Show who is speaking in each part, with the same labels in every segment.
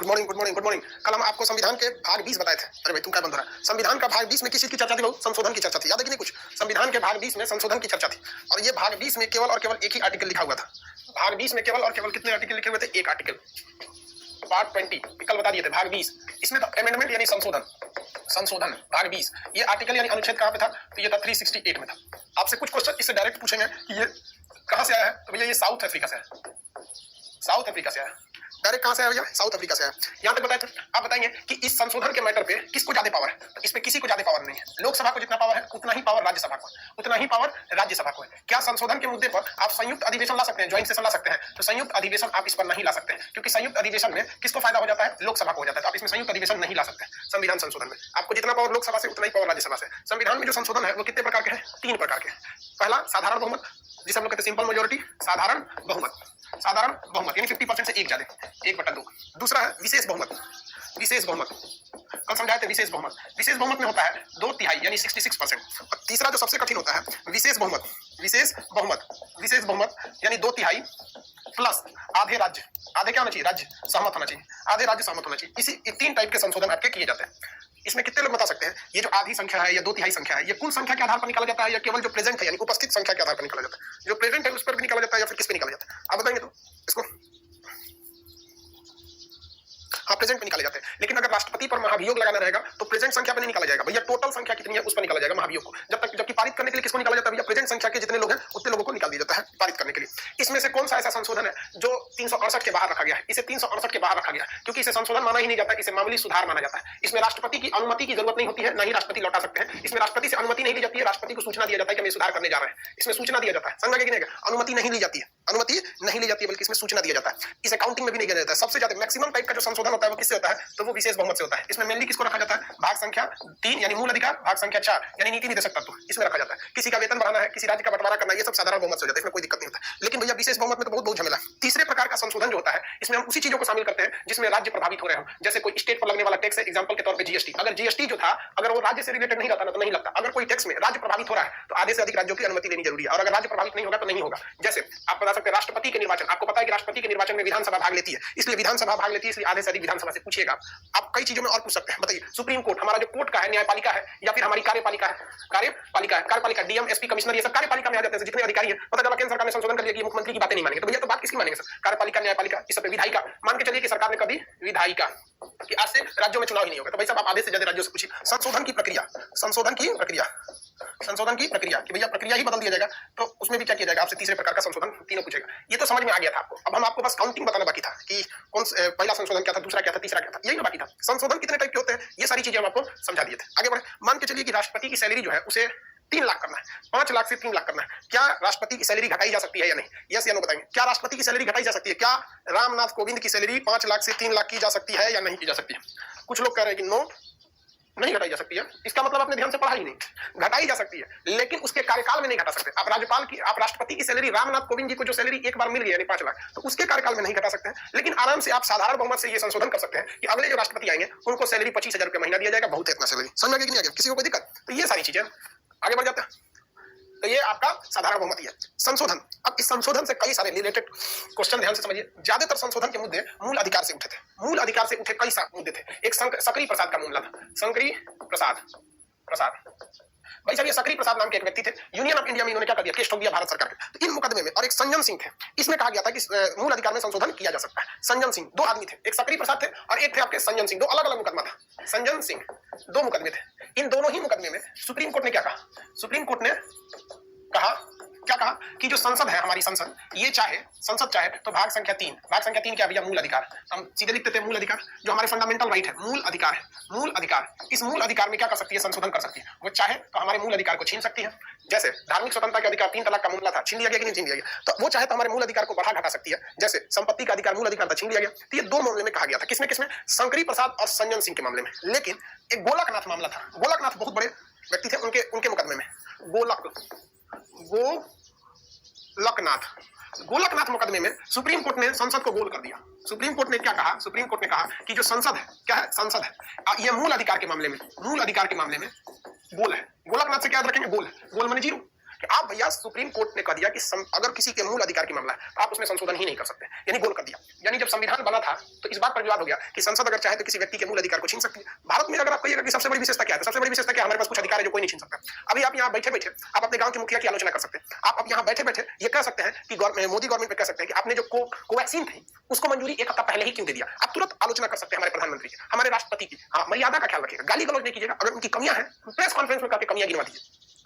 Speaker 1: Good morning good morning good morning. कल हम आपको संविधान के भाग 20 बताए थे। अरे भाई तुम क्या बंद हो रहा है? संविधान का भाग 20 में किस चीज की चर्चा थी? बहुत संशोधन की चर्चा थी, याद है कि नहीं कुछ? संविधान के भाग 20 में संशोधन की चर्चा थी और ये भाग 20 में केवल और केवल एक ही आर्टिकल लिखा हुआ था। भाग 20 में केवल और केवल कितने आर्टिकल लिखे हुए थे? एक आर्टिकल, पार्ट 20 कल बता दिए थे, भाग 20। इसमें तो अमेंडमेंट यानी संशोधन, संशोधन भाग 20। ये आर्टिकल यानी अनुच्छेद कहाँ पे था? तो ये था 368 में था। आपसे कुछ क्वेश्चन इससे डायरेक्ट पूछेंगे कि ये कहाँ से आया है, तो भैया ये साउथ अफ्रीका से है। साउथ अफ्रीका से आया, डायरेक्ट कहां से आया भैया? साउथ अफ्रीका से आया। यहां तक बताए थे। आप बताएंगे कि इस संशोधन के मैटर पे किसको ज्यादा पावर है? तो इसमें किसी को ज्यादा पावर नहीं है। लोकसभा को जितना पावर है उतना ही पावर राज्यसभा को, उतना ही पावर राज्यसभा को है। क्या संशोधन के मुद्दे पर आप संयुक्त अधिवेशन ला सकते हैं, ज्वाइंट सेशन ला सकते हैं? तो संयुक्त अधिवेशन आप इस पर नहीं ला सकते हैं, क्योंकि संयुक्त अधिवेशन में किसको फायदा हो जाता है? लोकसभा को हो जाता है। तो आप इसमें संयुक्त अधिवेशन नहीं ला सकते संविधान संशोधन में। आपको जितना पावर लोकसभा से उतना ही पावर राज्यसभा से। संविधान में जो संशोधन है वो कितने प्रकार के हैं? 3 प्रकार के हैं। पहला साधारण बहुमत, जिसे हम लोग कहते हैं सिंपल मेजोरिटी, साधारण बहुमत। साधारण बहुमत यानी 50% से एक ज्यादा, 1/2। दूसरा है विशेष बहुमत, विशेष बहुमत कल समझाए थे। विशेष बहुमत, विशेष बहुमत में होता है 2/3 यानी 66%। और तीसरा जो सबसे कठिन होता है विशेष बहुमत, विशेष बहुमत, विशेष बहुमत यानी 2/3 प्लस आधे राज्य, आधे क्या होना चाहिए? राज्य सहमत होना चाहिए, आधे राज्य सहमत होना चाहिए। इसी 3 टाइप के संशोधन आपके किए जाते हैं। इसमें कितने लोग बता सकते हैं? ये जो आधी संख्या है या 2/3 संख्या है, ये कुल संख्या के आधार पर निकाला जाता है या केवल जो प्रेजेंट है यानी उपस्थित संख्या के आधार पर निकाला जाता है? जो प्रेजेंट है उस पर भी निकाला जाता है या फिर किस पे निकाला जाता है? आप बताएंगे तो इसको। हाँ, प्रेजेंट पे निकाले जाते हैं, लेकिन अगर राष्ट्रपति पर महाभियोग लगाना रहेगा तो प्रेजेंट संख्या पे नहीं निकाला जाएगा भैया, टोटल संख्या कितनी है उस पर निकाला जाएगा महाभियोग को। जबकि पारित करने के लिए किसको निकाला जाता है भैया? प्रेजेंट संख्या के जितने लोग हैं उतने लोगों को निकाल दिया जाता है पारित करने के लिए। इसमें से कौन सा ऐसा संशोधन है जो 368 के बाहर रखा गया है? इसे 368 के बाहर रखा गया क्योंकि इसे संशोधन माना ही नहीं जाता, इसे मामूली सुधार माना जाता है। इसमें राष्ट्रपति की अनुमति की जरूरत नहीं होती है, न ही राष्ट्रपति लौटा सकते हैं। इसमें राष्ट्रपति से अनुमति नहीं ली जाती है, राष्ट्रपति को सूचना दिया जाता है कि हम सुधार करने जा रहे हैं। इसमें सूचना दिया जाता है, समझ गए कि नहीं? अनुमति नहीं ली जाती है, अनुमति नहीं ली जाती है, बल्कि इसमें सूचना दिया जाता है। इसे काउंटिंग में भी नहीं किया जाता है। सबसे ज्यादा मैक्सिमम टाइप का जो संशोधन होता है वो किससे होता है? तो वो विशेष बहुमत से होता है। इसमें मेनली किसको रखा जाता है? भाग संख्या 3 यानी मूल अधिकार, भाग संख्या 4 यानी नीति निर्देशक तत्व, इसमें रखा जाता है। किसी का वेतन बढ़ाना है, किसी राज्य का बंटवारा करना है, ये सब साधारण बहुमत से हो जाता है, इसमें कोई दिक्कत नहीं होता। लेकिन भैया विशेष बहुमत में तो बहुत झमेला। तीसरे प्रकार का संशोधन जो होता है इसमें हम उसी चीजों को शामिल करते हैं जिसमें राज्य प्रभावित हो रहे हो। जैसे कोई स्टेट पर लगने वाला टैक्स है, एग्जांपल के तौर पे जीएसटी। अगर जीएसटी जो था अगर वो राज्य से रिलेटेड नहीं रहता ना तो नहीं लगता। अगर कोई टैक्स में राज्य प्रभावित हो रहा है तो आधे से अधिक राज्यों की अनुमति लेनी जरूरी है, और अगर राज्य प्रभावित नहीं होगा तो नहीं होगा। जैसे आप बता सकते हैं राष्ट्रपति के निर्वाचन, आपको पता है कि राष्ट्रपति के निर्वाचन में विधानसभा भाग लेती है, इसलिए विधानसभा भाग लेती है, इसलिए आधे से अधिक विधानसभा से पूछिएगा। आप कई चीजों में और पूछ सकते हैं। बताइए, सुप्रीम कोर्ट हमारा जो कोर्ट का है, न्यायपालिका है या फिर हमारी कार्यपालिका है? कार्यपालिका है, कार्यपालिका डीएम एसपी कमिश्नर ये सब कार्यपालिका में आ जाते हैं। जितने अधिकारी हैं, पता चला केंद्र सरकार ने संशोधन कर लिया कि मुख्यमंत्री की बातें नहीं मानेंगे, तो भैया तो बात किसकी मानेंगे सर? कार्यपालिका, न्यायपालिका, इस सब विधायिका। मान के चलिए कि सरकार ने कभी विधायिका कि आज से राज्यों में चुनाव ही नहीं होगा, तो भाई साहब आप आधे से ज्यादा राज्यों से पूछिए। संशोधन की प्रक्रिया, संशोधन की प्रक्रिया, संशोधन की प्रक्रिया कि भैया प्रक्रिया ही बदल दिया जाएगा, तो उसमें भी क्या किया जाएगा? आपसे तीसरे प्रकार का संशोधन तीनों पूछेगा। ये तो समझ में आ गया था आपको। अब हम आपको बस काउंटिंग बताना बाकी था कि कौन पहला संशोधन क्या था, दूसरा क्या था, तीसरा क्या था, यही ना बाकी था। संशोधन कितने टाइप के होते हैं ये सारी चीजें हम आपको समझा दिए थे। आगे बढ़े, मान के चलिए कि राष्ट्रपति की सैलरी जो है उसे 3 लाख करना है, 5 लाख से 3 लाख करना है। क्या राष्ट्रपति की सैलरी घटाई जा सकती है या नहीं? यस या नो बताएंगे। क्या राष्ट्रपति की सैलरी घटाई जा सकती है? क्या रामनाथ कोविंद की सैलरी 5 लाख से 3 लाख की जा सकती है या नहीं की जा सकती है? कुछ लोग कह रहे हैं कि नो, नहीं घटाई जा सकती है। इसका मतलब आपने ध्यान से पढ़ा ही नहीं। घटाई जा सकती है लेकिन उसके कार्यकाल में नहीं घटा सकते। आप राज्यपाल की, आप राष्ट्रपति की सैलरी, रामनाथ कोविंद जी को जो सैलरी एक बार मिल गई यानी 5 लाख, तो उसके कार्यकाल में नहीं घटा सकते हैं। लेकिन आराम से आप साधारण बहुमत से ये संशोधन कर सकते हैं कि अगले जो राष्ट्रपति आएंगे उनको सैलरी 25,000 रुपये महीना दिया जाएगा। बहुत है इतना सैलरी, समझ में आ गया कि नहीं आ गया? किसी को कोई दिक्कत? तो ये सारी चीजें आगे बढ़ जाते हैं। तो ये आपका साधारण बहुमत ही है। संशोधन, अब इस संशोधन से कई सारे रिलेटेड क्वेश्चन ध्यान से समझिए। ज्यादातर संशोधन के मुद्दे मूल अधिकार से उठे थे। मूल अधिकार से उठे कई सारे मुद्दे थे। एक सकरी प्रसाद का मामला था, सकरी प्रसाद, भाई साहब ये सकरी प्रसाद नाम के एक व्यक्ति थे। यूनियन ऑफ इंडिया में इन्होंने क्या कर दिया? केस ठोक दिया भारत सरकार के। तो इन मुकदमे में, और एक संजन सिंह थे, इसमें कहा गया था कि मूल अधिकार में संशोधन किया जा सकता है। संजन सिंह, 2 आदमी थे, एक सकरी प्रसाद थे और एक थे आपके संजन सिंह। 2 अलग अलग मुकदमा था। संजन सिंह, 2 मुकदमे थे। इन दोनों ही मुकदमे में सुप्रीम कोर्ट ने क्या कहा? सुप्रीम कोर्ट ने कहा, क्या कहा कि जो संसद है, हमारी संसद, ये चाहे, संसद चाहे तो भाग संख्या 3, भाग संख्या 3 क्या भैया? मूल अधिकार। हम सीधे लिखते थे मूल अधिकार, जो हमारे फंडामेंटल राइट है, मूल अधिकार है। मूल अधिकार, इस मूल अधिकार में क्या कर सकती है? संशोधन कर सकती है। वो चाहे तो हमारे मूल अधिकार को छीन सकती है। जैसे धार्मिक स्वतंत्रता के अधिकार, 3 तलाक का मामला था, छीन लिया गया कि नहीं छीन लिया गया? तो वो चाहे तो हमारे मूल अधिकार को बढ़ा घटा सकती है। जैसे संपत्ति का अधिकार, मूल अधिकार था, छीन लिया गया। तो ये 2 मामले में कहा गया था। किसमें किसमें? सकरी प्रसाद और संजन सिंह के मामले में। लेकिन एक गोलकनाथ मामला था। गोलकनाथ बहुत बड़े व्यक्ति थे, उनके मुकदमे में गोलकनाथ मुकदमे में सुप्रीम कोर्ट ने संसद को गोल कर दिया। सुप्रीम कोर्ट ने क्या कहा? सुप्रीम कोर्ट ने कहा कि जो संसद है, क्या है? संसद है, ये मूल अधिकार के मामले में, मूल अधिकार के मामले में गोल है। गोलकनाथ से क्या याद रखेंगे? गोल, गोल माने जीरो। कि आप भैया सुप्रीम कोर्ट ने कह दिया कि अगर किसी के मूल अधिकार की मामला है तो आप उसमें संशोधन ही नहीं कर सकते, यानी गोल कर दिया। यानी जब संविधान बना था तो इस बात पर विवाद हो गया कि संसद अगर चाहे तो किसी व्यक्ति के मूल अधिकार को छीन सकती है। भारत में अगर आप कहिएगा कि सबसे बड़ी विशेषता क्या है, तो सबसे बड़ी विशेषता क्या है, हमारे पास कुछ अधिकार है जो कोई नहीं छीन सकता। अभी आप यहाँ बैठे बैठे आप अपने गांव के मुखिया की आलोचना कर सकते हैं। आप अब यहाँ बैठे बैठे ये कह सकते हैं कि मोदी गवर्नमेंट पे कह सकते हैं कि आपने जो कोवैक्सीन थी उसको मंजूरी एक हफ्ता पहले ही क्यों दे दिया। आप तुरंत आलोचना कर सकते हैं हमारे प्रधानमंत्री की, हमारे राष्ट्रपति की। हाँ, मर्यादा का ख्याल रखिएगा, गाली गलौज नहीं कीजिएगा। अगर उनकी कमियां हैं प्रेस कॉन्फ्रेंस में करके कमियां गिनवा दीजिए,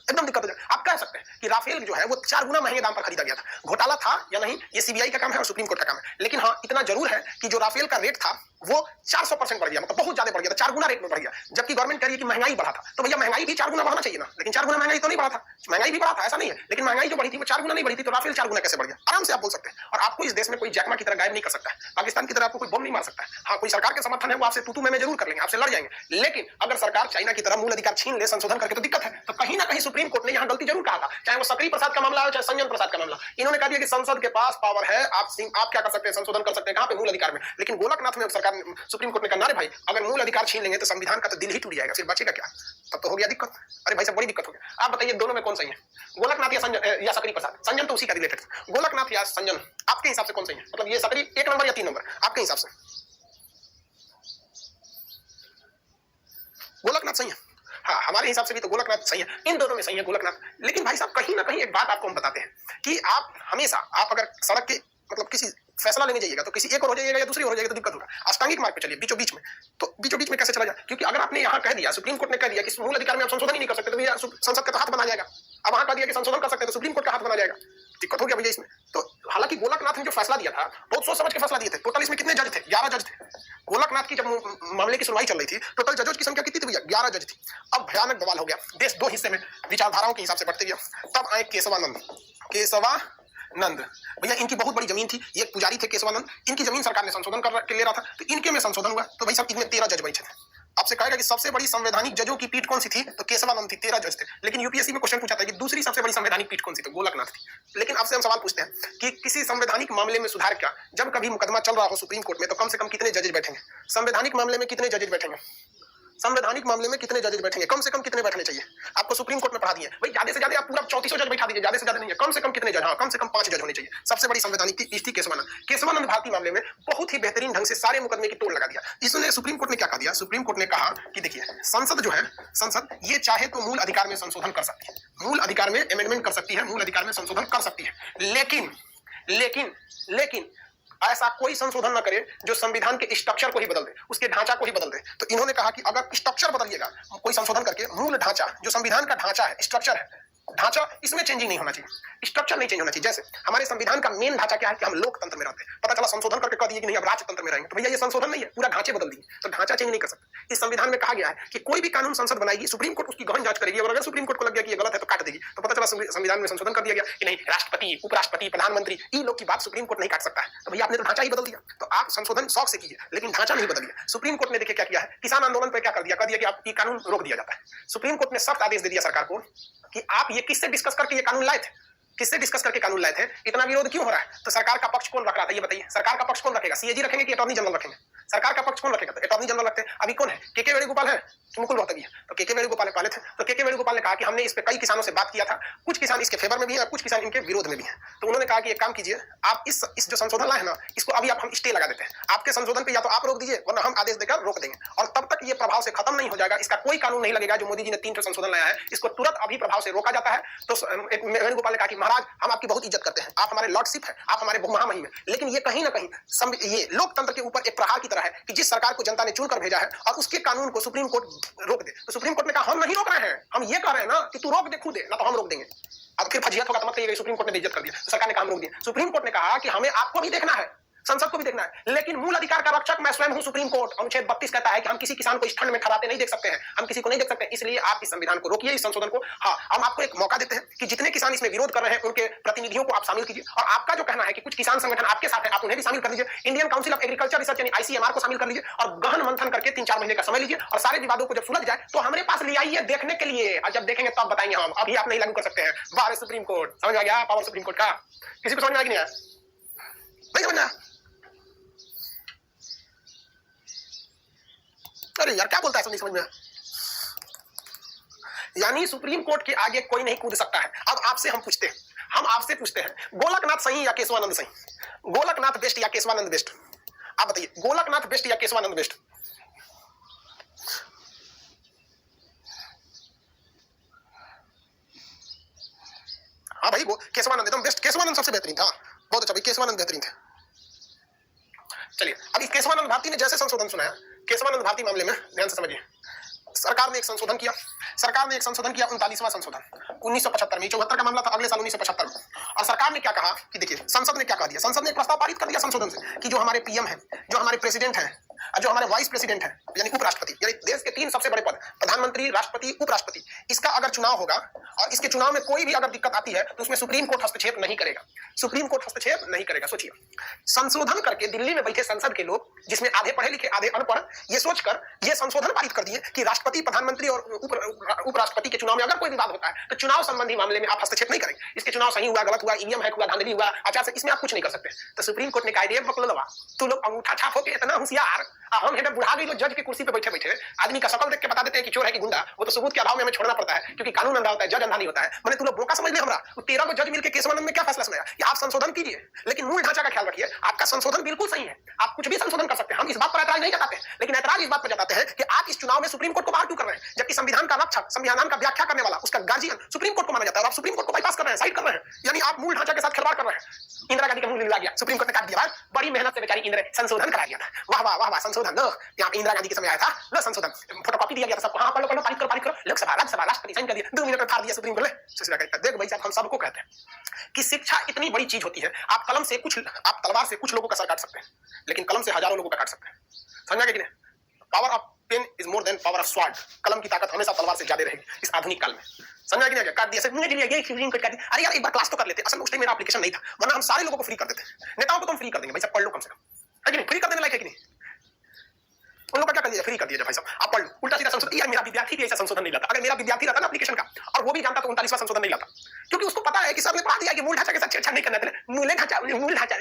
Speaker 1: एकदम दिक्कत हो जाए। आप कह सकते हैं कि राफेल जो है वो 4 गुना महंगे दाम पर खरीदा गया था, घोटाला था या नहीं ये सीबीआई का काम है और सुप्रीम कोर्ट का काम है। लेकिन हाँ, इतना जरूर है कि जो राफेल का रेट था वो 400% बढ़ गया, मतलब बहुत ज्यादा बढ़ गया था, 4 गुना रेट में बढ़ गया। जबकि गवर्नमेंट कह रही है कि महंगाई बढ़ा था, तो भैया महंगाई भी 4 गुना बढ़ना चाहिए ना, लेकिन 4 गुना महंगाई तो नहीं बढ़ा था। महंगाई भी बढ़ा था, ऐसा नहीं है, लेकिन महंगाई जो बढ़ी थी वो 4 गुना नहीं बढ़ी थी, तो राफेल 4 गुना कैसे बढ़ गया? आराम से आप बोल सकते हैं। और आपको इस देश में कोई जैकमा की तरह गायब नहीं कर सकता है, पाकिस्तान की तरह आपको कोई बम नहीं मार सकता है। हाँ, कोई सरकार के समर्थन है वो आपसे तू मैं जरूर कर लेंगे, आपसे लड़ जाएंगे। लेकिन अगर सरकार चाइना की तरह मूल अधिकार छीन ले संशोधन करके तो दिक्कत है। तो कहीं ना कहीं सुप्रीम कोर्ट ने यहाँ गलती जरूर कहा था, चाहे वो सकरी प्रसाद का मामला हो चाहे संजन प्रसाद का मामला। इन्होंने कहा दिया कि संसद के पास पावर है, आप क्या कर सकते हैं, संशोधन कर सकते हैं, कहां पे, मूल अधिकार में। लेकिन गोलकनाथ में सरकार सुप्रीम कोर्ट ने कहा, भाई अगर मूल अधिकार छीन लेंगे तो संविधान का तो दिल ही टूट जाएगा, फिर बचेगा क्या? तब तो हो गया दिक्कत। अरे भाई साहब बड़ी दिक्कत हो गया। आप बताइए दोनों में कौन सही है, गोलकनाथ या संजन या सकरी प्रसाद? संजन तो उसी का रिलेटेड, गोलकनाथ या संजन आपके हिसाब से कौन सही है? मतलब ये सकरी 1 नंबर या 3 नंबर आपके हिसाब से? गोलकनाथ सही है। हाँ, हमारे हिसाब से भी तो गोलकनाथ सही है, इन दोनों में सही है गोलकनाथ। लेकिन भाई साहब कहीं ना कहीं एक बात आपको हम बताते हैं कि आप हमेशा आप अगर सड़क के मतलब किसी फैसला लेने जाइएगा तो किसी एक और हो जाइएगा या दूसरी और हो जाएगा तो दिक्कत होगा। अष्टांगिक मार्ग पे चलिए बीचों बीच में, तो बीचों बीच में कैसे चला जाए? क्योंकि अगर आपने यहाँ कह दिया, सुप्रीम कोर्ट ने कह दिया कि मूल अधिकार में आप संशोधन ही नहीं कर सकते, तो भैया संसद का तो हाथ बना जाएगा। अब वहां कह दिया कि संशोधन कर सकते हैं तो सुप्रीम कोर्ट का हाथ बना जाएगा, दिक्कत हो गया भैया इसमें। तो हालांकि गोलकनाथ ने जो फैसला दिया था बहुत सोच समझ के फैसला दिए थे। टोटल इसमें कितने जज थे? 11 जज थे। गोलकनाथ की जब मामले की सुनवाई चल रही थी टोटल जजों की संख्या कितनी थी भैया? 11 जज थी। अब भयानक बवाल हो गया, देश 2 हिस्से में विचारधाराओं के हिसाब से बढ़ते गया। तब आए केशवानंद भैया, इनकी बहुत बड़ी जमीन थी, ये पुजारी थे केशवानंद, इनकी जमीन सरकार ने संशोधन कर ले रहा था, तो इनके में संशोधन हुआ। तो भाई साहब इनमें 13 जज बैठे थे। आपसे कहेगा कि सबसे बड़ी संवैधानिक जजों की पीठ कौन सी थी, तो केशवानंद थी, 13 जज थे। लेकिन यूपीएससी में क्वेश्चन पूछा था कि दूसरी सबसे बड़ी संवैधानिक पीठ कौन सी, तो गोलकनाथ थी। लेकिन आपसे हम सवाल पूछते हैं कि किसी संवैधानिक मामले में सुधार का जब कभी मुकदमा चल रहा हो सुप्रीम कोर्ट में तो कम से कम कितने जजेज बैठेंगे? संवैधानिक मामले में कितने जजेज बैठेंगे? संवैधानिक मामले में कितने जजेज बैठेंगे? कम से कम कितने बैठने चाहिए? आपको सुप्रीम कोर्ट में पढ़ा दिए भाई, ज्यादा से ज्यादा आप पूरा 3400 जज बैठा दीजिए, ज्यादा से ज्यादा नहीं है, कम से कम कितने जज? हाँ, कम से कम 5 जज होने चाहिए। सबसे बड़ी संवैधानिक थी केशवानंद भारती मामले में बहुत ही बेहतरीन ढंग से सारे मुकदमे की तोड़ लगा दिया। इसने सुप्रीम कोर्ट ने क्या कहा दिया? सुप्रीम कोर्ट ने कहा कि देखिए संसद जो है, संसद ये चाहे तो मूल अधिकार में संशोधन कर सकती है, मूल अधिकार में अमेंडमेंट कर सकती है, मूल अधिकार में संशोधन कर सकती है, लेकिन ऐसा कोई संशोधन ना करे जो संविधान के स्ट्रक्चर को ही बदल दे, उसके ढांचा को ही बदल दे। तो इन्होंने कहा कि अगर स्ट्रक्चर बदलिएगा कोई संशोधन करके, मूल ढांचा जो संविधान का ढांचा है, स्ट्रक्चर है, ढांचा इसमें चेंजिंग नहीं होना चाहिए, स्ट्रक्चर नहीं चेंज होना चाहिए। जैसे हमारे संविधान का मेन ढांचा क्या है कि हम लोकतंत्र में रहते हैं, पता चला संशोधन करके कह दिए कि नहीं अब राजतंत्र में रहेंगे, तो भैया ये संशोधन नहीं है, पूरा ढांचे बदल दिए, तो ढांचा चेंज नहीं कर सकते। इस संविधान में कहा गया है कि कोई भी कानून संसद बनाएगी, सुप्रीम कोर्ट उसकी गहन जांच करेगी, और अगर सुप्रीम कोर्ट को लग गया कि ये गलत है तो काट देगी। तो पता चला संविधान में संशोधन कर दिया गया कि नहीं राष्ट्रपति, उपराष्ट्रपति, प्रधानमंत्री इन लोग की बात सुप्रीम कोर्ट नहीं काट सकता है, तो भैया आपने तो ढांचा ही बदल दिया। तो आप संशोधन शौक से कीजिए लेकिन ढांचा नहीं बदलिए। सुप्रीम कोर्ट ने देखिए क्या किया है, किसान आंदोलन पर क्या कर दिया, कह दिया कि आप ये कानून रोक दिया जाता है। सुप्रीम कोर्ट ने सख्त आदेश दे दिया सरकार को कि आप ये किससे डिस्कस करके ये कानून लाए थे, किससे डिस्कस करके कानून लाए थे, इतना विरोध क्यों हो रहा है? तो सरकार का पक्ष कौन रख रहा था ये बताइए? सरकार का पक्ष कौन रखेगा? सीएजी रखेंगे कि अटॉर्नी जनरल रखेंगे? सरकार का पक्ष कौन रखेगा? तो अटॉर्नी जनरल रखते हैं। अभी कौन है? के वेणुगोपाल है कि मुकुल रोहतगी है? तो के वेणुगोपाल पहले थे, तो के वेणुगोपाल ने कहा कि हमने इस पे कई किसानों से बात किया था, कुछ किसान इसके फेवर में भी हैं, कुछ किसान इनके विरोध में भी हैं। तो उन्होंने कहा कि एक काम कीजिए, आप इस जो संशोधन लाए हैं ना, इसको अभी आप हम स्टे लगा देते हैं, आपके संशोधन पे या तो आप रोक दीजिए वरना हम आदेश देकर रोक देंगे, और तब तक ये प्रभाव से खत्म नहीं हो जाएगा, इसका कोई कानून नहीं लगेगा। जो मोदी जी ने 3 संशोधन लाया है इसको तुरंत अभी प्रभाव से रोका जाता है। तो वेणुगोपाल ने कहा कि महाराज हम आपकी बहुत इज्जत करते हैं, आप हमारे लॉर्डशिप है, आप हमारे महामहिम है, लेकिन ये कहीं ना कहीं ये लोकतंत्र के ऊपर एक प्रहार की तरह है कि जिस सरकार को जनता ने चुनकर भेजा है और उसके कानून को सुप्रीम कोर्ट रोक दे। तो सुप्रीम कोर्ट ने कहा हम नहीं रोक रहे हैं, हम ये कह रहे हैं ना कि तू रोक दे खुद, ना तो हम रोक देंगे। अब फिर फजीहत होगा तो मत कहिएगा सुप्रीम कोर्ट ने इज्जत कर दिया, तो सरकार ने काम रोक दिया। सुप्रीम कोर्ट ने कहा कि हमें आपको भी देखना है, संसद को भी देखना है, लेकिन मूल अधिकार का रक्षक मैं स्वयं हूं सुप्रीम कोर्ट। अनुच्छेद 32 कहता है कि हम किसी किसान को इस ठंड में खराते नहीं देख सकते हैं, हम किसी को नहीं देख सकते, इसलिए आप इस संविधान को रोकिए, इस संशोधन को। हाँ, हम आपको एक मौका देते हैं कि जितने किसान इसमें विरोध कर रहे हैं उनके प्रतिनिधियों को आप शामिल कीजिए, और आपका जो कहना है कि कुछ किसान संगठन आपके साथ है आप उन्हें भी शामिल कर लीजिए, Indian council of agriculture research यानी ICMR को शामिल कर लीजिए, और गहन मंथन करके 3-4 महीने का समय लीजिए, और सारे विवादों को जब सुलझ जाए तो हमारे पास ले आइए देखने के लिए, और जब देखेंगे तब बताएंगे हम, अभी आप नहीं लागू कर सकते हैं। बाहर सुप्रीम कोर्ट, समझ आ गया पावर सुप्रीम कोर्ट का? किसी को समझ में आ गया? नहीं समझना? अरे यार क्या बोलता है, नहीं समझ में? यानी सुप्रीम कोर्ट के आगे कोई नहीं कूद सकता है। अब आपसे हम आपसे पूछते हैं, गोलकनाथ सही या केशवानंद सही? गोलकनाथ बेस्ट या केशवानंद बेस्ट? आप बताइए, गोलकनाथ बेस्ट या केशवानंद बेस्ट? हाँ भाई, वो केशवानंद एकदम बेस्ट, केशवानंद सबसे बेहतरीन था। बहुत अच्छा भाई, केशवानंद बेहतरीन थे। चलिए, अब इस केशवानंद भारती ने जैसे संशोधन सुनाया, केशवानंद भारती मामले में ध्यान से समझिए। सरकार ने एक संशोधन किया, 39वां संशोधन 1975 में। 74 का मामला था, अगले साल 1975 में। और सरकार ने क्या कहा कि देखिए, संसद ने क्या कह दिया, संसद ने एक प्रस्ताव पारित कर दिया संशोधन से कि जो हमारे पीएम है, जो हमारे प्रेसिडेंट है, जो हमारे वाइस प्रेसिडेंट है, यानी उपराष्ट्रपति, यानी देश के 3 सबसे बड़े पद, प्रधानमंत्री, राष्ट्रपति, उपराष्ट्रपति, इसका अगर चुनाव होगा और इसके चुनाव में कोई भी अगर दिक्कत आती है तो उसमें सुप्रीम कोर्ट हस्तक्षेप नहीं करेगा। सुप्रीम कोर्ट हस्तक्षेप नहीं करेगा। सोचिए, संशोधन करके दिल्ली में बैठे संसद के लोग, जिसमें आधे पढ़े लिखे आधे अनपढ़, ये सोचकर ये संशोधन पारित कर दिए कि राष्ट्रपति, प्रधानमंत्री और उपराष्ट्रपति के चुनाव में अगर कोई विवाद होता है तो चुनाव संबंधी मामले में आप हस्तक्षेप नहीं करेंगे। इसके चुनाव सही हुआ, गलत हुआ, ईवीएम हैक हुआ, धांधली हुआ, आचार संहिता, इसमें आप कुछ नहीं कर सकते। तो सुप्रीम कोर्ट ने कहा, रे बकलवा, तू लोग अंगूठा छाप होके इतना होशियार, हम है बुढ़ा गई जज के कुर्सी पे बैठे बैठे आदमी का शकल देख के बता देते हैं कि चोर है कि गुंडा, वो तो सबूत के अभाव में हमें छोड़ना पड़ता है क्योंकि कानून अंधा होता है, जज अंधा नहीं होता है। मैंने तू लोग बोका समझ ले हमरा, 13 को जज मिलकर केशवानंद में क्या फैसला सुनाया कि आप संशोधन कीजिए, लेकिन मूल ढांचा का ख्याल रखिए। आपका संशोधन बिल्कुल सही है, आप कुछ भी संशोधन कर सकते हैं, हम इस बात पर ऐतराज नहीं जताते, लेकिन ऐतराज इस बात पर जताते हैं कि आप इस चुनाव में सुप्रीम कोर्ट को बाहर क्यों कर रहे हैं, जबकि संविधान का रक्षक, संविधान का व्याख्या करने वाला, उसका गार्जियन सुप्रीम कोर्ट को माना जाता है और आप सुप्रीम कोर्ट को बाईपास कर रहे हैं, साइड कर रहे हैं, यानी आप मूल ढांचा के साथ खिलवाड़ कर रहे हैं। इंदिरा गांधी का मुंह लिया गया, सुप्रीम कोर्ट ने काट दिया, बड़ी मेहनत से बेचारी इंदिरा संशोधन करा दिया था। वाह वाह वाह वाह, संशोधन लो, यहाँ इंदिरा गांधी के समय आया था, लो संशोधन, फोटोकॉपी दिया गया था सबको, हाँ पढ़ लो, पारित करो, लोकसभा, राज्यसभा, राष्ट्रपति साइन कर दिया, 2 मिनट में फाड़ दिया सुप्रीम कोर्ट ने। देख भाई साहब, हम सबको कहते हैं कि शिक्षा इतनी बड़ी चीज होती है, आप कलम से कुछ, आप तलवार से कुछ लोगों का सर काट सकते हैं, लेकिन कलम से हजारों लोगों का काट सकते हैं। समझा कि नहीं? Power of pen is more than power of sword. कलम की ताकत हमेशा तलवार से ज्यादा रहेगी इस आधुनिक काल में। समझा कि नहीं? काट दिया, सुप्रीम कोर्ट काट दिया। अरे यार, एक बार क्लास तो कर लेते, असल में उस टाइम मेरा एप्लीकेशन नहीं था, वरना हम सारे लोगों को फ्री कर देते। नेताओं को तो हम फ्री कर देंगे भाई साहब, पढ़ लो कम से कम, है कि नहीं? फ्री कर देने लायक है कि नहीं? उन लोगों का क्या कर दिया, फ्री कर दिया भाई साहब, आप पढ़ लो। उल्टा सीधा संशोधन, यार मेरा विद्यार्थी भी ऐसा संशोधन नहीं लाता। अगर मेरा विद्यार्थी रहता ना एप्लीकेशन का और वो भी जानता तो 39वां संशोधन नहीं लाता, क्योंकि उसको पता है कि सर ने पढ़ा दिया कि मूल ढांचा के साथ छेड़छाड़ नहीं करना है। मूल ढांचा मूल ढांचा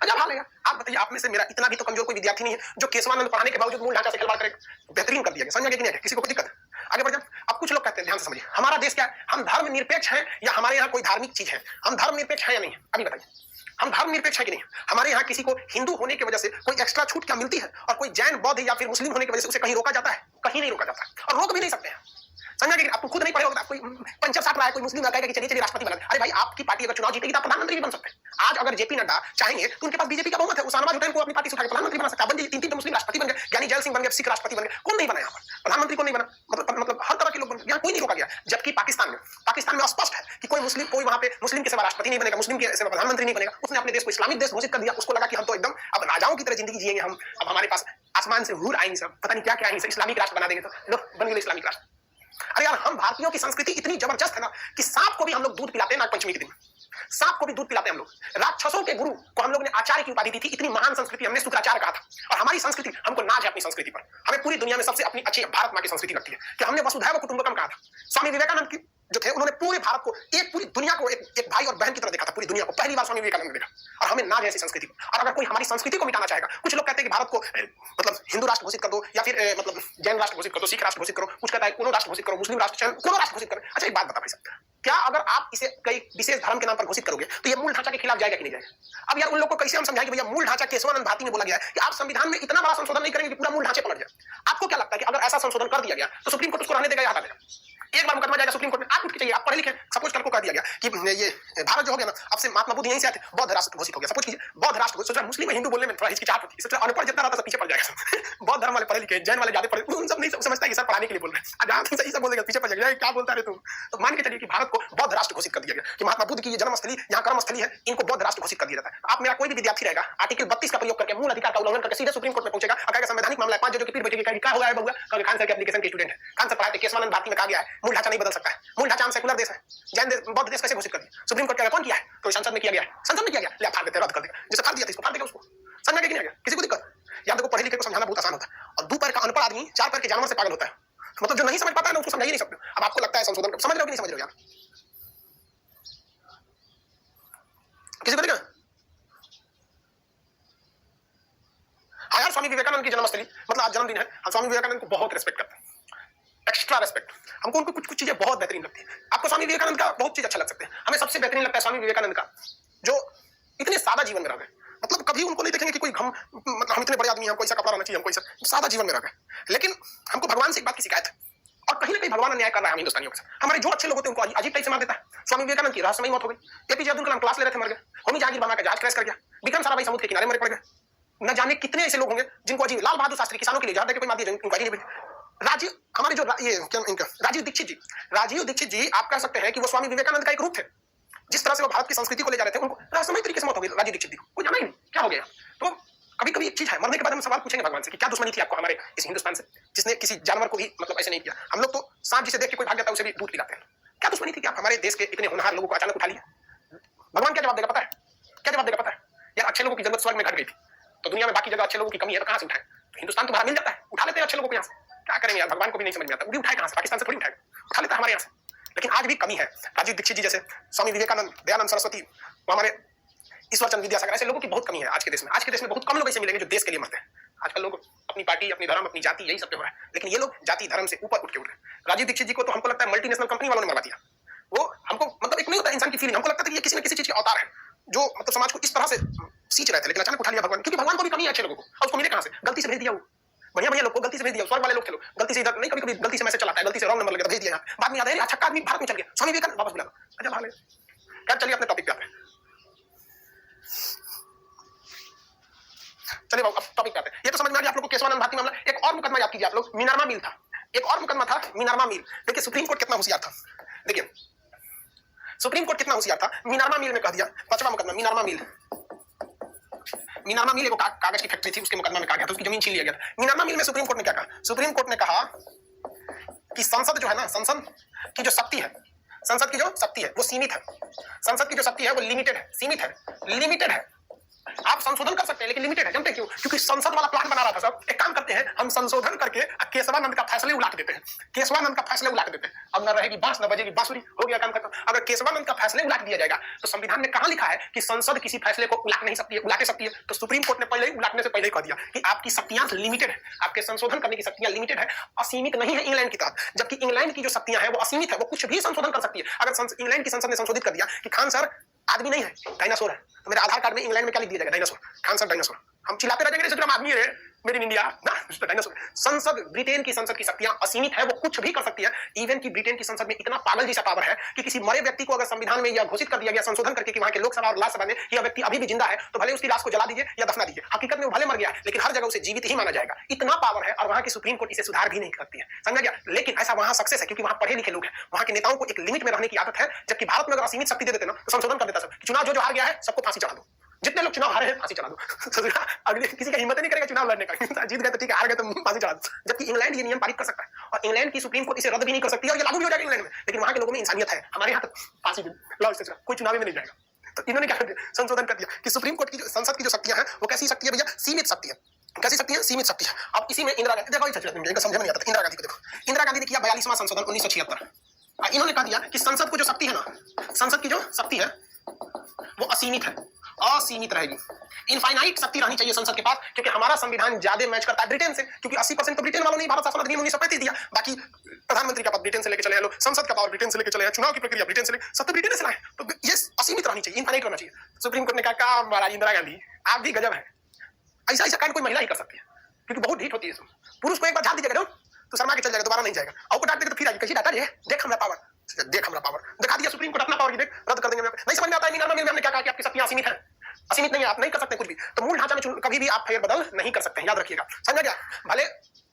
Speaker 1: अच्छा भाग लेगा। आप बताइए, आप में से मेरा इतना भी तो कमजोर कोई विद्यार्थी नहीं है जो केशवानंद पढ़ाने के बावजूद मूल ढांचा से खिलवाड़ करे। बेहतरीन कर दिया, समझ गए कि नहीं? किसी को कोई दिक्कत? आगे बढ़ जाए। अब कुछ लोग कहते हैं, ध्यान से समझिए, हमारा देश क्या है, हम धर्म निरपेक्ष हैं या हमारे यहाँ कोई धार्मिक चीज है? हम धर्म निरपेक्ष है या नहीं? अभी बताइए, हम धर्म निरपेक्ष है कि नहीं? हमारे यहाँ किसी को हिंदू होने की वजह से कोई एक्स्ट्रा छूट क्या मिलती है? और कोई जैन, बौद्ध या फिर मुस्लिम होने की वजह से उसे कहीं रोका जाता है? कहीं नहीं रोका जाता, और रोक भी नहीं सकते हैं। समझा कि आपको खुद नहीं पड़े होगा, कोई पंचर साट रहा है, कोई मुस्लिम कहेगा कि चलिए चलिए राष्ट्रपति बना। अरे भाई, आपकी पार्टी अगर चुनाव जीतेगी तो प्रधानमंत्री भी बन सकते हैं। आज अगर जेपी नड्डा चाहेंगे तो उनके पास बीजेपी का बहुमत है, उसामा हुसैन को अपनी पार्टी से उठा के प्रधानमंत्री बना सकता है। बन गए 3 तो मुस्लिम राष्ट्रपति बन गए, ज्ञानी जैल सिंह बन गए, सिख राष्ट्रपति बन गए। कौन नहीं बना यहाँ पर? प्रधानमंत्री को नहीं बना, मतलब हर तरह के लोग बन गए, यहाँ कोई नहीं रोका गया। जबकि पाकिस्तान में स्पष्ट है कि कोई मुस्लिम, कोई वहां पे मुस्लिम के सेवा राष्ट्रपति नहीं बनेगा, मुस्लिम के सेवा प्रधानमंत्री नहीं बनेगा। उसने अपने देश को इस्लामिक देश घोषित कर दिया। उसको लगा कि हम तो एकदम अब राजाओं की तरह जिंदगी जिएंगे, हम अब हमारे पास आसमान से हूर आएंगे, सब पता नहीं क्या क्या आएंगे, इस्लामिक राष्ट्र बना देंगे। तो लो, बन गए इस्लामिक राष्ट्र। अरे यार, हम भारतीयों की संस्कृति इतनी जबरदस्त है ना कि सांप को भी हम लोग दूध पिलाते हैं नागपंचमी के दिन, सांप को भी दूध पिलाते हैं हम लोग। राक्षसों के गुरु को हम लोग ने आचार्य की उपाधि दी थी, इतनी महान संस्कृति, हमने शुक्राचार्य कहा था। और हमारी संस्कृति, हमको नाज है अपनी संस्कृति पर, हमें पूरी दुनिया में सबसे अपनी अच्छी भारत माँ की संस्कृति लगती है कि हमने वसुधैव कुटुंबकम कहा था। स्वामी विवेकानंद की जो थे, उन्होंने पूरे भारत को, एक पूरी दुनिया को एक भाई और बहन की तरह देखा था, पूरी दुनिया को पहली बार स्वामी विवेकानंद ने देखा। और हमें नाज है ऐसी संस्कृति को। और अगर कोई हमारी संस्कृति को मिटाना चाहेगा, कुछ लोग कहते हैं कि भारत को मतलब हिंदू राष्ट्र घोषित कर दो, या फिर मतलब जैन राष्ट्र घोषित कर दो, सिख राष्ट्र घोषित करो, कुछ कहता है कोनो राष्ट्र घोषित करो, मुस्लिम राष्ट्र, कोनो राष्ट्र घोषित करो। अच्छा, एक बात बता भाई साहब, क्या अगर आप इसे कई विशेष धर्म के नाम पर घोषित करोगे तो ये मूल ढांचा के खिलाफ जाएगा कि नहीं जाएगा? अब यार, उन लोगों को कैसे हम समझाएंगे भैया, मूल ढांचा केशवानंद भारती में बोला गया है कि आप संविधान में इतना बड़ा संशोधन नहीं करेंगे कि पूरा मूल ढांचे पलट जाए। आपको क्या लगता है कि अगर ऐसा संशोधन कर दिया गया तो सुप्रीम कोर्ट उसको रहने देगा या हटा देगा? एक बार मुकदमा जाएगा सुप्रीम कोर्ट में, आप उठ के चाहिए, आप पढ़े लिखे, सपोज कल को कह दिया गया कि ये भारत जो हो गया ना, अब से महात्मा बुद्ध यहीं से आते, बौद्ध राष्ट्र घोषित हो गया। सपोज कीजिए बौद्ध राष्ट्र, सोचा मुस्लिम हिंदू बोलने में थोड़ा हिचकिचाहट होती है, सोचा अनपढ़ जितना रहता है पीछे पड़ जाएगा। बौद्ध धर्म वाले पढ़े लिखे, जैन वाले ज्यादा पढ़े, उन सब नहीं समझता कि सर पढ़ाने के लिए बोल रहे हैं, जहां तुम सही सब बोलेगा पीछे पड़ जाएगा, क्या बोलता है तुम? तो मान के चलिए कि भारत को बौद्ध राष्ट्र घोषित कर दिया गया कि महात्मा बुद्ध की जन्मस्थली, यहाँ कर्मस्थली है, इनको बौद्ध राष्ट्र घोषित कर दिया जाता है। आप मेरा कोई भी विद्यार्थी रहेगा, आर्टिकल 32 का प्रयोग करके, मूल अधिकार का उल्लंघन करके सीधे सुप्रीम कोर्ट में पहुंचेगा, कहेगा संवैधानिक मामला है, 5 जजों की पीठ बैठेगी, क्या होगा बउआ? कहेगा खान सर के एप्लीकेशन के स्टूडेंट है, खान सर पढ़ाते, केशवानंद भारती में कहा गया है मूल ढांचा नहीं बदल सकता है, मूल ढांचा हम सेकुलर देश है, जैन देश, बौद्ध देश कैसे घोषित कर दिया? सुप्रीम कोर्ट कौन किया है? कोई संसद में किया गया है, संसद में किया गया, ले फाड़ देते, रद्द कर देगा, जैसे फाड़ दिया था इसको फाड़ देगा उसको। समझ में कि नहीं आ गया? किसी को दिक्कत? याद देखो, पढ़े लिखे को समझाना बहुत आसान होता है, और 2 पैर का अनपढ़ आदमी 4 पैर के जानवर से पागल होता है। मतलब जो नहीं समझ पाता है ना, उसको समझ ही नहीं सकते। अब आपको लगता है संशोधन, समझ रहे हो कि नहीं समझ रहे हो यार? किसी को दिक्कत? हाँ यार, स्वामी विवेकानंद की जन्मस्थली, मतलब आज जन्मदिन है, हम स्वामी विवेकानंद को बहुत रिस्पेक्ट करते हैं। Extra respect. हमको उनको कुछ कुछ चीजें बहुत बेहतरीन लगती है। आपको स्वामी विवेकानंद का बहुत चीज अच्छा लग सकते हैं, हमें सबसे बेहतरीन लगता है स्वामी विवेकानंद का जो इतने सादा जीवन में रह गए। मतलब कभी उनको नहीं देखेंगे कि कोई हम मतलब हम इतने बड़े आदमी हैं, हमको ऐसा कपड़ा रहना चाहिए, हमको ऐसा, सादा जीवन में रह गए। लेकिन हमको भगवान से एक बात की शिकायत है, और कहीं ना कहीं भगवान अन्याय कर रहा है हम हिंदुस्तानियों के साथ। हमारे जो अच्छे लोग होते हैं उनको अजीब टाइप से मार देता है। स्वामी विवेकानंद की रहस्यमयी मौत हो गई। एपीजे अब्दुल कलाम क्लास ले रहे थे, मर गए। होमी जहांगीर बाबा का जहाज क्रैश कर गया। विक्रम साराभाई समुद्र के किनारे मरे पड़ गए। न जाने कितने ऐसे लोग होंगे जिनको अजीब, लाल बहादुर शास्त्री किसानों के लिए जहाज देके कोई मार दिया, इंक्वायरी नहीं हुई। राजीव हमारे जो ये क्या इनका राजीव दीक्षित जी आप कह सकते हैं कि वो स्वामी विवेकानंद का एक रूप थे। जिस तरह से वो भारत की संस्कृति को ले जा रहे थे, उनको रहस्यमय तरीके से मौत हो गई राजीव दीक्षित जी को, कोई जाना ही नहीं क्या हो गया। तो कभी कभी एक चीज है, मरने के बाद हम सवाल पूछेंगे भगवान से कि क्या दुश्मनी थी आपको हमारे इस हिंदुस्तान से, जिसने किसी जानवर को भी मतलब ऐसे नहीं किया। हम लोग तो सांप जिसे देख के कोई भाग जाता है उसे भी दूध पिलाते हैं। क्या दुश्मनी थी कि आप हमारे देश के इतने होनहार लोगों को अचानक उठा लिया? भगवान क्या जवाब देगा पता है? क्या जवाब देगा पता है? यार अच्छे लोगों की जरूरत स्वर्ग में घट गई थी, तो दुनिया में बाकी जगह अच्छे लोगों की कमी है, तो कहां से उठाए? तो हिंदुस्तान तो बाहर मिल जाता है, उठा लेते हैं अच्छे लोगों को यहाँ से। क्या करेंगे यार, भगवान को भी नहीं समझ में आता, वो भी उठाए कहां से? पाकिस्तान से थोड़ी उठाए, उठा लेता है हमारे यहाँ से। लेकिन आज भी कमी है। राजीव दीक्षित जी जैसे, स्वामी विवेकानंद, दयानंद सरस्वती, हमारे ईश्वर चंद्र विद्यासागर, ऐसे लोगों की बहुत कमी है आज के देश में। आज के देश में बहुत कम लोग ऐसे मिलेंगे जो देश के लिए मरते हैं। आजकल लोग अपनी पार्टी, अपनी धर्म, अपनी जाति, यही सब पे हो रहा है। लेकिन ये लोग जाति धर्म से ऊपर उठ के उठ गए। राजीव दीक्षित जी को तो हमको लगता है मल्टीनेशनल कंपनी वालों ने मरवा दिया। वो हमको मतलब एक नहीं होता इंसान की फीलिंग, हमको लगता था कि ये किसी न किसी चीज के अवतार है जो मतलब समाज को इस तरह से सींच रहे थे, लेकिन अचानक उठा लिया भगवान। क्योंकि भगवान को भी कमी है अच्छे लोगों को, और उसको मिले कहां से? गलती से भेज दिया। वो बढ़िया बढ़िया लोग को गलती से भेज दिया। स्वर्ग वाले लोग थे, लोग गलती से इधर नहीं, कभी कभी गलती से मैसेज चलाता है, गलती से रॉन्ग नंबर लगा भेज दिया। बाद में याद है अच्छा आदमी भारत में चल गया, स्वामी विवेकानंद वापस बुला लो। अच्छा भाग ले। क्या, चलिए अपने टॉपिक पे आते हैं। चलिए अब टॉपिक पे आते हैं। ये तो समझ में आ गया आप लोगों को केशवानंद भारती मामला। एक और मुकदमा याद कीजिए आप लोग, मीनारमा मिल था। एक और मुकदमा था मीनारमा मिल। देखिए सुप्रीम कोर्ट कितना होशियार था। देखिए सुप्रीम कोर्ट कितना होशियार था। मीनारमा मिल में कह दिया, पांचवा मुकदमा मीनारमा मिल। मीनारमा मिल एक कागज की फैक्ट्री थी, उसके मुकदमा में कहा गया था उसकी जमीन छीन लिया गया था। मीनारमा मिल में सुप्रीम कोर्ट ने क्या कहा? सुप्रीम कोर्ट ने कहा कि संसद जो है ना, संसद की जो शक्ति है, संसद की जो शक्ति है वो सीमित है। संसद की जो शक्ति है वो लिमिटेड है, सीमित है, लिमिटेड है। आप संशोधन कर सकते हैं लेकिन लिमिटेड है। जानते हैं क्यों? क्योंकि संसद वाला प्लान बना रहा था सब। एक काम करते हैं, हम संशोधन करके केशवानंद का फैसले उलाट देते हैं। केशवानंद का फैसले उलाट देते हैं। अब न रहेगी बांस न बजेगी बांसुरी, हो गया काम खत्म। अगर केशवानंद का फैसले उलाट दिया जाएगा तो संविधान में कहां लिखा है कि संसद किसी फैसले को उलाट नहीं सकती है, उलाटे सकती है? तो सुप्रीम कोर्ट ने पहले ही उलाटने से पहले ही कह दिया कि आपकी शक्तियां लिमिटेड है, आपके संशोधन करने की शक्तियां लिमिटेड है, असीमित नहीं है इंग्लैंड की तरह। जबकि इंग्लैंड की जो शक्तियां है वो असीमित है, वो कुछ भी संशोधन कर सकती है। अगर इंग्लैंड की संसद ने संशोधित कर दिया कि खान सर आदमी नहीं है, डायनासोर है, तो मेरे आधार कार्ड में इंग्लैंड में क्या लिख दिया जाएगा? डायनासोर। Khan sir dinosaur. हम चिल्लाते रह जाएंगे हम आदमी है, मेड इन इंडिया ना, डायनासोर। संसद, ब्रिटेन की संसद की शक्तियां असीमित है, वो कुछ भी कर सकती है। इवन की ब्रिटेन की संसद में इतना पागल जैसा पावर है कि किसी मरे व्यक्ति को अगर संविधान में यह घोषित कर दिया गया, संशोधन करके कि वहां के लोकसभा और राज्यसभा में यह व्यक्ति अभी भी जिंदा है, तो भले उसकी लाश को जला दीजिए या दफना दीजिए, हकीकत में वो भले मर गया है लेकिन हर जगह उसे जीवित ही माना जाएगा। इतना पावर है और वहां की सुप्रीम कोर्ट इसे सुधार भी नहीं करती है। समझा गया? लेकिन ऐसा वहां सक्सेस है क्योंकि वहां पढ़े लिखे लोग हैं, वहां के नेताओं को एक लिमिट में रहने की आदत है। जबकि भारत में अगर असीमित शक्ति दे देते ना तो संशोधन कर देता सब। चुनाव जो हार गया है सबको फांसी चढ़ा दो, जितने लोग चुनाव हारे हैं फांसी चढ़ा दो। अगले किसी का हिम्मत नहीं करेगा चुनाव लड़ने का। जीत गए तो ठीक है, हार गए तो फांसी चढ़ा दो। जबकि इंग्लैंड ये नियम पारित कर सकता है और इंग्लैंड की सुप्रीम कोर्ट इसे रद्द भी नहीं कर सकती और ये लागू भी हो जाएगा इंग्लैंड में। लेकिन वहां के लोगों में इंसानियत है, हमारे यहाँ फांसी लो, कोई चुनाव में नहीं जाएगा। तो इन्होंने क्या कर दिया? संशोधन कर दिया कि सुप्रीम कोर्ट की जो संसद की जो शक्तियां हैं वो कैसी शक्ति है भैया? सीमित शक्ति है। कैसी शक्ति है? सीमित शक्ति है। अब इसी में इंदिरा गांधी, देखो समझ में नहीं आता। इंदिरा गांधी को देखो, इंदिरा गांधी ने किया 42वां संशोधन 1976। इन्होंने कहा दिया कि संसद को जो शक्ति है ना, संसद की जो शक्ति है वो असीमित है, असीमित रहेगी। इनफाइनाइट शक्ति रहनी चाहिए संसद के पास, क्योंकि हमारा संविधान ज्यादा मैच करता है ब्रिटेन से, क्योंकि 80% तो ब्रिटेन वालों ने भारत शासन अधिनियम 1935 दिया। बाकी प्रधानमंत्री का पद ब्रिटेन से लेके चले हैं लोग, संसद का पावर ब्रिटेन से लेके चले हैं, चुनाव की प्रक्रिया ब्रिटेन से लेके सब तो ब्रिटेन से लाए। तो ये असीमित रहनी चाहिए, इनफाइनाइट रहना चाहिए। सुप्रीम कोर्ट ने कहा महाराज इंदिरा गांधी आप भी गजब है, ऐसा ऐसा कांड कोई महिला ही कर सकती है, क्योंकि बहुत ढीठ होती है। पुरुष को एक बार झाड़ दीजिएगा तो शर्मा के चल जाएगा, दोबारा नहीं जाएगा। और को डांट देगा तो फिर आएगी, कैसी डाटा है, देख हमारा पावर, देख हमारा पावर दिखा दिया सुप्रीम कोर्ट अपना पावर की, देख रद्द कर देंगे। नहीं समझ में आता है मीनारमा मिल में हमने क्या कहा कि आपकी शक्तियां असीमित है, असीमित नहीं है, आप नहीं कर सकते कुछ भी। तो मूल ढांचा में कभी भी आप फेरबदल नहीं कर सकते हैं, याद रखिएगा। समझा क्या? भले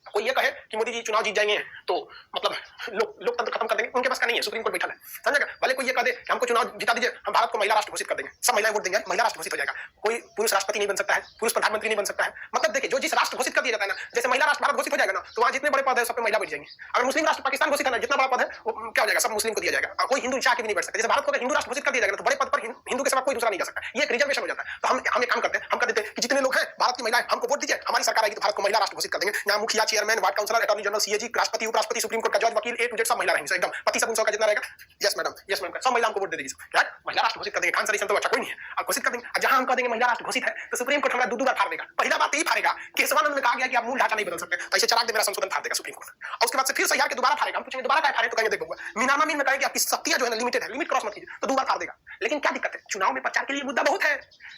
Speaker 1: कोई ये कहे कि मोदी जी चुनाव जीत जाएंगे तो मतलब लोकतंत्र खत्म कर देंगे, उनके पास का नहीं है, सुप्रीम कोर्ट बैठा है। समझा? भले कोई ये कह दे कि हमको चुनाव जिता दीजिए, हम भारत को महिला राष्ट्र घोषित कर देंगे, सब महिलाएं वोट देंगे, महिला राष्ट्र घोषित हो जाएगा। कोई पुरुष राष्ट्रपति नहीं बन सकता है, पुरुष प्रधानमंत्री नहीं बन सकता है। मतलब देखिए, जो जिस राष्ट्र घोषित कर दिया जाता है ना, जैसे महिला राष्ट्र भारत घोषित हो जाएगा ना, तो वहां जितने बड़े पद है सब पे महिला बैठ जाएंगे। अगर मुस्लिम राष्ट्र पाकिस्तान घोषित करना, जितना बड़ा पद है वो क्या हो जाएगा, सब मुस्लिम को दिया जाएगा। कोई हिंदू चाह के भी नहीं बैठ सकता। जैसे भारत को अगर हिंदू राष्ट्र घोषित कर दिया जाएगा तो बड़े पद पर हिंदू के सिवा कोई दूसरा नहीं जा सकता। ये एक रिजर्वेशन हो जाता है। तो हम एक काम करते हैं, हम कर देते हैं कि जितने लोग हैं भारत की महिलाएं, हमको वोट दीजिए, हमारी सरकार आएगी तो भारत को महिला राष्ट्र घोषित कर देंगे। यहाँ मुखिया, chairman, ward councillor, attorney general, CAG, राष्ट्रपति, उपराष्ट्रपति, सुप्रीम कोर्ट का जज, वकील, A to Z सब महिला रहेंगे एकदम। 25% का जितना रहेगा यस मैडम, यस मैडम, सब महिलाओं को वोट दे देगी यार, महिला राष्ट्र घोषित कर देंगे, खान सर तो अच्छा कोई नहीं है, आप घोषित कर देंगे, और जहां हम कह देंगे महिला राष्ट्र घोषित है तो सुप्रीम कोर्ट हमारा दो बार फाड़ देगा। पहला बात यही फाड़ेगा, केशवानंद में कहा गया कि आप मूल ढांचा नहीं बदल सकते, तो ऐसे चराग दे मेरा संशोधन फाड़ देगा सुप्रीम कोर्ट, और उसके बाद से फिर सही के दोबारा फाड़ेगा, हम पूछेंगे दोबारा क्या फाड़े, तो कहेंगे देखो मीनामा मीन में कहेंगे आपकी शक्तियां जो है लिमिटेड है, लिमिट क्रॉस मत कीजिए, तो दोबारा फाड़ देगा। लेकिन क्या दिक्कत है, चुनाव में प्रचार के लिए मुद्दा बहुत है,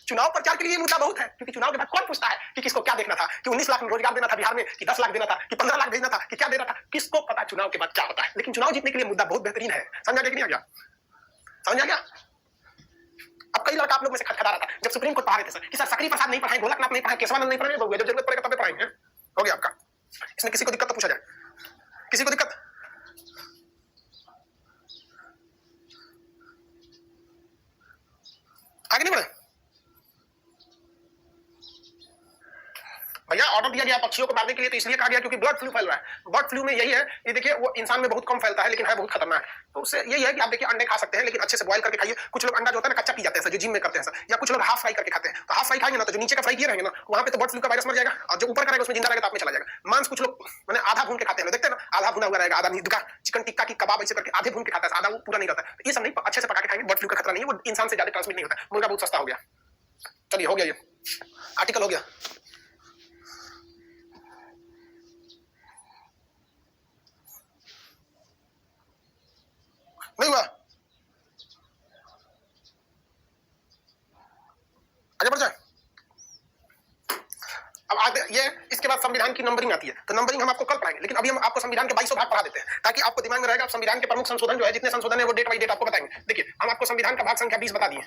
Speaker 1: चुनाव प्रचार के लिए मुद्दा बहुत है, क्योंकि चुनाव के बाद कौन पूछता है कि किसको क्या देखना था, कि 19 लाख रोजगार देना था बिहार में, कि 10 लाख देना था, कि 15 लाख भेजना था, कि क्या देना था, किसको पता चुनाव के बाद क्या होता है। लेकिन चुनाव जीतने के लिए मुद्दा बहुत बेहतरीन है, समझा गया कि नहीं आ गया, समझ आ गया। अब कई लड़का आप लोग में से खटखटा रहा था जब सुप्रीम कोर्ट पढ़ा रहे थे सर कि सर सकरी प्रसाद नहीं पढ़ाए, गोलकनाथ नहीं पढ़ाए, केशवानंद नहीं पढ़ाए, जब जरूरत पड़ेगा तब पढ़ाएंगे, हो गया आपका। इसमें किसी को दिक्कत तो पूछा जाए, किसी को दिक्कत, आगे नहीं बढ़े भैया। ऑर्डर दिया गया पक्षियों को मारने के लिए, तो इसलिए कहा गया क्योंकि बर्ड फ्लू फैल रहा है। बर्ड फ्लू में यही है, ये देखिए वो इंसान में बहुत कम फैलता है लेकिन है बहुत खतरनाक, तो उससे यही है कि आप देखिए अंडे खा सकते हैं लेकिन अच्छे से बॉयल करके खाइए। कुछ लोग अंडा जो होता है ना कच्चा पी जाते हैं सर, जो जिम में करते हैं सर, या कुछ लोग हाफ फ्राई करके खाते हैं, तो हाफ फ्राई खाएंगे ना तो जो नीचे का फ्राई किए रहेंगे ना वहां पे तो बर्ड फ्लू का वायरस मर जाएगा, और जो ऊपर का रहेगा उसमें जिंदा रहेगा तो आप में चला जाएगा। मांस कुछ लोग मैंने आधा भून के खाते हैं, देखते हैं ना, आधा भुना हुआ रहेगा, आधा दुका चिकन टिक्का की कबाब ऐसे करके आधे भून के खाता है, आधा वो पूरा नहीं रहता है, ये सब नहीं, अच्छे से पका के खाएंगे, बर्ड फ्लू का खतरा नहीं है, वो इंसान से ज्यादा ट्रांसमिट नहीं होता है। मुर्गा बहुत सस्ता हो गया, चलिए हो गया, ये आर्टिकल हो गया। नहीं हुआ, आगे बढ़ जाए। अब आगे ये इसके बाद संविधान की नंबरिंग आती है, तो नंबरिंग हम आपको कल पढ़ाएंगे, लेकिन अभी हम आपको संविधान के 22 भाग पढ़ा देते हैं ताकि आपको दिमाग में रहेगा। संविधान के प्रमुख संशोधन जो है, जितने संशोधन है वो डेट बाई डेट आपको बताएंगे। देखिए हम आपको संविधान का भाग संख्या 20 बता दिए,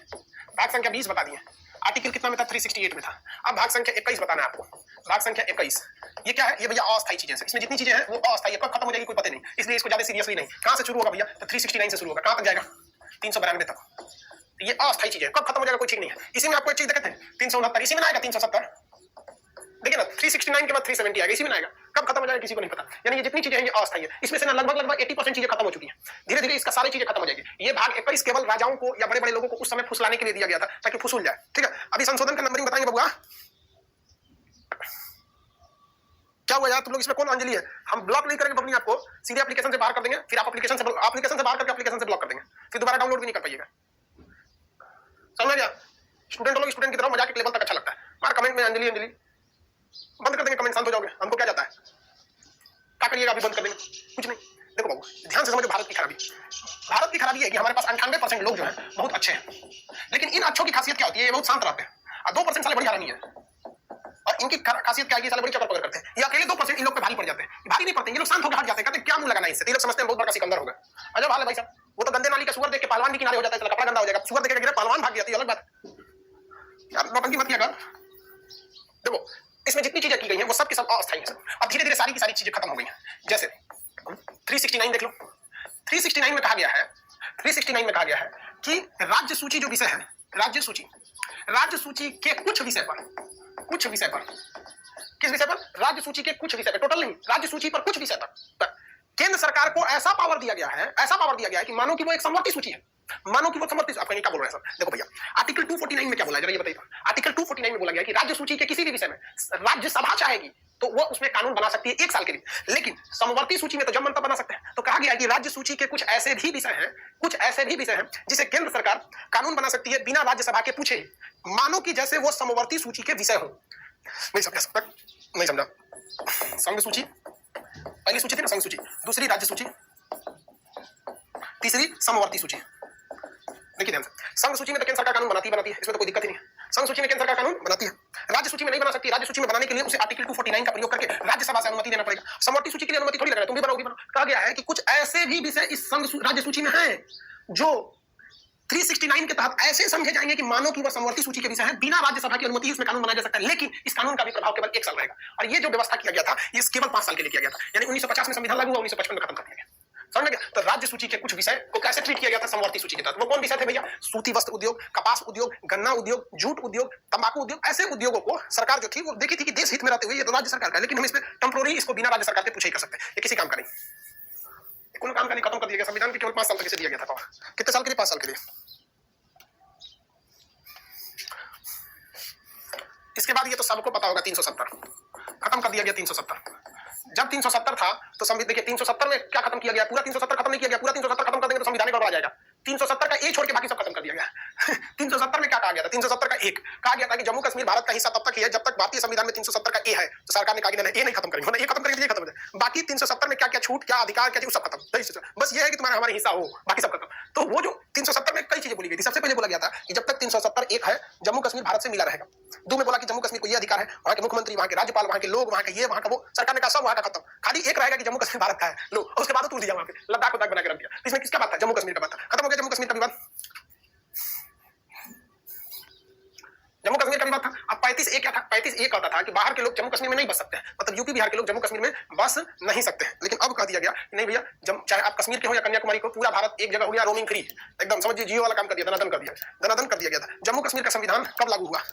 Speaker 1: भाग संख्या 20 बता दिए, आर्टिकल कितना में था, 368 में था। अब भाग संख्या 21 बताना है आपको, भाग संख्या 21 ये क्या है, ये भैया अस्थायी चीजें, इसमें जितनी चीजें हैं वो अस्थायी है, कब खत्म हो जाएगी कोई पता नहीं, इसलिए इसको ज्यादा सीरियसली नहीं। कहां से शुरू होगा भैया, तो 369 से शुरू होगा, कहां तक जाएगा, 392 तक। ये अस्थायी चीजें कब खत्म हो जाएगा कोई ठीक नहीं है। इसी में आपको एक चीज देखते हैं, 369 इसी में आएगा, 370 देखिए ना, 369 के बाद 370 आएगा, इसी में आएगा, कब खत्म हो जाएगा किसी को नहीं पता। यानी ये जितनी चीजें हैं ये अस्थायी है, इसमें से ना लगभग 80% चीजें खत्म हो चुकी हैं, धीरे धीरे इसका सारी चीजें खत्म हो जाएगी। ये भाग 21 केवल राजाओं को या बड़े बड़े लोगों को उस समय फुसलाने के लिए दिया गया था ताकि फुसूल जाए, ठीक है। अभी संशोधन का नंबरिंग बताएंगे बबुआ, क्या हुआ यार तुम लोग इसमें कौन अंजलि है। हम ब्लॉक नहीं करेंगे अपनी आपको, सीधे एप्लीकेशन से बाहर कर देंगे, फिर आप एप्लीकेशन से बाहर करके एप्लीकेशन से ब्लॉक कर देंगे, फिर दोबारा डाउनलोड भी नहीं कर पाइएगा, समझ गया। स्टूडेंट लोग स्टूडेंट की तरह मजाक के लेवल तक अच्छा लगता है, मार कमेंट में अंजलि अंजलि बंद कर देंगे, कमेंट शांत हो जाओगे, हमको क्या जाता है, क्या करिएगा अभी बंद कर देंगे, कुछ नहीं। देखो बाबू ध्यान से समझो, भारत की खराबी है कि हमारे पास 98% लोग जो है बहुत अच्छे हैं, लेकिन इन अच्छों की खासियत क्या होती है, ये बहुत शांत रहते हैं, और 2% साले बड़ी हरामी है, और इनकी खासियत क्या है, साले बड़ी चक्कर पकड़ करते हैं, ये अकेले 2% इन लोग पे भारी पड़ जाते हैं, भारी नहीं पड़ते, ये लोग शांत होकर हट जाते हैं, कहते हैं क्या मुंह लगाना है इससे, ये लोग समझते हैं बहुत बड़ा सिकंदर होगा। अजब हाल है भाई साहब, वो तो गंदे नाली का सुअर देख के पहलवान भी किनारे हो जाता है, कपड़ा गंदा हो जाएगा, सुअर देख के गिरे पहलवान भाग जाती है, अलग बात यार, नौटंकी मत किया कर। देखो इसमें जितनी चीजें की गई हैं वो सब की सब अस्थायी हैं, अब धीरे धीरे सारी की सारी चीजें खत्म हो गई हैं। जैसे 369 देख लो, 369 में कहा गया है, 369 में कहा गया है कि राज्य सूची जो विषय है, राज्य सूची के कुछ विषय पर, किस विषय पर, राज्य सूची के कुछ विषय पर, टोटल नहीं, राज्य सूची पर कुछ विषय पर केंद्र सरकार को ऐसा पावर दिया गया है कि मानो कि वो एक समवर्ती सूची है, मानो कि वो समवर्ती, आप क्या बोल रहे हैं सर। देखो भैया आर्टिकल 249 में क्या बोला है जरा ये बताइए। आर्टिकल 249 में बोला गया कि राज्य सूची के किसी भी विषय में राज्यसभा चाहेगी तो वो उसमें कानून बना सकती है 1 साल के लिए, लेकिन समवर्ती सूची में तो जब मन तब बना सकते हैं। तो कहा गया कि राज्य सूची के कुछ ऐसे भी विषय हैं जिसे केंद्र सरकार कानून बना सकती है बिना राज्यसभा के पूछे, मानो कि जैसे वो समवर्ती सूची के विषय हो। नहीं समझा सकता, नहीं समझा। संघ सूची, पहली सूची थी ना संघ सूची, दूसरी राज्य सूची, तीसरी समवर्ती सूची। देखिए ध्यान से, संघ सूची में तो केंद्र सरकार कानून बनाती है, इसमें तो कोई दिक्कत ही नहीं है, संघ सूची में केंद्र सरकार कानून बनाती है, राज्य सूची में नहीं बना सकती। राज्य सूची में बनाने के लिए उसे आर्टिकल 249 का प्रयोग करके राज्यसभा से अनुमति लेना पड़ेगा। समवर्ती सूची के लिए अनुमति थोड़ी लग रहा है, तुम भी बनाओगी, कहा गया है कि कुछ ऐसे भी विषय इस संघ राज्य सूची में हैं जो 369 के तहत ऐसे समझे जाएंगे कि मानो कि वह समवर्ती सूची के विषय है, बिना राज्यसभा की अनुमति उसमें कानून बनाया जा सकता है, लेकिन इस कानून का भी प्रभाव केवल 1 साल रहेगा। और ये जो व्यवस्था किया गया था ये केवल 5 साल के लिए किया गया था, यानी 1950 में संविधान लागू हुआ, 1955 में खत्म कर दिया गया, समझ गया। तो राज्य सूची के कुछ विषय को कैसे ट्रीट किया गया था समवर्ती सूची के तहत, वो कौन विषय थे भैया, सूती वस्त्र उद्योग, कपास उद्योग, गन्ना उद्योग, जूट उद्योग, तंबाकू उद्योग, ऐसे उद्योगों को सरकार जो थी वो देखी थी कि देश हित में रहते हुए ये तो राज्य सरकार का है, लेकिन हम इसमें टेम्पोररी इसको बिना राज्य सरकार के पूछे ही कर सकते हैं, ये किसी काम का नहीं, कोनो काम का नहीं, खत्म कर दिया गया। संविधान के केवल 5 साल तक इसे दिया गया था, कितने साल के लिए, 5 साल के लिए। इसके बाद ये तो सबको पता होगा 370 खत्म कर दिया गया, 370 जब 370 था तो संविधान देखिए 370 में क्या खत्म किया गया, पूरा 370 खत्म नहीं किया गया, पूरा 370 खत्म कर देंगे तो संविधान गड़बड़ा जाएगा। 370 का ए छोड़ के बाकी सब खत्म कर दिया गया। 370 में क्या कहा गया था, 370 का एक कहा गया था कि जम्मू कश्मीर भारत का हिस्सा तब तक ही है जब तक भारतीय संविधान में 370 का ए है। तो सरकार ने कहा कि नहीं, ए नहीं खत्म करेंगे, वरना ए खत्म करेंगे तो ये खत्म हो जाए। बाकी 370 में क्या क्या छूट, क्या अधिकार, क्या चीज सब खत्म। बस ये है कि तुम्हारा हमारा हिस्सा हो, बाकी सब खत्म। तो वो जो 370 में कई चीजें बोली गई थी। सबसे पहले बोला गया था कि जब तक 370 एक है जम्मू कश्मीर भारत से मिला रहेगा। दो में बोला कि जम्मू कश्मीर को ये अधिकार है, वहां के मुख्यमंत्री, वहां के राज्यपाल, वहां के लोग, वहां का ये, वहां का वो, सरकार ने कहा सब वहां का खत्म, खाली एक रहेगा कि जम्मू कश्मीर भारत का है। लो, उसके बाद तोड़ दिया वहां पे, लद्दाख को बना के रख दिया। इसमें किसका बात था, जम्मू कश्मीर का बात था, खत्म हो गया जम्मू कश्मीर का विवाद। जम्मू कश्मीर का विवाद था। अब 35 ए क्या था, 35 ए कहता था कि बाहर के लोग जम्मू कश्मीर में नहीं बस सकते हैं, मतलब यूपी बिहार के लोग जम्मू कश्मीर में बस नहीं सकते हैं। लेकिन अब कह दिया गया कि नहीं भैया, चाहे आप कश्मीर के हो या कन्याकुमारी को, पूरा भारत एक जगह हो गया, रोमिंग फ्री, एकदम समझिए जियो वाला काम कर दिया, दनादन कर दिया, दनादन कर दिया गया था। जम्मू कश्मीर का संविधान कब लागू हुआ,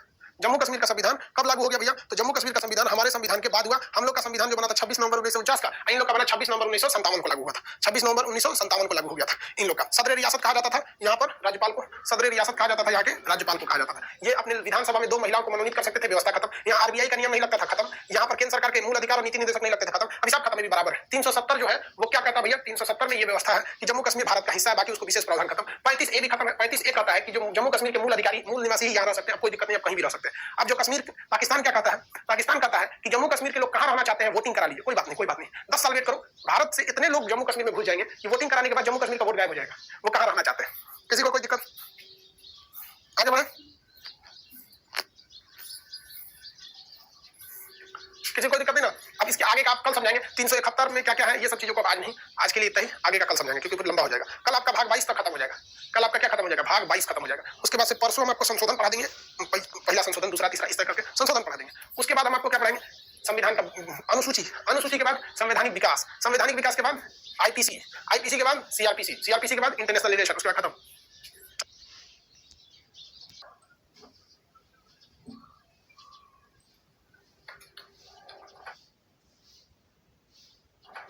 Speaker 1: जम्मू कश्मीर का संविधान कब लागू हो गया भैया, तो जम्मू कश्मीर का संविधान हमारे संविधान के बाद हुआ। हम लोग का संविधान जो बना था 26 नवंबर 1949 का, इन लोग का बना 26 नवंबर 1957 को लागू हुआ था। 26 नवंबर 1957 को लागू हो गया था इन लोग का। सदर रियासत कहा जाता था यहाँ पर राज्यपाल को, सदर रियासत कहा जाता था, यहाँ के राज्यपाल को कहा जाता था। ये अपने विधानसभा में 2 महिलाओं को मनोनीत कर सकते थे, व्यवस्था खत्म। यहाँ आरबीआई का नियम नहीं लगता था, खत्म। यहाँ पर केंद्र सरकार के मूल अधिकार और नीति निर्देशक नहीं लगते थे, खत्म। अभी सब खत्म, भी बराबर। 370 जो है वो क्या कहता है भैया, 370 में ये व्यवस्था है कि जम्मू कश्मीर भारत का हिस्सा है, बाकी उसको विशेष प्रावधान खत्म। 35 ए भी खत्म है। 35 ए कहता है कि जो जम्मू कश्मीर के मूल अधिकारी, मूल निवासी ही यहाँ रह सकते हैं, कोई दिक्कत नहीं, आप कहीं भी रह सकते हैं। अब जो कश्मीर, पाकिस्तान क्या कहता है, पाकिस्तान कहता है कि जम्मू कश्मीर के लोग कहां रहना चाहते हैं, वोटिंग करा लीजिए, कोई बात नहीं, कोई बात नहीं, 10 साल वेट करो, भारत से इतने लोग जम्मू कश्मीर में घुस जाएंगे कि वोटिंग कराने के बाद जम्मू कश्मीर का वोट गायब हो जाएगा, वो कहां रहना चाहते हैं। किसी को कोई दिक्कत, आगे बढ़े, किसी को कोई दिक्कत नहीं ना। अब इसके आगे का आप कल समझाएंगे, 371 में क्या क्या है, ये सब चीजों को आज नहीं, आज के लिए इतना ही, आगे का कल समझाएंगे क्योंकि फिर लंबा हो जाएगा। कल आपका भाग 22 तक खत्म हो जाएगा, कल आपका क्या खत्म हो जाएगा, भाग 22 खत्म हो जाएगा। उसके बाद से परसों हम आपको संशोधन पढ़ा देंगे, पहला संशोधन, दूसरा, तीसरा, इस तरह करके संशोधन पढ़ा देंगे। उसके बाद हम आपको क्या पढ़ाएंगे, संविधान का अनुसूची, अनुसूची के बाद संवैधानिक विकास, संवैधानिक विकास के बाद आईपीसी, आईपीसी के बाद सीआरपीसी, सीआरपीसी के बाद इंटरनेशनल रिलेशन, उसके बाद खत्म।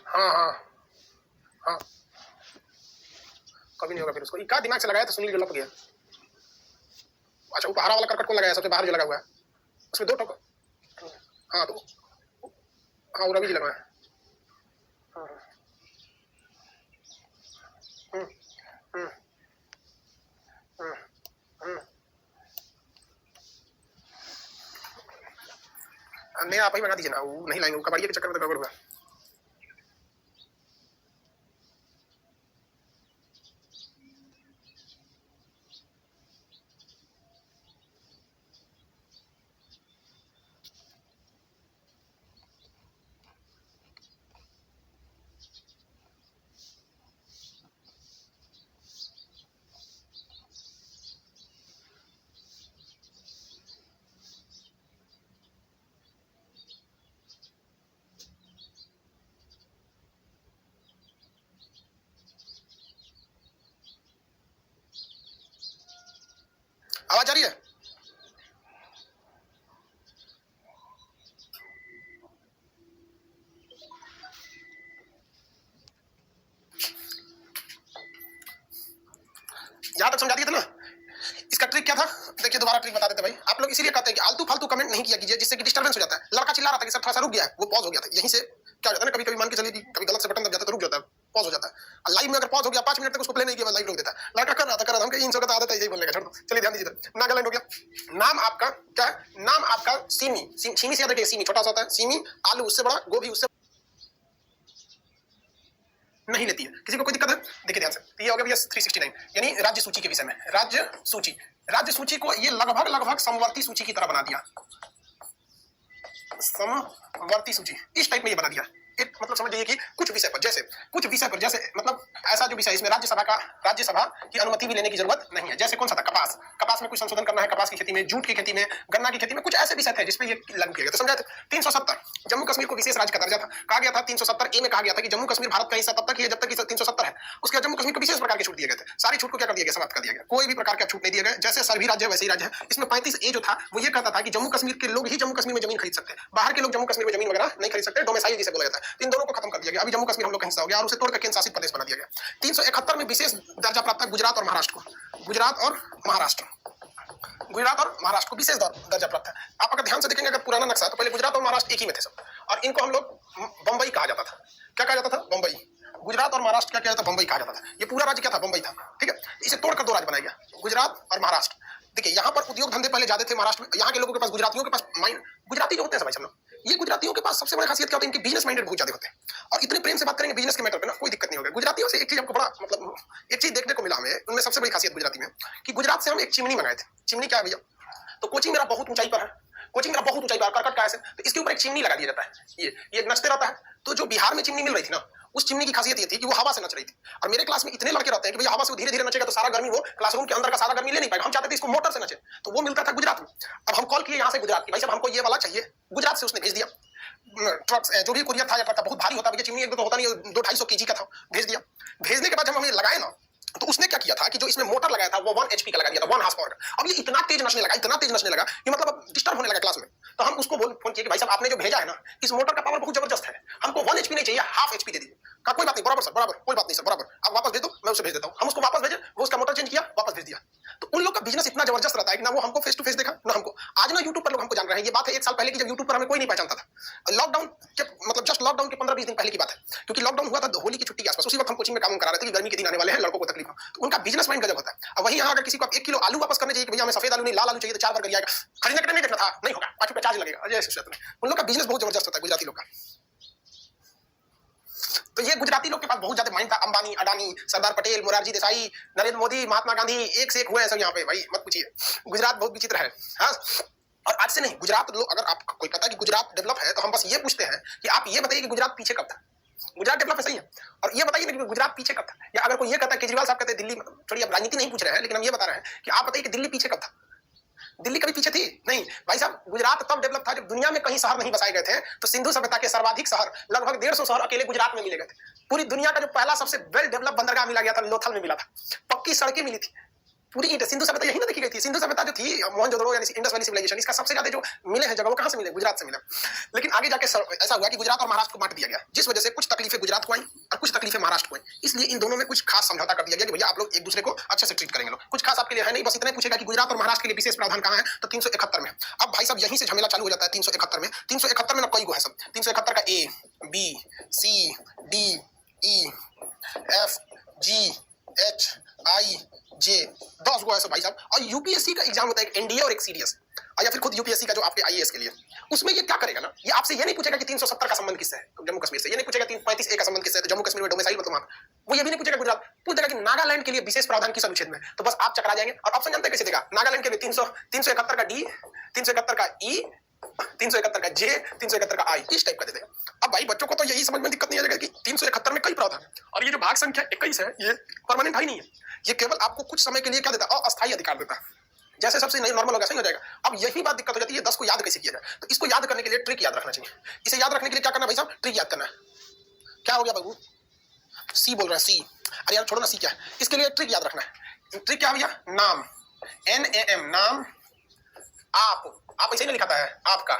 Speaker 1: हाँ हाँ हाँ, कभी नहीं होगा फिर उसको, क्या दिमाग से लगाया था, सुनील जो लप गया। अच्छा, उपहारा वाला करकट को लगाया, सबसे बाहर जो लगा हुआ है उसमें 2 ठोकर। हाँ तो हाँ, वो रवि जी लगा है। हाँ हाँ, हम्म हम्म हम्म हम्म। नहीं, आप ही बना दीजिए ना, वो नहीं लाएंगे, वो कबाड़िया के चक्कर में तो गड़बड़ हुआ। आवाज आ रही है, यहां तक समझा दिया था ना। इसका ट्रिक क्या था, देखिए दोबारा ट्रिक बता देते भाई। आप लोग इसीलिए कहते हैं कि आलतू फालतू कमेंट नहीं किया कीजिए, जिससे कि डिस्टर्बेंस हो जाता है। लड़का चिल्ला रहा था कि सर थोड़ा सा रुक गया है, वो पॉज हो गया था, यहीं से क्या हो जाता है ना, कभी कभी मान के चलिए कि कभी गलत से बटन दब जाता है तो रुक जाता है, पॉज हो जाता है। लाइव में अगर पॉज हो गया 5 मिनट तक उसको प्ले नहीं किया, लाइव रोक देता है। लड़का कर रहा था हम इन सब का आदत है यही बोलने का, छोड़ दो। चलिए ध्यान दीजिए, नागालैंड हो गया। नाम आपका क्या है, नाम आपका सीमी, सीमी से याद रखिए, सीमी छोटा सा होता है, सीमी, आलू उससे बड़ा, गोभी उससे नहीं लेती है। किसी को कोई दिक्कत है, देखिए ध्यान से, तो ये हो गया भैया 369, यानी राज्य सूची के विषय में। राज्य सूची, राज्य सूची को ये लगभग लगभग समवर्ती सूची की तरह बना दिया, समवर्ती सूची इस टाइप में ये बना दिया। एक मतलब समझ लीजिए कि कुछ विषय पर जैसे मतलब ऐसा जो विषय इसमें राज्यसभा की अनुमति भी लेने की जरूरत नहीं है। जैसे कौन सा था, कपास, कपास में कुछ संशोधन करना है, कपास की खेती में, जूट की खेती में, गन्ना की खेती में, कुछ ऐसे विषय थे जिसपे ये लागू किया गया। तो समझा 370 जम्मू कश्मीर को विशेष राज्य का दर्जा था, कहा गया था 370 ए में कहा गया था कि जम्मू कश्मीर भारत का हिस्सा तब तक ही है जब तक 370 है। उसके बाद जम्मू कश्मीर को विशेष प्रकार के छूट दिए गए थे। सारी छूट को क्या कर दिया गया, समाप्त कर दिया गया, कोई भी प्रकार का छूट नहीं दिया गया। जैसे सभी राज्य वैसे ही राज्य है। इसमें 35 ए जो था वो ये कहता था कि जम्मू कश्मीर के लोग ही जम्मू कश्मीर में जमीन खरीद सकते हैं, बाहर के लोग जम्मू कश्मीर में जमीन वगैरह नहीं खरीद सकते, डोमिसाइल जिसे बोला जाता है। इन दोनों को खत्म कर दिया गया। अभी जम्मू कश्मीर हम लोग का हिस्सा हो गया और उसे तोड़कर केंद्र शासित प्रदेश बना दिया गया। 371 में विशेष दर्जा प्राप्त है गुजरात और महाराष्ट्र को, गुजरात और महाराष्ट्र को विशेष दर्जा प्राप्त है। आप अगर ध्यान से देखेंगे अगर पुराना नक्शा, तो पहले गुजरात और महाराष्ट्र एक ही में थे सब, और इनको हम लोग बंबई कहा जाता था। क्या कहा जाता था? बंबई। गुजरात और महाराष्ट्र क्या किया जाता? बंबई कहा जाता था। ये पूरा राज्य क्या था? बंबई था। ठीक है, इसे तोड़कर दो राज्य बनाया गया, गुजरात और महाराष्ट्र। देखिए यहाँ पर उद्योग धंधे पहले ज्यादा थे महाराष्ट्र में, यहाँ के लोगों के पास, गुजरातियों के पास माइंड, गुजराती जो होते हैं भाई सब, ये गुजरातियों के पास सबसे बड़ी खासियत क्या होती है? इनके बिजनेस माइंडेड बहुत ज्यादा होते हैं और इतने प्रेम से बात करेंगे बिजनेस के मैटर पे ना, कोई दिक्कत नहीं होगा। गुजरातियों से एक चीज हमको बड़ा मतलब एक चीज देखने को मिला हमें, उनमें सबसे बड़ी खासियत गुजराती में कि गुजरात से हम एक चिमनी मंगाए थे। चिमनी क्या है भैया? तो कोचिंग मेरा बहुत ऊंचाई पर है, कोचिंग मेरा बहुत ऊंचाई पर, करकट का ऐसे, तो इसके ऊपर एक चिमनी लगा दिया जाता है, ये नचते रहता है। तो जो बिहार में चिमनी मिल रही थी ना, उस चिमनी की खासियत ये थी कि वो हवा से नच रही थी। और मेरे क्लास में इतने लड़के रहते हैं कि भैया हवा से धीरे धीरे नचेगा तो सारा गर्मी वो क्लासरूम के अंदर का सारा गर्मी ले नहीं पाएगा, हम चाहते थे इसको मोटर से नचे, तो वो मिलता था गुजरात में। अब हम कॉल किए यहाँ से गुजरात की, भाई साहब हमको ये वाला चाहिए, गुजरात से उसने भेज दिया। ट्रक जो भी कुरियर था या ट्रक था, बहुत भारी होता है, चिमनी एक दो तो होता नहीं, 200-250 kg का था, भेज दिया। भेजने के बाद जब हमें लगाए ना, तो उसने क्या किया था कि जो इसमें मोटर लगाया था वो 1 HP का लगा दिया था, 1 हार्स पावर का। अब ये इतना तेज नचने लगा, इतना तेज नचने लगा कि मतलब डिस्टर्ब होने लगा क्लास में। तो हम उसको फोन किए कि भाई साहब आपने जो भेजा है ना, इस मोटर का पावर बहुत जबरदस्त है, हमको 1 HP नहीं चाहिए, हाफ HP दे दीजिए। कहा कोई बात नहीं, बराबर सर, बराबर, कोई बात नहीं सर, बराबर, आप वापस भेज दो, मैं उसे भेज देता हूँ। हम उसको वापस भेजे, वो उसका मोटर चेंज किया, वापस भेज दिया। तो उन लोग का बिजनेस इतना जबरदस्त रहता है कि ना वो हमको फेस टू फेस देखा ना हमको। आज ना यूट्यूब पर लोग हमको जान रहे हैं। ये बात है 1 साल पहले की, जब यूट्यूब पर हमें कोई नहीं पहचानता था। लॉकडाउन के मतलब जस्ट लॉकडाउन के 15-20 दिन पहले की बात है, क्योंकि लॉकडाउन हुआ था होली की छुट्टी के आसपास। उसी वक्त हम कोचिंग में काम करा रहे थे कि गर्मी के दिन आने वाले हैं, लड़कों को तकलीफ हो, तो उनका बिजनेस माइंड गजब होता है। अब वहीं यहाँ अगर किसी को 1 किलो आलू वापस करने चाहिए कि भैया हमें सफेद आलू नहीं लाल आलू चाहिए, तो 4 बार कर जाएगा, खरीदने का नहीं देखना था, नहीं होगा, 5 रुपया चार्ज लगेगा। उन लोग का बिजनेस बहुत जबरदस्त होता है गुजराती लोग का। तो ये गुजराती लोग के पास बहुत ज्यादा माइंड था। अंबानी, अडानी, सरदार पटेल, मोरारजी देसाई, नरेंद्र मोदी, महात्मा गांधी, एक से एक हुए हैं सब यहाँ पे, भाई मत पूछिए। गुजरात बहुत विचित्र है। हाँ, और आज से नहीं, गुजरात लोग, अगर आप कोई कहता है कि गुजरात डेवलप है, तो हम बस ये पूछते हैं कि आप ये बताइए कि गुजरात पीछे कब था? गुजरात डेवलप है, सही है, और ये बताइए कि गुजरात पीछे कब था? या अगर कोई ये कहता है, केजरीवाल साहब कहते हैं दिल्ली, थोड़ी अब राजनीति नहीं पूछ रहे हैं, लेकिन हम ये बता रहे हैं कि आप बताइए कि दिल्ली पीछे कब था? दिल्ली कभी पीछे थी नहीं भाई साहब। गुजरात तब डेवलप था जब दुनिया में कहीं शहर नहीं बसाए गए थे, तो सिंधु सभ्यता के सर्वाधिक शहर, लगभग 150 शहर अकेले गुजरात में मिले गए थे। पूरी दुनिया का जो पहला सबसे वेल डेवलप बंदरगाह मिला गया था, लोथल में मिला था, पक्की सड़कें मिली थी, पूरी ईंट। सिंधु सभ्यता यही ना देखी गई थी। सिंधु सभ्यता जो थी, मोहनजोदड़ो यानी इंडस वैली सिविलाइजेशन, इसका सबसे ज्यादा जो मिले हैं जगह वो कहां से मिले? गुजरात से मिले। लेकिन आगे जाके ऐसा हुआ कि गुजरात और महाराष्ट्र को बांट दिया गया, जिस वजह से कुछ तकलीफें गुजरात को आई और कुछ तकलीफें महाराष्ट्र को आई। इसलिए इन दोनों में कुछ खास समझौता कर दिया गया कि भैया आप लोग एक दूसरे को अच्छे से ट्रीट करेंगे। लोग कुछ खास आपके लिए है नहीं, बस इतना पूछेगा कि गुजरात और महाराष्ट्र के लिए विशेष प्रावधान कहां है, तो 371 में। अब भाई साहब यहीं से झमेला चालू हो जाता है 371 में। 371 में ना कई गो है सब, 371 का A, B, C, D, E, F, G, H, I, J, 10 गो है सब भाई साहब। और यूपीएससी का एग्जाम होता है एक एनडीए और एक सीडीएस, या फिर खुद यूपीएससी का जो आपके आईएएस के लिए, उसमें ये क्या करेगा ना, ये आपसे ये नहीं पूछेगा कि 370 का संबंध किससे है जम्मू कश्मीर से, ये नहीं पूछेगा 335A का संबंध किससे है, तो जम्मू कश्मीर में डोमिसाइल मतलब वहां, वो ये भी नहीं पूछेगा गुजरात, पूछेगा कि नागालैंड के लिए विशेष प्रावधान किस अनुच्छेद में। तो बस आप चकरा जाएंगे। और ऑप्शन जानते कैसे देगा? नागालैंड के लिए 371 का D, 371 का E, 371 का J, 371 का I, इस टाइप का दे देगा। अब भाई बच्चों को तो यही समझ में दिक्कत नहीं आ जाएगा कि 371 में कई प्रावधान है, और ये जो भाग संख्या 21 है ये परमानेंट ही नहीं है, ये केवल आपको कुछ समय के लिए क्या देता है? अस्थायी अधिकार देता है। जैसे सबसे नहीं नॉर्मल होगा, सही हो जाएगा। अब यही बात दिक्कत हो जाती है 10 को याद कैसे किया जाए, तो इसको याद करने के लिए ट्रिक याद रखना चाहिए। इसे याद रखने के लिए क्या करना है भाई साहब? ट्रिक याद करना है। क्या हो गया बाबू? सी बोल रहे हैं, सी, अरे यार छोड़ो ना, सी क्या है? इसके लिए ट्रिक याद रखना है। ट्रिक क्या भैया? नाम, NAM, नाम, आप ऐसे ही नहीं लिखाता है, आपका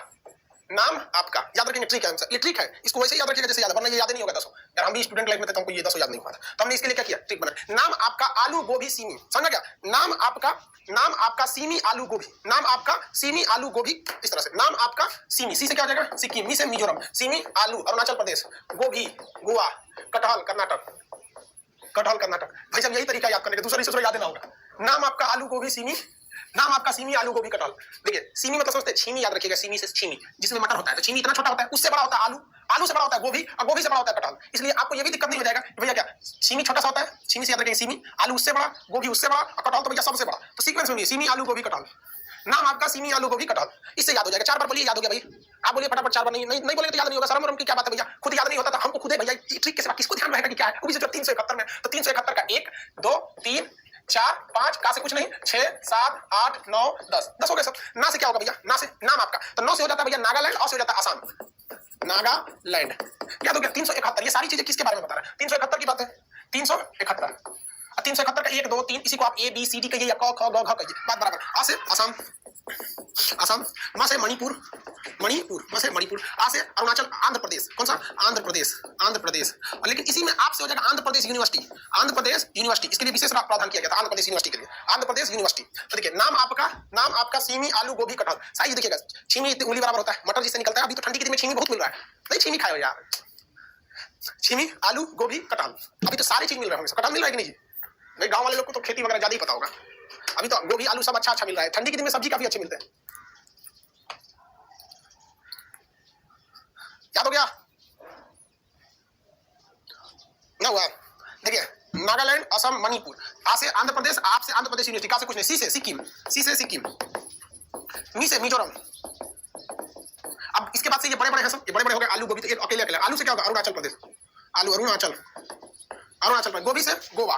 Speaker 1: नाम, आपका, याद रखेंगे। ट्रिक है ये ट्रिक है, इसको वैसे याद रखिएगा जैसे याद, वरना ये याद नहीं होगा 10। यार हम भी स्टूडेंट लाइफ में थे तो हमको ये 10 याद नहीं हुआ था, तो हमने इसके लिए क्या किया? ट्रिक बना। नाम आपका आलू गोभी सीमी, समझ गया? नाम आपका सीमी आलू गोभी, नाम आपका सीमी आलू गोभी, इस तरह से नाम आपका सीमी, सी से क्या हो जाएगा? सिक्किम, मी से मिजोरम, सीमी आलू अरुणाचल प्रदेश, गोभी गोवा, कटहल कर्नाटक, कटहल कर्नाटक। भाई साहब यही तरीका याद करने का, दूसरा याद ना होगा। नाम आपका आलू गोभी सीमी, नाम आपका सीमी आलू गोभी कटहल। देखिए सीमी मतलब समझते हैं, छीमी याद रखिएगा, सीमी से छीमी, जिसमें मटर होता है, तो छीमी इतना छोटा होता है, उससे बड़ा होता है आलू, आलू से बड़ा होता है गोभी, और गोभी से बड़ा होता है कटहल। इसलिए आपको ये भी दिक्कत नहीं हो जाएगा भैया क्या छीमी छोटा सा होता है, छीमी से याद रखेंगे सीमी, आलू उससे बड़ा, गोभी उससे बड़ा, और कटहल तो भैया सबसे बड़ा। तो सीक्वेंस में सीमी आलू गोभी कटहल, नाम आपका सीमी आलू गोभी कटहल, इससे याद हो जाएगा। 4 बार बोलिए, याद हो गया भाई। आप बोलिए फटाफट 4 बार, नहीं बोलेंगे तो याद नहीं होगा। शर्म वरम की क्या बात है भैया, खुद याद नहीं होता था हमको, खुद है भैया। ट्रिक के सिवा किसको ध्यान रहेगा कि क्या है? वो भी जो 371 में, तो 371 का 1, 2, 3, 4, 5 का से कुछ नहीं, 6, 7, 8, 9, 10 हो गए सब। ना से क्या होगा भैया? ना से नाम आपका, तो 9 से हो जाता है भैया नागालैंड, और से हो जाता है आसाम, नागालैंड। याद हो गया? 371। ये सारी चीजें किसके बारे में बता रहा है? 371 की बात है। 371 371 का 1, 2, 3, इसी को आप A B C D कहिए या क ख ग घ कहिए, बात बराबर। आ से आसाम, असम, म से मणिपुर, मणिपुर, म से मणिपुर, आ से अरुणाचल, आंध्र प्रदेश, कौन सा आंध्र प्रदेश, आंध्र प्रदेश, लेकिन इसी में आप से हो जाएगा आंध्र प्रदेश यूनिवर्सिटी, आंध्र प्रदेश यूनिवर्सिटी, इसके लिए विशेष प्रावधान किया गया था आंध्र प्रदेश यूनिवर्सिटी के लिए, आंध्र प्रदेश यूनिवर्सिटी। तो देखिए नाम आपका सीमी, आलू, गोभी, कटहल, साइज देखिएगा, छीमी इतनी उंगली बराबर होता है, मटर जिससे निकलता है, अभी तो ठंडी के दिन में छीमी बहुत मिल रहा है, नहीं छीमी खाओ यार, छीमी, आलू, गोभी, कटहल, अभी तो सारी चीज मिल रहा है, कटहल मिल रहा है कि नहीं जी? भाई गांव वाले लोग को तो खेती वगैरह ज्यादा ही पता होगा, अभी तो गोभी आलू सब अच्छा मिल रहा है, ठंडी के दिन में सब्जी काफी अच्छे मिलते हैं। याद हो गया ना? हुआ देखिए, नागालैंड, असम, मणिपुर, आ से आंध्र प्रदेश, आप से आंध्र प्रदेश यूनिवर्सिटी, का से कुछ नहीं, सी से सिक्किम, सी से सिक्किम, मी से मिजोरम। अब इसके बाद से ये बड़े बड़े हैं सब, ये बड़े बड़े हो गए, आलू, गोभी तो ये अकेले अकेले, आलू से क्या होगा, अरुणाचल प्रदेश, आलू, अरुणाचल, अरुणाचल प्रदेश, गोभी से गोवा,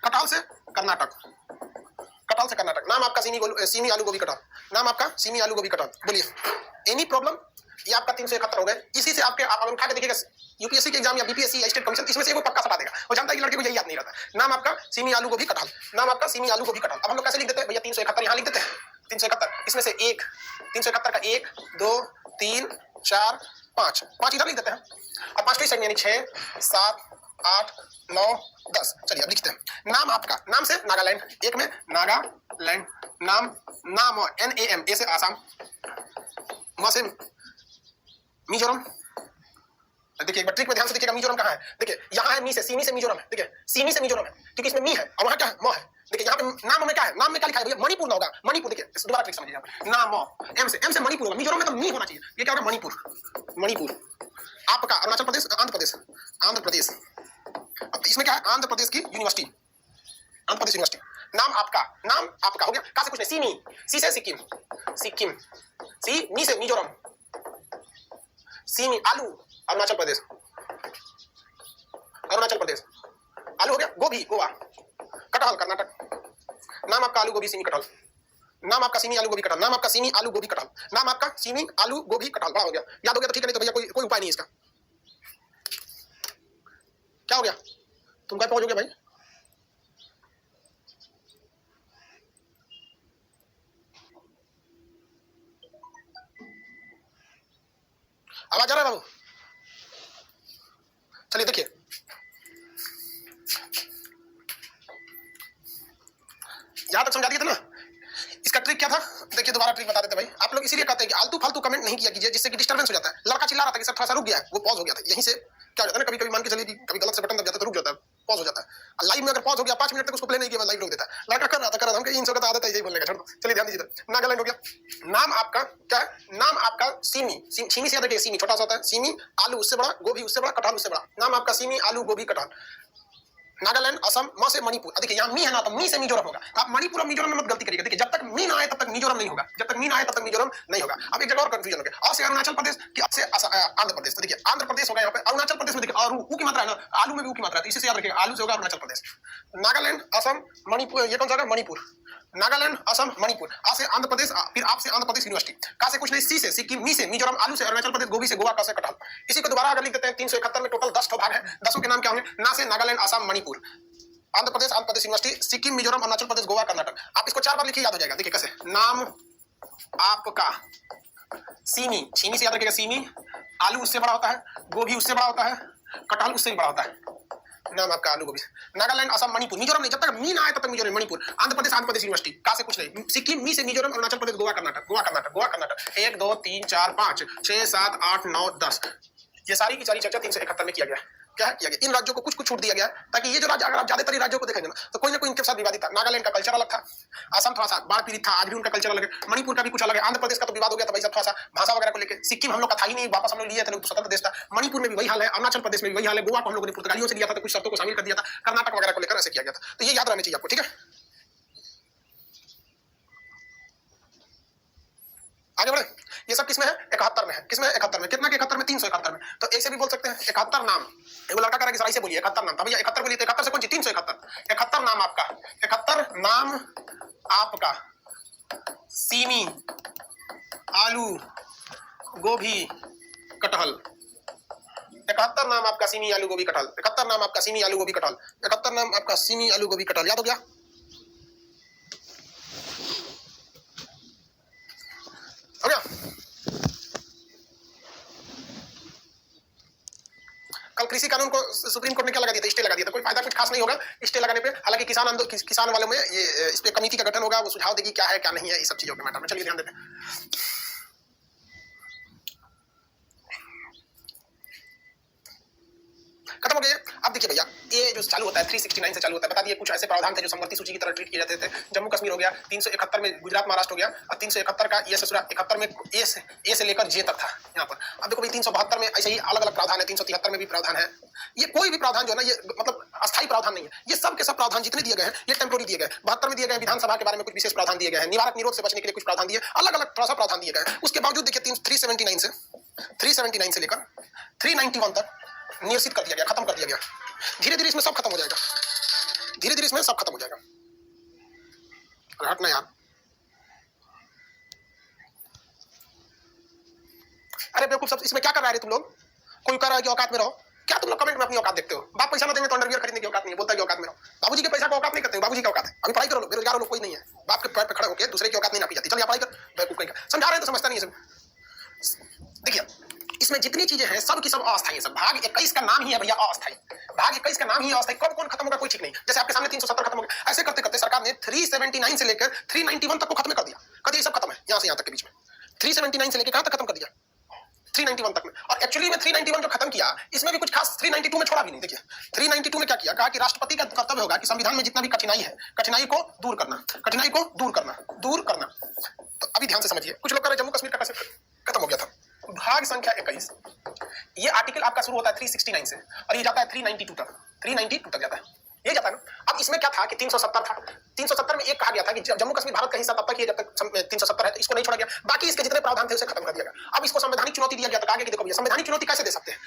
Speaker 1: कटहल से कर्नाटक, कटहल से कर्नाटक। नाम आपका सीमी, आलू, गोभी, कटहल, नाम आपका सीमी, आलू, गोभी, कटहल। बोलिए एनी प्रॉब्लम? ये आपका 371 हो गए। इसी से आपके आप उठा के देखिएगा यूपीएससी के एग्जाम या बीपीएससी या स्टेट कमीशन, इसमें से वो पक्का सटा देगा, वो जानता है कि लड़के को यही याद नहीं रहता। नाम आपका सीमी, आलू, गोभी, कटहल, नाम आपका सीमी, आलू, गोभी, कटहल। अब हम लोग कैसे लिख देते हैं भैया? 371 यहाँ लिख देते हैं, 371, इसमें से एक 371 का 1 2 3 4 5 5 इधर लिख देते हैं, अब 5 कई साइड यानी 6 7 8 9 10। चलिए अब लिखते हैं नाम आपका, नाम से नागालैंड, एक में नागालैंड, नाम NAM, ए से आसाम, म से मिजोरम। देखिए एक बार ट्रिक में ध्यान से देखिएगा, मिजोरम कहाँ है? देखिए यहाँ है, मी से, सीमी से मिजोरम है, देखिए सीमी से मिजोरम है, क्योंकि इसमें मी है और वहाँ क्या है, म है। देखिए यहाँ पे नाम में क्या है, नाम में क्या लिखा है भैया? मणिपुर ना होगा, मणिपुर। देखिए दोबारा ट्रिक समझिए, नाम एम से मणिपुर होगा, मिजोरम में तो मी होना चाहिए, ये क्या होगा? मणिपुर, मणिपुर। आपका अरुणाचल प्रदेश, आंध्र प्रदेश, आंध्र प्रदेश। इसमें क्या है? आंध्र प्रदेश की यूनिवर्सिटी, आंध्र प्रदेश यूनिवर्सिटी। नाम आपका हो गया, कहाँ से कुछ नहीं, सीमी, सी से सिक्किम, सिक्किम, सी मी से मिजोरम, सीमी, आलू, अरुणाचल प्रदेश, अरुणाचल प्रदेश, आलू हो गया, गोभी, गोवा, कटहल, कर्नाटक। नाम आपका आलू, गोभी, सीमी, कटहल, नाम आपका सीमी, आलू, गोभी, कटहल, नाम आपका सीमी, आलू, गोभी, कटहल, नाम आपका सीमी, आलू, गोभी, कटहल। बड़ा हो गया, याद हो गया तो ठीक है, नहीं तो भैया कोई उपाय नहीं इसका। क्या हो गया? तुम क्या पहुंचोगे भाई? आवाज आ रहा है बाबू? चलिए देखिए, यहां तक समझा दिया था ना। इसका ट्रिक क्या था? देखिए दोबारा ट्रिक बता देते भाई। आप लोग इसीलिए कहते हैं कि आलतू फालतू कमेंट नहीं किया कीजिए, जिससे कि डिस्टर्बेंस हो जाता है। लड़का चिल्ला रहा था कि सर थोड़ा सा रुक गया है, वो पॉज हो गया था, यहीं से क्या हो जाता है ना, कभी कभी मान के चलिए कि कभी गलत से बटन दब जाता है तो रुक जाता है, पॉज हो जाता है। लाइव में अगर पॉज हो गया 5 मिनट तक उसको प्ले नहीं किया, लाइव रोक देता है। लड़का कर रहा था, हम इन सब का आदत है यही बोलने का, छोड़ दो। चलिए ध्यान दीजिए, नागालैंड हो गया। नाम आपका क्या है? नाम आपका सीमी, सीमी से याद रखिए, सीमी छोटा सा होता है, सीमी, आलू उससे बड़ा, गोभी उससे बड़ा, कटहल उससे बड़ा। नाम आपका सीमी, आलू, गोभी, कटहल। नागालैंड, असम, म से मणिपुर। देखिए यहाँ मी है ना, तो मी से मिजोरम होगा। आप मणिपुर और मिजोरम में मत गलती करिएगा। देखिए जब तक मी ना आए तब तक मिजोरम नहीं होगा, जब तक मी ना आए तब तक मिजोरम नहीं होगा। अब एक जगह और कंफ्यूजन हो गया, अ से अरुणाचल प्रदेश कि अ से आंध्र प्रदेश। तो देखिए आंध्र प्रदेश होगा यहाँ पे, अरुणाचल प्रदेश में देखिए ऊ की मात्रा है ना, आलू में भी ऊ की मात्रा है, तो इसी से याद रखिएगा, आलू से होगा अरुणाचल प्रदेश। नागालैंड, असम, मणिपुर, ये कौन सा होगा? मणिपुर। नागालैंड, असम, मणिपुर, आ से आंध्र प्रदेश, फिर आप से आंध्र प्रदेश यूनिवर्सिटी, का से कुछ नहीं, सी से सिक्किम, मी से मिजोरम, आलू से अरुणाचल प्रदेश, गोभी से गोवा, का से कटहल। इसी को दोबारा अगर लिख देते हैं 371 में टोटल 10 भाग है, 10 के नाम क्या होंगे? ना से नागालैंड, असम, मणिपुर, आंध्र प्रदेश यूनिवर्सिटी, सिक्किम, मिजोरम, अरुणाचल प्रदेश, गोवा, कर्नाटक। आप इसको 4 बार लिखिए, याद हो जाएगा। देखिए कैसे, नाम आपका सीमी, सीमी से याद रखिएगा, सीमी, आलू उससे बड़ा होता है, गोभी उससे बड़ा होता है, कटहल उससे भी बड़ा होता है। नाम आपका आलू, गोभी। नागालैंड, असम, मणिपुर, मिजोरम नहीं, जब तक मी ना आए तब तक मिजोरम, मणिपुर। आंध्र प्रदेश यूनिवर्सिटी, का से कुछ नहीं, सिक्किम, मी से मिजोरम, अरुणाचल प्रदेश, गोवा, कर्नाटक, गोवा, कर्नाटक, गोवा, कर्नाटक। 1 2 3 4 5 6 7 8 9 10, ये सारी की सारी चर्चा 371 में किया गया। क्या किया गया? इन राज्यों को कुछ छूट दिया गया, ताकि ये जो राज्य, अगर आप ज्यादातर राज्यों को देखेंगे ना, तो कोई ना कोई इनके साथ विवादित था। नागालैंड का कल्चर अलग था, असम थोड़ा सा बाढ़ पीड़ित था, आज भी उनका कल्चर अलग है, मणिपुर का भी कुछ अलग है, आंध्र प्रदेश का तो विवाद हो गया था भाई, सब थोड़ा सा भाषा वगैरह को लेकर। सिक्किम हम लोग का था ही नहीं, वापस हम लोग लिया था, स्वतंत्र देश था। मणिपुर में भी वही हाल है, अरुणाचल प्रदेश में भी वही हाल है, गोवा को हम लोगों ने पुर्तगालियों से लिया था, तो कुछ शर्तों को शामिल कर दिया था, कर्नाटक वगैरह को लेकर ऐसे किया गया था। तो ये याद रहना चाहिए आपको, ठीक है? आगे बढ़े। ये सब किसमें है? 71 में है। किसमें? 71 में। कितना के 71 में? 371 में। तो ऐसे भी बोल सकते हैं 71 नाम। एगो लड़का कह रहा है कि सही से बोलिए 71 नाम, भैया 71 बोलिए तो 71 से कौन सी 371। 71 नाम आपका, 71 नाम आपका सीमी, आलू, गोभी, कटहल। 71 नाम आपका सीमी, आलू, गोभी, कटहल। 71 नाम आपका सीमी, आलू, गोभी, कटहल। 71 नाम आपका सीमी, आलू, गोभी, कटहल। याद हो गया? कृषि कानून को सुप्रीम कोर्ट ने क्या लगा दिया था, स्टे लगा दिया था। कोई फायदा कुछ खास नहीं होगा स्टे लगाने पे। हालांकि किसान वालों में ये इस पे कमेटी का गठन होगा, वो सुझाव देगी क्या है क्या नहीं है, ये सब चीजों के मैटर में। चलिए ध्यान देते हैं। खत्म हो गया। अब देखिए भैया, ये जो चालू होता है 369 से चालू होता है। बता दिए कुछ ऐसे प्रावधान थे जो समवर्ती सूची की तरह ट्रीट किए जाते थे। जम्मू कश्मीर हो गया, 371 में गुजरात महाराष्ट्र हो गया, और 371 का ये ससुरा 71 में ए से लेकर जे तक था यहाँ पर। अब देखो भाई 372 में ऐसे ही अलग अलग प्रावधान है, 373 में भी प्रावधान है। ये कोई भी प्रावधान जो है ना, ये मतलब अस्थायी प्रावधान नहीं है। ये सब के सब प्रावधान जितने दिए गए हैं ये टेम्पोररी दिए गए। 72 में दिए गए विधानसभा के बारे में कुछ विशेष प्रावधान दिए गए हैं, निवारक निरोध से बचने के लिए कुछ प्रावधान दिए, अलग अलग थोड़ा सा प्रावधान दिए गए हैं। उसके बावजूद देखिए 379 से लेकर 391 तक निरसित कर दिया गया, खत्म कर दिया गया। धीरे धीरे इसमें सब खत्म हो जाएगा, धीरे धीरे इसमें सब खत्म हो जाएगा। हटना यार, अरे बेवकूफ सब, इसमें क्या कर रहा है तुम लोग? कोई कर रहा है कि औकात में रहो। क्या तुम लोग कमेंट में अपनी औकात देखते हो? बाप पैसा ना देंगे तो अंडरवियर खरीदने की औकात नहीं है, बोलता है कि औकात में रहो। बाबूजी के पैसा को औकात नहीं करते, बाबूजी की औकात है। अभी पढ़ाई करो, बेरोजगार हो लोग कोई नहीं है, बाप के पैर पे खड़े होकर दूसरे की औकात नहीं नापी जाती। चलिए पढ़ाई कर, बेवकूफ कहीं का समझा रहे हैं तो समझता नहीं है सब। देखिए इसमें जितनी चीजें हैं सब की सब अस्थायी। सब भाग 21 का नाम ही है भैया अस्थायी। भाग 21 का नाम ही अस्थायी। कब कौन खत्म होगा कोई ठीक नहीं। जैसे आपके सामने 370 खत्म हो गया, ऐसे करते करते सरकार ने 379 से लेकर 391 तक को खत्म कर दिया। कभी सब खत्म है यहाँ से यहाँ तक के बीच में। 379 से लेकर कहां तक खत्म कर दिया? 391 तक में। और एक्चुअली में 391 जो खत्म किया इसमें भी कुछ खास 392 में छोड़ा भी नहीं। देखिए 392 में क्या किया, कहा कि राष्ट्रपति का कर्तव्य होगा कि संविधान में जितना भी कठिनाई है, कठिनाई को दूर करना, कठिनाई को दूर करना, दूर करना। तो अभी ध्यान से समझिए, कुछ लोग कह रहे जम्मू कश्मीर का कैसे खत्म हो गया था। भाग संख्या 21, ये आर्टिकल आपका शुरू होता है 369 से और ये जाता है 392 तक, 392 तक जाता है, ये जाता है ना। अब इसमें क्या था कि 370 था, 370 में एक कहा गया था कि जम्मू कश्मीर भारत का हिस्सा तब तक ही है जब तक 370 है, तो इसको नहीं छोड़ा गया। बाकी इसके जितने प्रावधान थे उसे खत्म कर दिया गया। अब इसको संवैधानिक चुनौती दिया गया, तो आगे कि देखो भैया संवैधानिक चुनौती कैसे दे सकते हैं,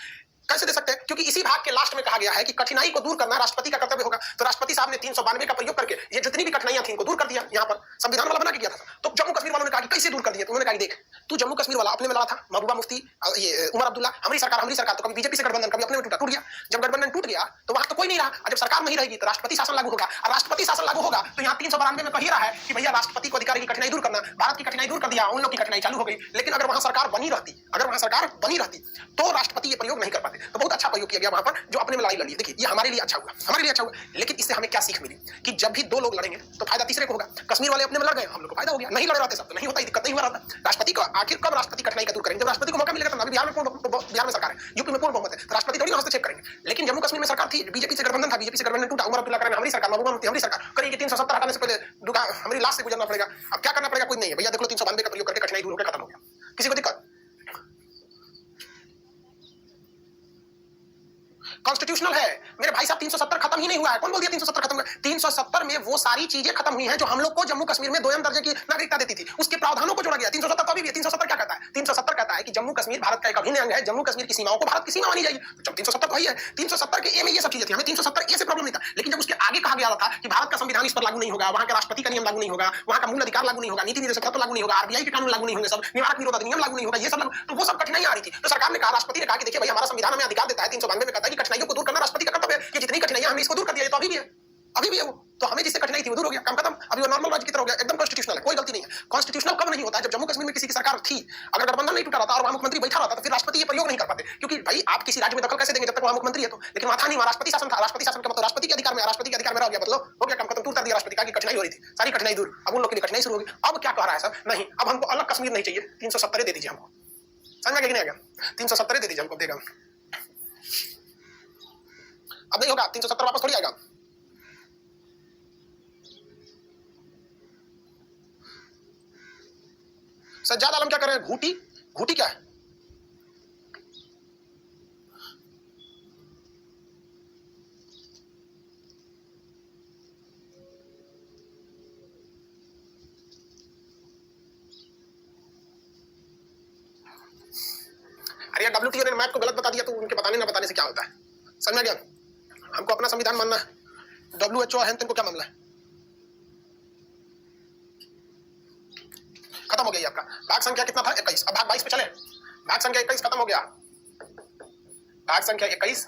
Speaker 1: कैसे दे सकते हैं? क्योंकि इसी भाग के लास्ट में कहा गया है कि कठिनाई को दूर करना राष्ट्रपति का कर्तव्य होगा। तो राष्ट्रपति साहब ने 392 का प्रयोग करके ये जितनी भी कठिनाइयां थी इनको दूर कर दिया। यहाँ पर संविधान वाला बना के किया था। तो जम्मू कश्मीर वालों ने कहा कि कैसे दूर कर दिया? तो उन्होंने कहा देख तू जम्मू कश्मीर वाला अपने में लड़ा था, महबूबा मुफ्ती, ये उमर अब्दुल्ला, हमारी सरकार, तो कभी बीजेपी से गठबंधन, कभी अपने में टूट गया। जब गठबंधन टूट गया तो वहां तो कोई नहीं रहा। जब सरकार नहीं रहेगी तो राष्ट्रपति शासन लागू होगा, और राष्ट्रपति शासन लागू होगा तो यहाँ 392 में कही रहा है कि भैया राष्ट्रपति को अधिकार की कठिनाई दूर करना, भारत की कठिनाई दूर कर दिया, उन लोग की कठिनाई चालू हो गई। लेकिन अगर वहां सरकार बनी रहती, तो राष्ट्रपति ये प्रयोग नहीं कर पाते। तो बहुत अच्छा प्रयोग किया गया वहां पर, जो अपने में लड़ाई लड़ी। देखिए ये हमारे लिए अच्छा हुआ, लेकिन इससे हमें क्या सीख मिली कि जब भी दो लोग लड़ेंगे तो फायदा तीसरे को होगा। कश्मीर वाले अपने में लड़ गए, हम लोग को फायदा हो गया। नहीं लड़ रहे सब तो नहीं होता, दिक्कत नहीं हुआ रहता। राष्ट्रपति को आखिर कब राष्ट्रपति कठिनाई का दूर करेंगे? जब राष्ट्रपति को मौका मिलेगा। तो अभी बिहार में सरकार है, यूपी में पूर्ण बहुमत है, तो राष्ट्रपति थोड़ी हस्तक्षेप करेंगे। लेकिन जम्मू कश्मीर में सरकार थी, बीजेपी से गठबंधन था, बीजेपी से गठबंधन टूटा, उमर अब्दुल्ला करेंगे हमारी सरकार, महबूबा मुफ्ती हमारी सरकार करेंगे। 370 हटाने से पहले हमारी लाश से गुजरना पड़ेगा। अब क्या करना पड़ेगा? कुछ नहीं है भैया, देख लो 392 का प्रयोग करके कठिनाई दूर होकर खत्म हो गया। किसी को दिक्कत? कॉन्स्टिट्यूशनल है मेरे भाई साहब। 370 खत्म ही नहीं हुआ है। कौन बोल दिया 370 खत्म हुआ? 370 में वो सारी चीजें खत्म हुई हैं जो हम लोग को जम्मू कश्मीर में 2 दर्जे की नागरिकता देती थी, उसके प्रावधानों को जोड़ा गया। 370 तो अभी भी है। 370 क्या कहता है? 370 कहता है कि जम्मू कश्मीर भारत का एक अभिन्न अंग है, जम्मू कश्मीर की सीमाओं को भारत की सीमा मानी जाएगी। जब 370 तो वही है। 370 के ए में ये सब चीजें थी, हमें 370 ए से प्रॉब्लम नहीं था। लेकिन जब उसके आगे कहा गया था कि भारत का संविधान इस पर लागू नहीं होगा, वहां के राष्ट्रपति का नियम लागू नहीं होगा, वहां का मूल अधिकार लागू नहीं होगा, नीति निर्देशक तत्व लागू नहीं होगा, आरबीआई के कानून लागू नहीं होंगे, सब निवारक निरोध अधिनियम लागू नहीं होगा, ये सब तो वो सब कठिनाई आ रही थी। तो सरकार ने कहा, राष्ट्रपति ने कहा कि देखिए भाई हमारा संविधान हमें अधिकार देता है, 392 में कहता है कि कठिनाइयों को दूर करना राष्ट्रपति का कर्तव्य है। ये जितनी कठिनाइयां हमने इसको दूर कर दिया, तो अभी भी है वो। तो हमें जिससे कठिनाई थी वो दूर हो गया, काम खत्म। अभी वो नॉर्मल राज्य की तरह हो गया, एकदम कॉन्स्टिट्यूशनल है, कोई गलती नहीं है। कॉन्स्टिट्यूशनल कब नहीं होता? जब जम्मू कश्मीर में किसी की सरकार थी, अगर गठबंधन नहीं टूटा रहता और वहां मुख्यमंत्री बैठा रहता तो फिर राष्ट्रपति ये प्रयोग नहीं कर पाते। क्योंकि भाई आप किसी राज्य में दखल कैसे देंगे जब तक वहां मुख्यमंत्री है तो? लेकिन वहां था नहीं, वहां राष्ट्रपति शासन था। राष्ट्रपति शासन का मतलब राष्ट्रपति के अधिकार में, राष्ट्रपति के अधिकार में रह गया, मतलब हो गया, काम खत्म, टूट दिया राष्ट्रपति का। की कठिनाई हो रही थी, सारी कठिनाई दूर, अब उन लोग के लिए कठिनाई शुरू होगी। अब क्या कह रहा है सर? नहीं, अब हमको अलग कश्मीर नहीं चाहिए, 370 दे दीजिए हमको। समझ में नहीं आ गया? 370 दे दीजिए हमको, देगा। अब नहीं होगा, 370 वापस थोड़ी आएगा। सज्जाद आलम क्या कर रहे हैं? घूटी क्या है? अरे यार WTO ने मैप को गलत बता दिया तो उनके बताने से क्या होता है? समझ में गया? हमको अपना संविधान मानना है, WHO है तुमको क्या मामला है? खत्म हो गया आपका भाग संख्या कितना था? 21। अब भाग 22 पे चले। भाग संख्या 21 खत्म हो गया। भाग संख्या 21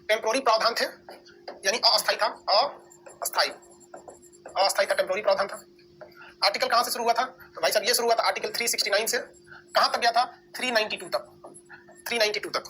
Speaker 1: टेम्पोररी प्रावधान थे, यानी अस्थायी था, अस्थायी था, टेम्पोररी प्रावधान था। आर्टिकल कहां से शुरू हुआ था? तो भाई साहब ये शुरू हुआ था आर्टिकल 369 से, कहां तक गया था? 392 तक।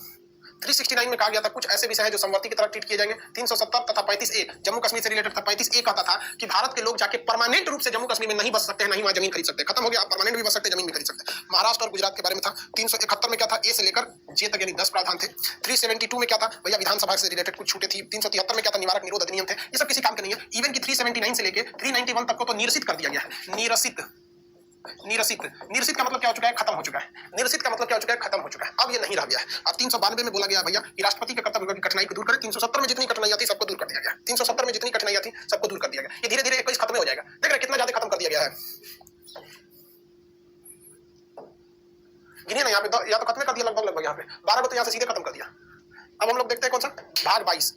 Speaker 1: 369 में कहा गया था कुछ ऐसे विषय हैं जो समवर्ती की तरह ट्रीट किए जाएंगे। 370 तथा 35A जम्मू कश्मीर से रिलेटेड था। 35A कहता था कि भारत के लोग जाके परमानेंट रूप से जम्मू कश्मीर में नहीं बस सकते हैं, नहीं वहां जमीन खरीद सकते, खत्म हो गया। परमानेंट भी बस सकते, जमीन भी खरीद सकते। महाराष्ट्र और गुजरात के बारे में था। 371 में क्या था, ए से लेकर जे तक यानी 10 प्रावधान थे। 372 में क्या था भैया, विधानसभा से रिलेटेड कुछ छूटे थी। 373 में क्या था, निवारक निरोध अधिनियम थे। ये सब किसी काम के नहीं है। इवन की 379 से लेकर 391 तक को तो निरसित कर दिया गया है। निरसित का मतलब क्या हो चुका है, खत्म हो चुका है। निरसित का मतलब क्या हो चुका है, खत्म हो चुका है। अब ये नहीं रह गया है। अब 392 में बोला गया भैया कि राष्ट्रपति का कर्तव्य होगा कि कठिनाई को दूर करे। 370 में जितनी कठिनाई थी सबको दूर कर दिया गया। 370 में जितनी कठिनाई थी सबको दूर कर दिया गया। ये धीरे धीरे 21 खत्म हो जाएगा। देख रहे कितना ज्यादा खत्म कर दिया गया है। गिनिए ना यहाँ पे, या तो खत्म कर दिया लगभग यहाँ पे 12 को, तो यहाँ से सीधे खत्म कर दिया। अब हम लोग देखते हैं कौन सा भाग 22।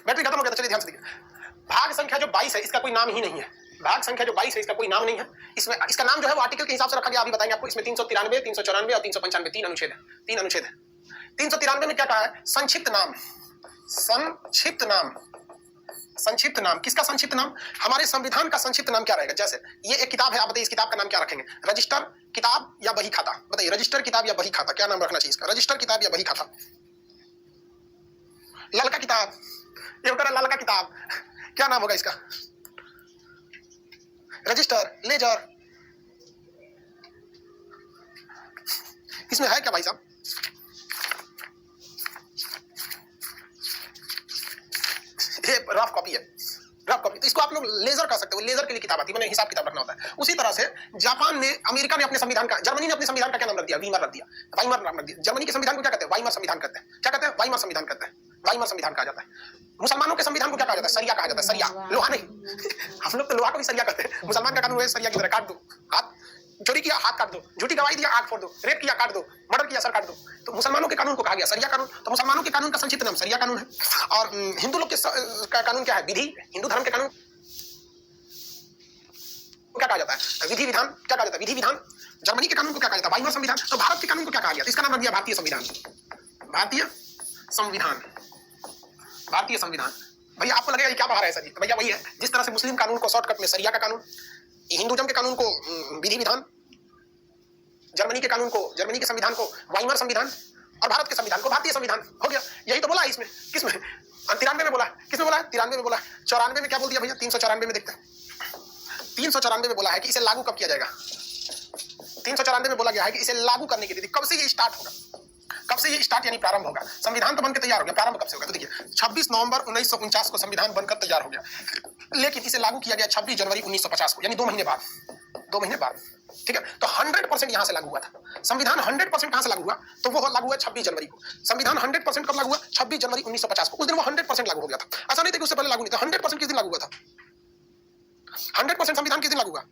Speaker 1: बैटरी खत्म हो गया। तो चलिए ध्यान से देखिए, भाग संख्या जो 22 है इसका कोई नाम ही नहीं है। भाग संख्या जो 22 है इसका कोई नाम नहीं है। इसमें इसका नाम जो है वो आर्टिकल के हिसाब से रखा गया, अभी बताएंगे आपको। इसमें 393, 394 और 395 तीन अनुच्छेद है। 393 में क्या कहा है, संक्षिप्त नाम। संक्षिप्त नाम किसका संक्षिप्त नाम, हमारे संविधान का संक्षिप्त नाम क्या रहेगा। जैसे ये एक किताब है, आप बताइए इस किताब का नाम क्या रखेंगे। रजिस्टर किताब या बही खाता, बताइए रजिस्टर किताब या बही खाता, क्या नाम रखना चाहिए इसका। रजिस्टर किताब या बही खाता। ललका किताब, ये होता है लाल का किताब, क्या नाम होगा इसका। रजिस्टर, लेजर, इसमें है क्या भाई साहब। ये रफ कॉपी है, रफ कॉपी। तो इसको आप लोग लेजर कह सकते हो। लेजर के लिए किताब आती है, मैंने हिसाब किताब रखना होता है। उसी तरह से जापान ने, अमेरिका ने अपने संविधान का, जर्मनी ने अपने संविधान का क्या नाम रख दिया, वीमर रख दिया, वाइमर नाम रख दिया। जर्मनी के संविधान को क्या कहते हैं, वाइमर संविधान कहते हैं। क्या कहते हैं, वाइमर संविधान कहते हैं। वाइमर संविधान कहा जाता है। मुसलमानों के संविधान को क्या कहा जाता है, सरिया कहा जाता है। सरिया, लोहा नहीं हम लोग तो लोहा को भी सरिया कहते हैं। मुसलमान का कानून है सरिया की तरह, काट दो हाथ, चोरी किया हाथ काट दो, झूठी गवाही दिया आंख फोड़ दो, रेप किया काट दो, मर्डर किया सर काट दो। तो मुसलमानों के कानून को कहा गया सरिया कानून। तो मुसलमानों के कानून का संक्षिप्त नाम सरिया कानून है। और हिंदू लोग के कानून क्या है, विधि। हिंदू धर्म के कानून क्या कहा जाता है, विधि विधान। क्या कहा जाता है, विधि विधान। जर्मनी के कानून को क्या कहा जाता है, वाइमर संविधान। तो भारत के कानून को क्या कहा गया, इसका नाम रख दिया भारतीय संविधान। भारतीय संविधान, भारतीय संविधान। भैया आपको लगेगा ये क्या बाहर है सर जी, तो भैया वही है। जिस तरह से मुस्लिम कानून को शॉर्टकट में सरिया का कानून, हिंदुइज्म के कानून को विधि विधान, जर्मनी के कानून को, जर्मनी के संविधान को वाइमर संविधान, और भारत के संविधान को भारतीय संविधान। हो गया, यही तो बोला है इसमें। किसमें, 93 में बोला, किसमें बोला, 93 में बोला। 94 में क्या बोल दिया भैया, 394 में देखते हैं। 394 में बोला है कि इसे लागू कब किया जाएगा। 394 में बोला गया है कि इसे लागू करने की तिथि कब से ये स्टार्ट होगा। कब से ये स्टार्ट यानी प्रारंभ होगा। संविधान तो बनकर तैयार हो गया, प्रारंभ कब से होगा। तो देखिए 26 नवंबर 1949 को संविधान बनकर तैयार हो गया, लेकिन इसे लागू किया गया 26 जनवरी 1950 को, यानी 2 महीने बाद। 2 महीने बाद, ठीक है। तो 100% यहां से लागू हुआ था संविधान। 100% कहां से लागू हुआ, तो वो लागू हुआ 26 जनवरी को। संविधान 100% कब लागू हुआ, 26 जनवरी 1950 को। उस दिन वो 100% लागू हो गया था। ऐसा नहीं था कि उससे पहले लागू नहीं था। 100% किस दिन लागू हुआ था, 100% संविधान किस दिन लागू हुआ,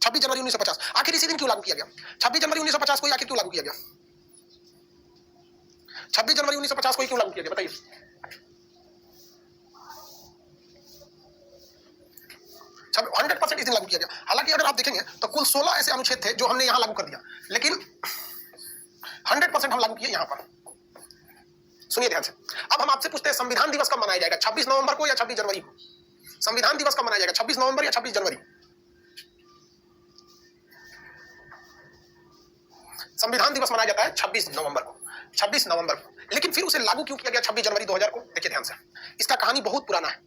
Speaker 1: 26 जनवरी 1950। आखिर इसी दिन क्यों लागू किया गया, 26 जनवरी 1950 को आखिर क्यों लागू किया गया। 26 जनवरी 1950 को क्यों लागू किया गया, बताइए। 100% इस दिन लागू किया गया। हालांकि अगर आप देखेंगे तो कुल 16 ऐसे अनुच्छेद थे जो हमने यहां लागू कर दिया, लेकिन 100% हम लागू किए यहां पर। सुनिए ध्यान से। अब हम आपसे पूछते हैं संविधान दिवस कब मनाया जाएगा, 26 नवंबर को या 26 जनवरी को। संविधान दिवस कब मनाया जाएगा, 26 नवंबर या 26 जनवरी। संविधान दिवस मनाया जाता है 26 नवंबर को। 26 नवंबर को, लेकिन फिर उसे लागू क्यों किया गया 26 जनवरी 2000 को। देखिए ध्यान से, इसका कहानी बहुत पुराना है।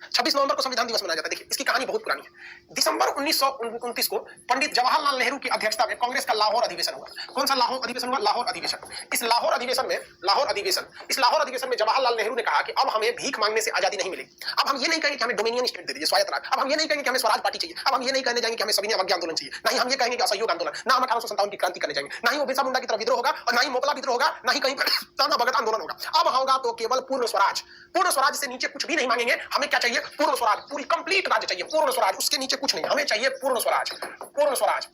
Speaker 1: 26 नवंबर को संविधान दिवस मनाया जाता है। देखिए इसकी कहानी बहुत पुरानी है। दिसंबर 1929 को पंडित जवाहरलाल नेहरू की अध्यक्षता में कांग्रेस का लाहौर अधिवेशन हुआ। कौन सा लाहौर अधिवेशन हुआ? लाहौर अधिवेशन। इस लाहौर अधिवेशन में जवाहरलाल नेहरू ने कहा कि अब हमें भीख मांगने से आजादी नहीं मिलेगी। अब हम ये नहीं कहेंगे कि हमें डोमिनियन स्टेट दे दीजिए, स्वायत्त राज। अब हम ये नहीं कहेंगे कि हमें स्वराज पार्टी चाहिए। अब हम ये नहीं कहने जाएंगे कि हमें सविनय अवज्ञा आंदोलन चाहिए। नहीं हम ये कहेंगे कि असहयोग आंदोलन। ना हम 1857 की क्रांति करने जाएंगे, ना ही वो बिरसा मुंडा की तरह विद्रोह होगा, और ना ही मोपला विद्रोह होगा, ना ही कहीं ताना भगत आंदोलन होगा। अब होगा तो केवल पूर्ण स्वराज। पूर्ण स्वराज से नीचे कुछ भी नहीं मांगेंगे। हमें क्या चाहिए? पूर्ण स्वराज, पूरी कंप्लीट राज्य चाहिए, पूर्ण स्वराज, उसके नीचे कुछ नहीं। हमें चाहिए पूर्ण स्वराज, पूर्ण स्वराज।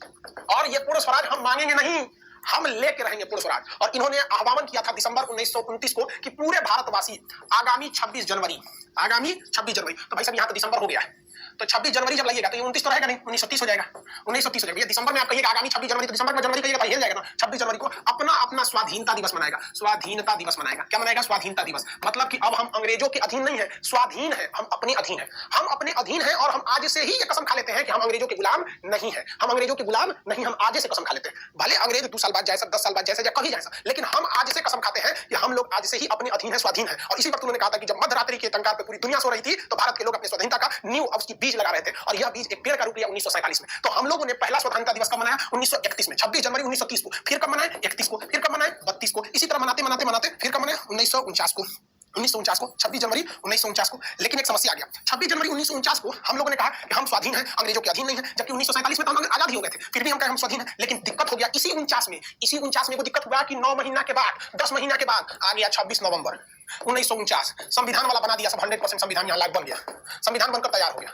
Speaker 1: और ये पूर्ण स्वराज हम मांगेंगे नहीं, हम लेके रहेंगे पूर्ण स्वराज। और इन्होंने आह्वान किया था दिसंबर 1929 को कि पूरे भारतवासी आगामी 26 जनवरी, तो भाई साहब यहाँ तो दिसंबर हो गया है, तो 26 जनवरी जब लाइएगा तो ये 29 तो रहेगा नहीं, 1930 हो जाएगा, 1930 हो जाएगा। दिसंबर में आप कहिएगा आगामी 26 जनवरी, तो दिसंबर में जनवरी कहिएगा तो हिल जाएगा ना। 26 जनवरी को अपना अपना स्वाधीनता दिवस मनाएगा, स्वाधीनता दिवस मनाएगा। क्या मनाएगा? स्वाधीनता दिवस। मतलब कि अब हम अंग्रेजों के अधीन नहीं है, स्वाधीन है, हम अपने अधीन है, हम अपने अधीन है। और हम आज से ही ये कसम खा लेते हैं कि हम अंग्रेजों के गुलाम नहीं है, हम अंग्रेजों के गुलाम नहीं, हम आज से कसम खा लेते हैं। भले अंग्रेज 2 साल बाद जाए, 10 साल बाद जैसे कभी जाए, लेकिन हम आज से कसम खाते हैं कि हम लोग आज से ही अपने अधीन है, स्वाधीन है। और इसी वक्त उन्होंने कहा था कि जब मध्यरात्रि के टंकार पे पूरी दुनिया सो रही थी, तो भारत के लोग अपनी स्वाधीनता का नींव, उसकी बीज लगा रहे थे। और यह बीज एक पेड़ का रूप लिया 1947 में। तो हम लोगों ने पहला स्वतंत्रता दिवस कब मनाया? 1931 में, 26 जनवरी 1930 को। फिर कब मनाए? 31 को। फिर कब मनाए? 32 को। इसी तरह मनाते मनाते मनाते फिर कब मनाए? 1949 को। 1949 को, 26 जनवरी 1949 को। लेकिन एक समस्या आ गया। 26 जनवरी 1949 को हम लोगों ने कहा कि हम स्वाधीन हैं, अंग्रेजों के अधीन नहीं है, जबकि 1947 में तो हम आजाद ही हो गए थे। फिर भी हम कहे हम स्वाधीन हैं। लेकिन दिक्कत हो गया इसी 49 में वो दिक्कत हुआ कि 9 महीना के बाद, 10 महीना के बाद आ गया 26 नवंबर 1949। संविधान वाला बना दिया सब, 100% संविधान यहाँ लागू बन गया, संविधान बनकर तैयार हो गया,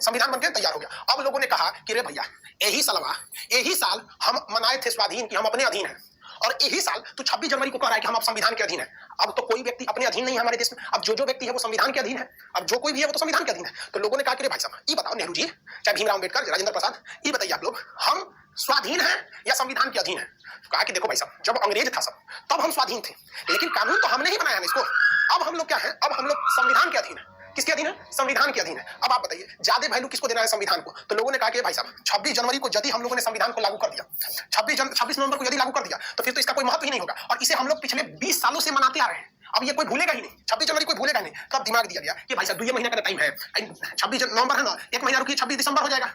Speaker 1: संविधान बनकर तैयार हो गया। अब लोगों ने कहा कि रे भैया यही साल हम मनाए थे स्वाधीन कि हम अपने अधीन हैं, और यही साल तू 26 जनवरी को कह रहा है कि हम अब संविधान के अधीन है। अब तो कोई व्यक्ति अपने अधीन नहीं है हमारे देश में। अब जो व्यक्ति है वो संविधान के अधीन है, अब जो कोई भी है वो तो संविधान के अधीन है। तो लोगों ने कहा कि रे भाई साहब ये बताओ, नेहरू जी, चाहे भीमराव अम्बेडकर, राजेंद्र प्रसाद, ये बताइए आप लोग, हम स्वाधीन है या संविधान के अधीन है? कहा कि देखो भाई साहब, जब अंग्रेज था सब तब हम स्वाधीन थे, लेकिन कानून तो हमने ही बनाया है इसको। अब हम लोग क्या है? अब हम लोग संविधान के अधीन है। किसके अधीन है? संविधान के अधीन है। अब आप बताइए ज्यादा वैल्यू किसको देना है? संविधान को। तो लोगों ने कहा कि भाई साहब 26 जनवरी को यदि हम लोगों ने संविधान को लागू कर दिया, 26 नवंबर को यदि लागू कर दिया, तो फिर तो इसका कोई महत्व ही नहीं होगा। और इसे हम लोग पिछले 20 सालों से मनाते आ रहे हैं। अब ये कोई भूलेगा ही नहीं, 26 जनवरी कोई भूलेगा नहीं। तब दिमाग दिया गया कि भाई साहब 2 महीना का टाइम है, 26 नवंबर है ना, 1 महीना रुकिए 26 दिसंबर हो जाएगा,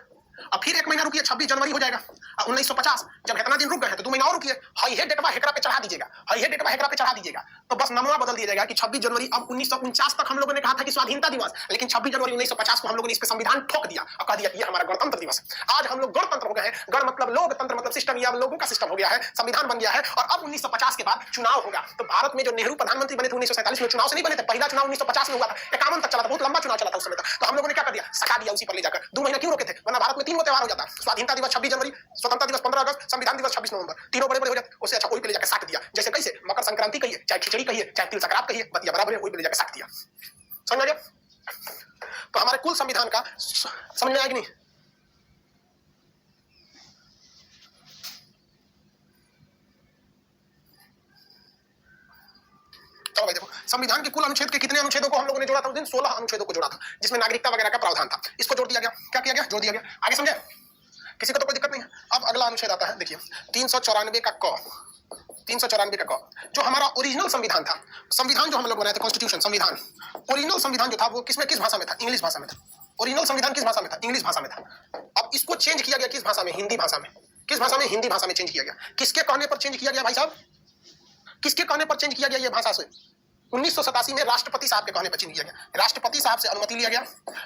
Speaker 1: अब फिर 1 महीना रुकिए 26 जनवरी हो जाएगा। 1950 जब इतना दिन रुक गए हैं तो 2 महीना और रुकिए, हाई हे डेटवा हेकरा पे चढ़ा दीजिएगा, हाई हे डेटवा हेकरा पे चढ़ा दीजिएगा, तो बस नामवा बदल दिया जाएगा कि 26 जनवरी। अब 1949 तक हम लोगों ने कहा था कि स्वाधीनता दिवस, लेकिन 26 जनवरी 1950 को हम लोगों ने इस पे संविधान ठोक दिया और कह दिया कि ये हमारा गणतंत्र दिवस। आज हम लोग गणतंत्र हो गए हैं। गण मतलब लोग, तंत्र मतलब सिस्टम, या लोगों का सिस्टम हो गया है, संविधान बन गया है। और अब 1950 के बाद चुनाव होगा। तो भारत में जो नेहरू प्रधानमंत्री बने थे 1947 में, चुनाव से नहीं बने थे। पहला चुनाव 1950 में हुआ था, 51 तक चला था, बहुत लंबा चुनाव चला था उस समय तक। तो हम लोगों ने क्या कर दिया? सका दिया उसी पर ले जाकर। 2 महीना क्यों रोके थे? वरना भारत में 3 त्योहार हो जाता, स्वाधीनता दिवस 26 जनवरी, स्वतंत्रता दिवस 15 अगस्त, संविधान दिवस 26 नवंबर, तीनों बड़े बड़े हो जाते। उससे अच्छा कोई पे ले जाकर साक दिया। जैसे कैसे? मकर संक्रांति कहिए, चाहे खिचड़ी कहिए, चाहे तिल संक्रांत कहिए, बतिया बराबर है, कोई पे ले जाकर साक दिया। समझ में आ गया? तो हमारे कुल संविधान का समझ में आया कि नहीं? चलो भाई देखो, संविधान के कुल अनुच्छेद के कितने अनुच्छेदों को हम लोगों ने जोड़ा था उस दिन? 16 अनुच्छेदों को जोड़ा था, जिसमें नागरिकता वगैरह का प्रावधान था। इसको जोड़ दिया गया। क्या किया गया? जोड़ दिया गया। आगे समझे? किसी को तो कोई दिक्कत नहीं है। अब अगला अनुच्छेद आता है, देखिए 394 का क, 394 का क, जो हमारा ओरिजिनल संविधान था, संविधान जो हम लोग बनाए थे, कॉन्स्टिट्यूशन, संविधान, ओरिजिनल संविधान जो था वो किसमें, किस भाषा में था? इंग्लिश भाषा में था। ओरिजिनल संविधान किस भाषा में था? इंग्लिश भाषा में था। अब इसको चेंज किया गया किस भाषा में? हिंदी भाषा में। किस भाषा में? हिंदी भाषा में चेंज किया गया। किसके कहने पर चेंज किया गया भाई साहब? किसके कहने पर चेंज किया गया ये भाषा से? 1987 में राष्ट्रपति साहब के कहने पर चेंज किया गया। राष्ट्रपति साहब से अनुमति लिया गया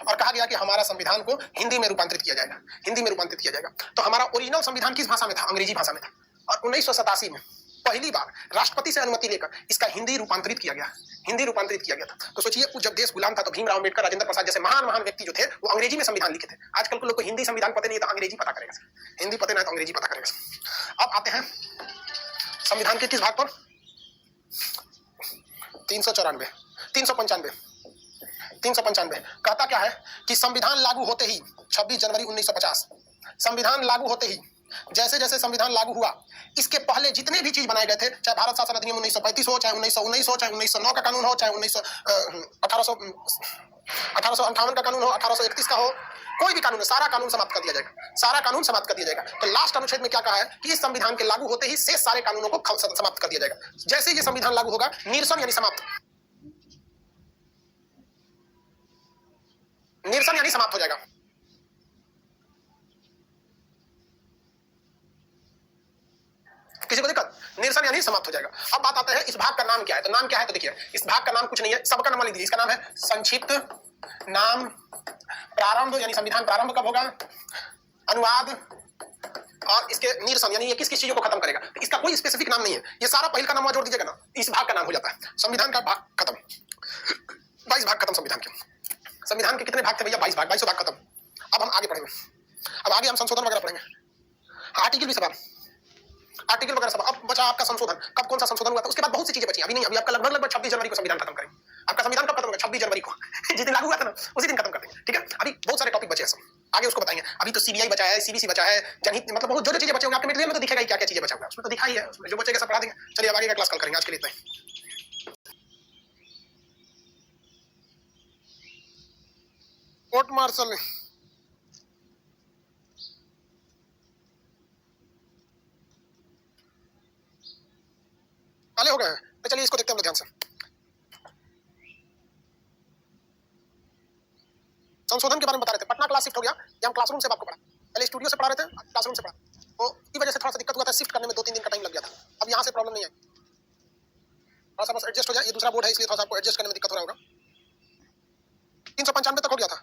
Speaker 1: और कहा गया कि हमारा संविधान को हिंदी में रूपांतरित किया जाएगा, हिंदी में रूपांतरित किया जाएगा। तो हमारा ओरिजिनल संविधान किस भाषा में था? अंग्रेजी भाषा में था। और 1987 में पहली बार राष्ट्रपति से अनुमति लेकर इसका हिंदी रूपांतरित किया गया, हिंदी रूपांतरित किया गया था। तो सोचिए, जब देश गुलाम था तो भीमराव अम्बेडकर, राजेंद्र प्रसाद जैसे महान महान व्यक्ति जो थे वो अंग्रेजी में संविधान लिखे थे। आजकल के लोग को हिंदी संविधान पता नहीं है तो अंग्रेजी पता करेगा, हिंदी पता नहीं तो अंग्रेजी पता करेगा। अब आते हैं संविधान के किस भाग पर? 394, 395, 395 कहता क्या है कि संविधान लागू होते ही 26 जनवरी 1950, संविधान लागू होते ही, जैसे जैसे संविधान लागू हुआ, इसके पहले जितने भी चीज बनाए गए थे, चाहे भारत शासन अधिनियम 1935 हो, चाहे 1919 हो, चाहे 1909 का कानून हो, चाहे 1858 का कानून हो, 1831 का हो, कोई भी कानून है, सारा कानून समाप्त कर दिया जाएगा, सारा कानून समाप्त कर दिया जाएगा। तो लास्ट अनुच्छेद में क्या कहा है कि इस संविधान के लागू होते ही शेष सारे कानूनों को समाप्त कर दिया जाएगा। जैसे ये संविधान लागू होगा, निरसन यानी समाप्त, निरसन यानी समाप्त हो जाएगा। किसी को दिक्कत? निरसन यानी समाप्त हो जाएगा। अब बात आता है इस भाग का नाम क्या है। तो नाम क्या है तो देखिए, इस भाग का नाम कुछ नहीं है, सबका नाम लिख दीजिए। इसका नाम है संक्षिप्त नाम प्रारंभ, यानी संविधान प्रारंभ कब होगा, अनुवाद, और इसके निरसन यानी ये किस किस चीजों को खत्म करेगा। तो इसका कोई स्पेसिफिक नाम नहीं है, ये सारा पहले का नाम जोड़ दीजिएगा ना, इस भाग का नाम हो जाता है। संविधान का भाग खत्म, 22 भाग खत्म संविधान के। संविधान के कितने भाग थे भैया? 22 भाग, 22 भाग खत्म। अब हम आगे पढ़ेंगे, अब आगे हम संशोधन वगैरह पढ़ेंगे, आर्टिकल भी सवाल, आर्टिकल वगैरह सब। अब बचा आपका संशोधन, कब कौन सा संशोधन हुआ था, उसके बाद बहुत सी चीजें बची, अभी नहीं, अभी आपका लगभग 26 जनवरी को संविधान खत्म करेंगे। आपका संविधान कब खत्म होगा? 26 जनवरी को जिस दिन लागू हुआ था ना, उसी दिन खत्म कर देंगे, ठीक है। अभी बहुत सारे टॉपिक बचे हैं, सब आगे उसको बताएंगे। अभी तो सीबीआई बचा है, सीबीसी बचा है, जनहित, मतलब बहुत जो चीजें बचे होंगे आपके मटेरियल में तो दिखेगा क्या क्या चीजें बचा हुआ है, उसमें तो दिखा ही है, उसमें जो बचेगा सब पढ़ा देंगे। चलिए अब आगे का क्लास कल करेंगे, आज के लिए इतना ही। कोर्ट मार्शल काले हो गए हैं, तो चलिए इसको देखते हैं हम लोग ध्यान से। संशोधन के बारे में बता रहे थे, पटना क्लास शिफ्ट हो गया, ये हम क्लासरूम से आपको पढ़ा, पहले स्टूडियो से पढ़ा रहे थे, क्लासरूम से पढ़ा, तो की वजह से थोड़ा सा दिक्कत हुआ था, शिफ्ट करने में 2-3 दिन का टाइम लग गया था। अब यहाँ से प्रॉब्लम नहीं है, थोड़ा सा बस एडजस्ट हो जाए, ये दूसरा बोर्ड है इसलिए थोड़ा सा आपको एडजस्ट करने में दिक्कत हो रहा होगा। 395 तक हो गया था।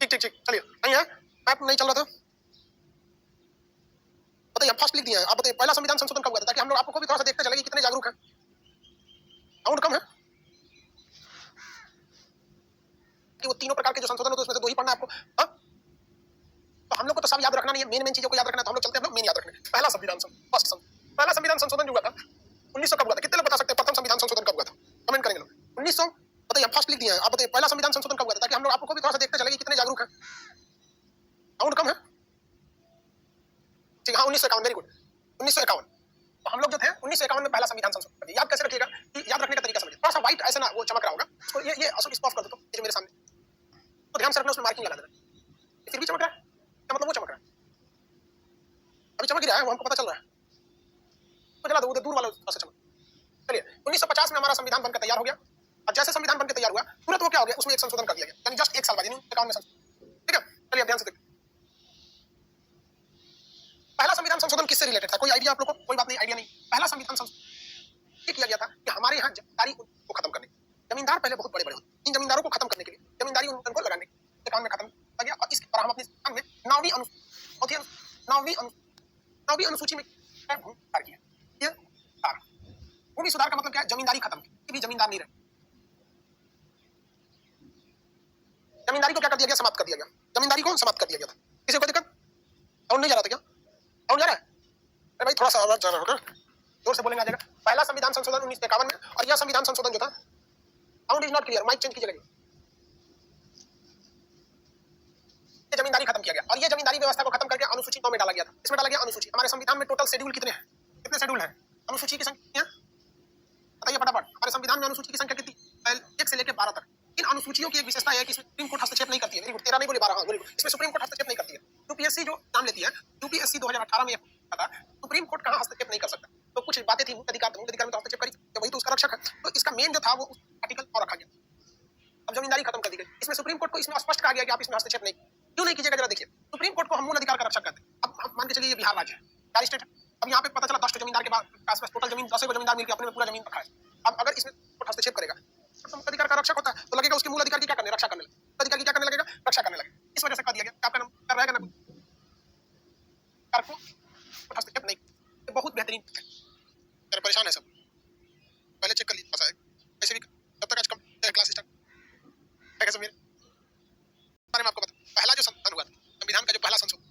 Speaker 1: ठीक ठीक ठीक, चलिए नहीं है, मैप नहीं चल रहा था, बताइए फर्स्ट लिख दिया है। आप बताइए पहला संविधान संशोधन कब हुआ था, ताकि हम लोग आपको भी थोड़ा सा देखते चले कि कितने जागरूक हैं। काउंट कम है कि वो तीनों प्रकार के जो संशोधन होते हैं उसमें से 2 ही पढ़ना है आपको। हाँ, तो हम लोग को तो सब याद रखना नहीं है, मेन मेन चीजों को याद रखना है, तो हम लोग चलते हैं हम लोग मेन याद रखने। पहला संविधान फर्स्ट पहला संविधान संशोधन जो हुआ था 1900 कब हुआ था? कितने लोग बता सकते हैं प्रथम संविधान संशोधन कब हुआ था? कमेंट करेंगे लोग। 1900 बताइए, फर्स्ट लिख दिया है। आप बताइए पहला संविधान संशोधन कब हुआ था, ताकि हम लोग आपको भी थोड़ा सा देखते चले कि कितने जागरूक हैं। काउंट कम है, ठीक, हाँ 1951, वेरी गुड, 1951। तो हम लोग जो थे 1951 में पहला संविधान संशोधन कर दिया। याद कैसे रखिएगा कि याद रखने का तरीका समझिए, थोड़ा सा व्हाइट ऐसे ना वो चमक रहा होगा, उसको ये स्पॉट कर दो, तो ये जो मेरे सामने, तो ध्यान से रखना, उसमें मार्किंग लगा देना। ये फिर भी चमक रहा है, क्या मतलब वो चमक रहा है? अभी चमक ही रहा है, वो हमको पता चल रहा है, तो जला दो, उधर दूर वाला से चमक। चलिए 1950 में हमारा संविधान बनकर तैयार हो गया, और जैसे संविधान बनकर तैयार हुआ तुरंत वो क्या हो गया, उसमें एक संशोधन कर दिया गया, यानी जस्ट 1 साल बाद 1951 में संशोधन, ठीक है। चलिए ध्यान से देखिए, पहला संविधान संशोधन किससे रिलेटेड था? कोई आइडिया आप लोग को? कोई बात नहीं, आइडिया नहीं। पहला संविधान संशोधन ये किया गया था कि हमारे यहाँ जमींदारी को खत्म करने, जमींदार पहले बहुत बड़े बड़े होते, इन जमींदारों को खत्म करने के लिए, जमींदारी उनको लगाने के काम में खत्म किया गया। और इस पर हम अपने संविधान में 9वीं अनुसूची में सुधार किया। ये भूमि सुधार का मतलब क्या है? जमींदारी खत्म की, भी जमींदार नहीं रहे, जमींदारी को क्या कर दिया गया? समाप्त कर दिया गया, जमींदारी को समाप्त कर दिया गया था। किसी को दिक्कत? और नहीं जा रहा था क्या? और जा रहा है? अरे भाई थोड़ा सा आवाज जा रहा होगा, जोर से बोलेंगे आ जाएगा। पहला संविधान संशोधन 1951 में, और यह संविधान संशोधन जो था, sound is not clear, mic change कीजिएगा। ये जमींदारी खत्म किया गया, और ये जमींदारी व्यवस्था को खत्म करके अनुसूची 9 में डाला गया था। इसमें डाला गया अनुसूची। हमारे संविधान में टोटल शेड्यूल कितने हैं? कितने शेड्यूल हैं? अनुसूची की संख्या बताइए फटाफट। हमारे संविधान में अनुसूची की संख्या कितनी? 1 से लेकर 12 तक। इन अनुसूचियों की एक विशेषता है कि इसमें सुप्रीम कोर्ट हस्तक्षेप नहीं करती है। वेरी गुड, 13 नहीं बोले 12, हाँ वेरी गुड। इसमें सुप्रीम कोर्ट हस्तक्षेप नहीं करती है। यूपीएससी जो नाम लेती है, यूपीएससी 2018 में था, सुप्रीम कोर्ट कहाँ हस्तक्षेप नहीं कर सकता। तो कुछ बातें थी अधिकार में तो हस्तक्षेप करी, तो वही तो उसका रक्षक है। तो इसका मेन जो था वो आर्टिकल और रखा गया। अब जमींदारी खत्म कर दी गई, इसमें सुप्रीम कोर्ट को इसमें स्पष्ट कहा गया कि आप इसमें हस्तक्षेप नहीं, क्यों नहीं कीजिएगा जरा देखिए। सुप्रीम कोर्ट को हम मूल अधिकार का रक्षक कहते हैं। अब हम मान के चलिए ये बिहार राज्य है, क्या स्टेट है। अब यहाँ पे पता चला 10 जमींदार के पास टोटल जमीन 10 जमींदार मिलकर अपने में पूरा जमीन रखा है। अब अगर इसमें कोर्ट हस्तक्षेप करेगा तो अधिकार का रक्षक होता है, तो लगेगा उसके मूल अधिकार की क्या करने, रक्षा करने लगे, अधिकार की क्या करने लगेगा, रक्षा करने लगे। इस वजह से कर दिया गया। आपका नाम कर रहेगा ना, को हस्तक्षेप नहीं। ये बहुत बेहतरीन है, परेशान है सब, पहले चेक कर लीजिए। ऐसे भी जब तक आज क्लास स्टार्ट है कैसे मेरे बारे में आपको बता। पहला जो संशोधन हुआ था, संविधान का जो पहला संशोधन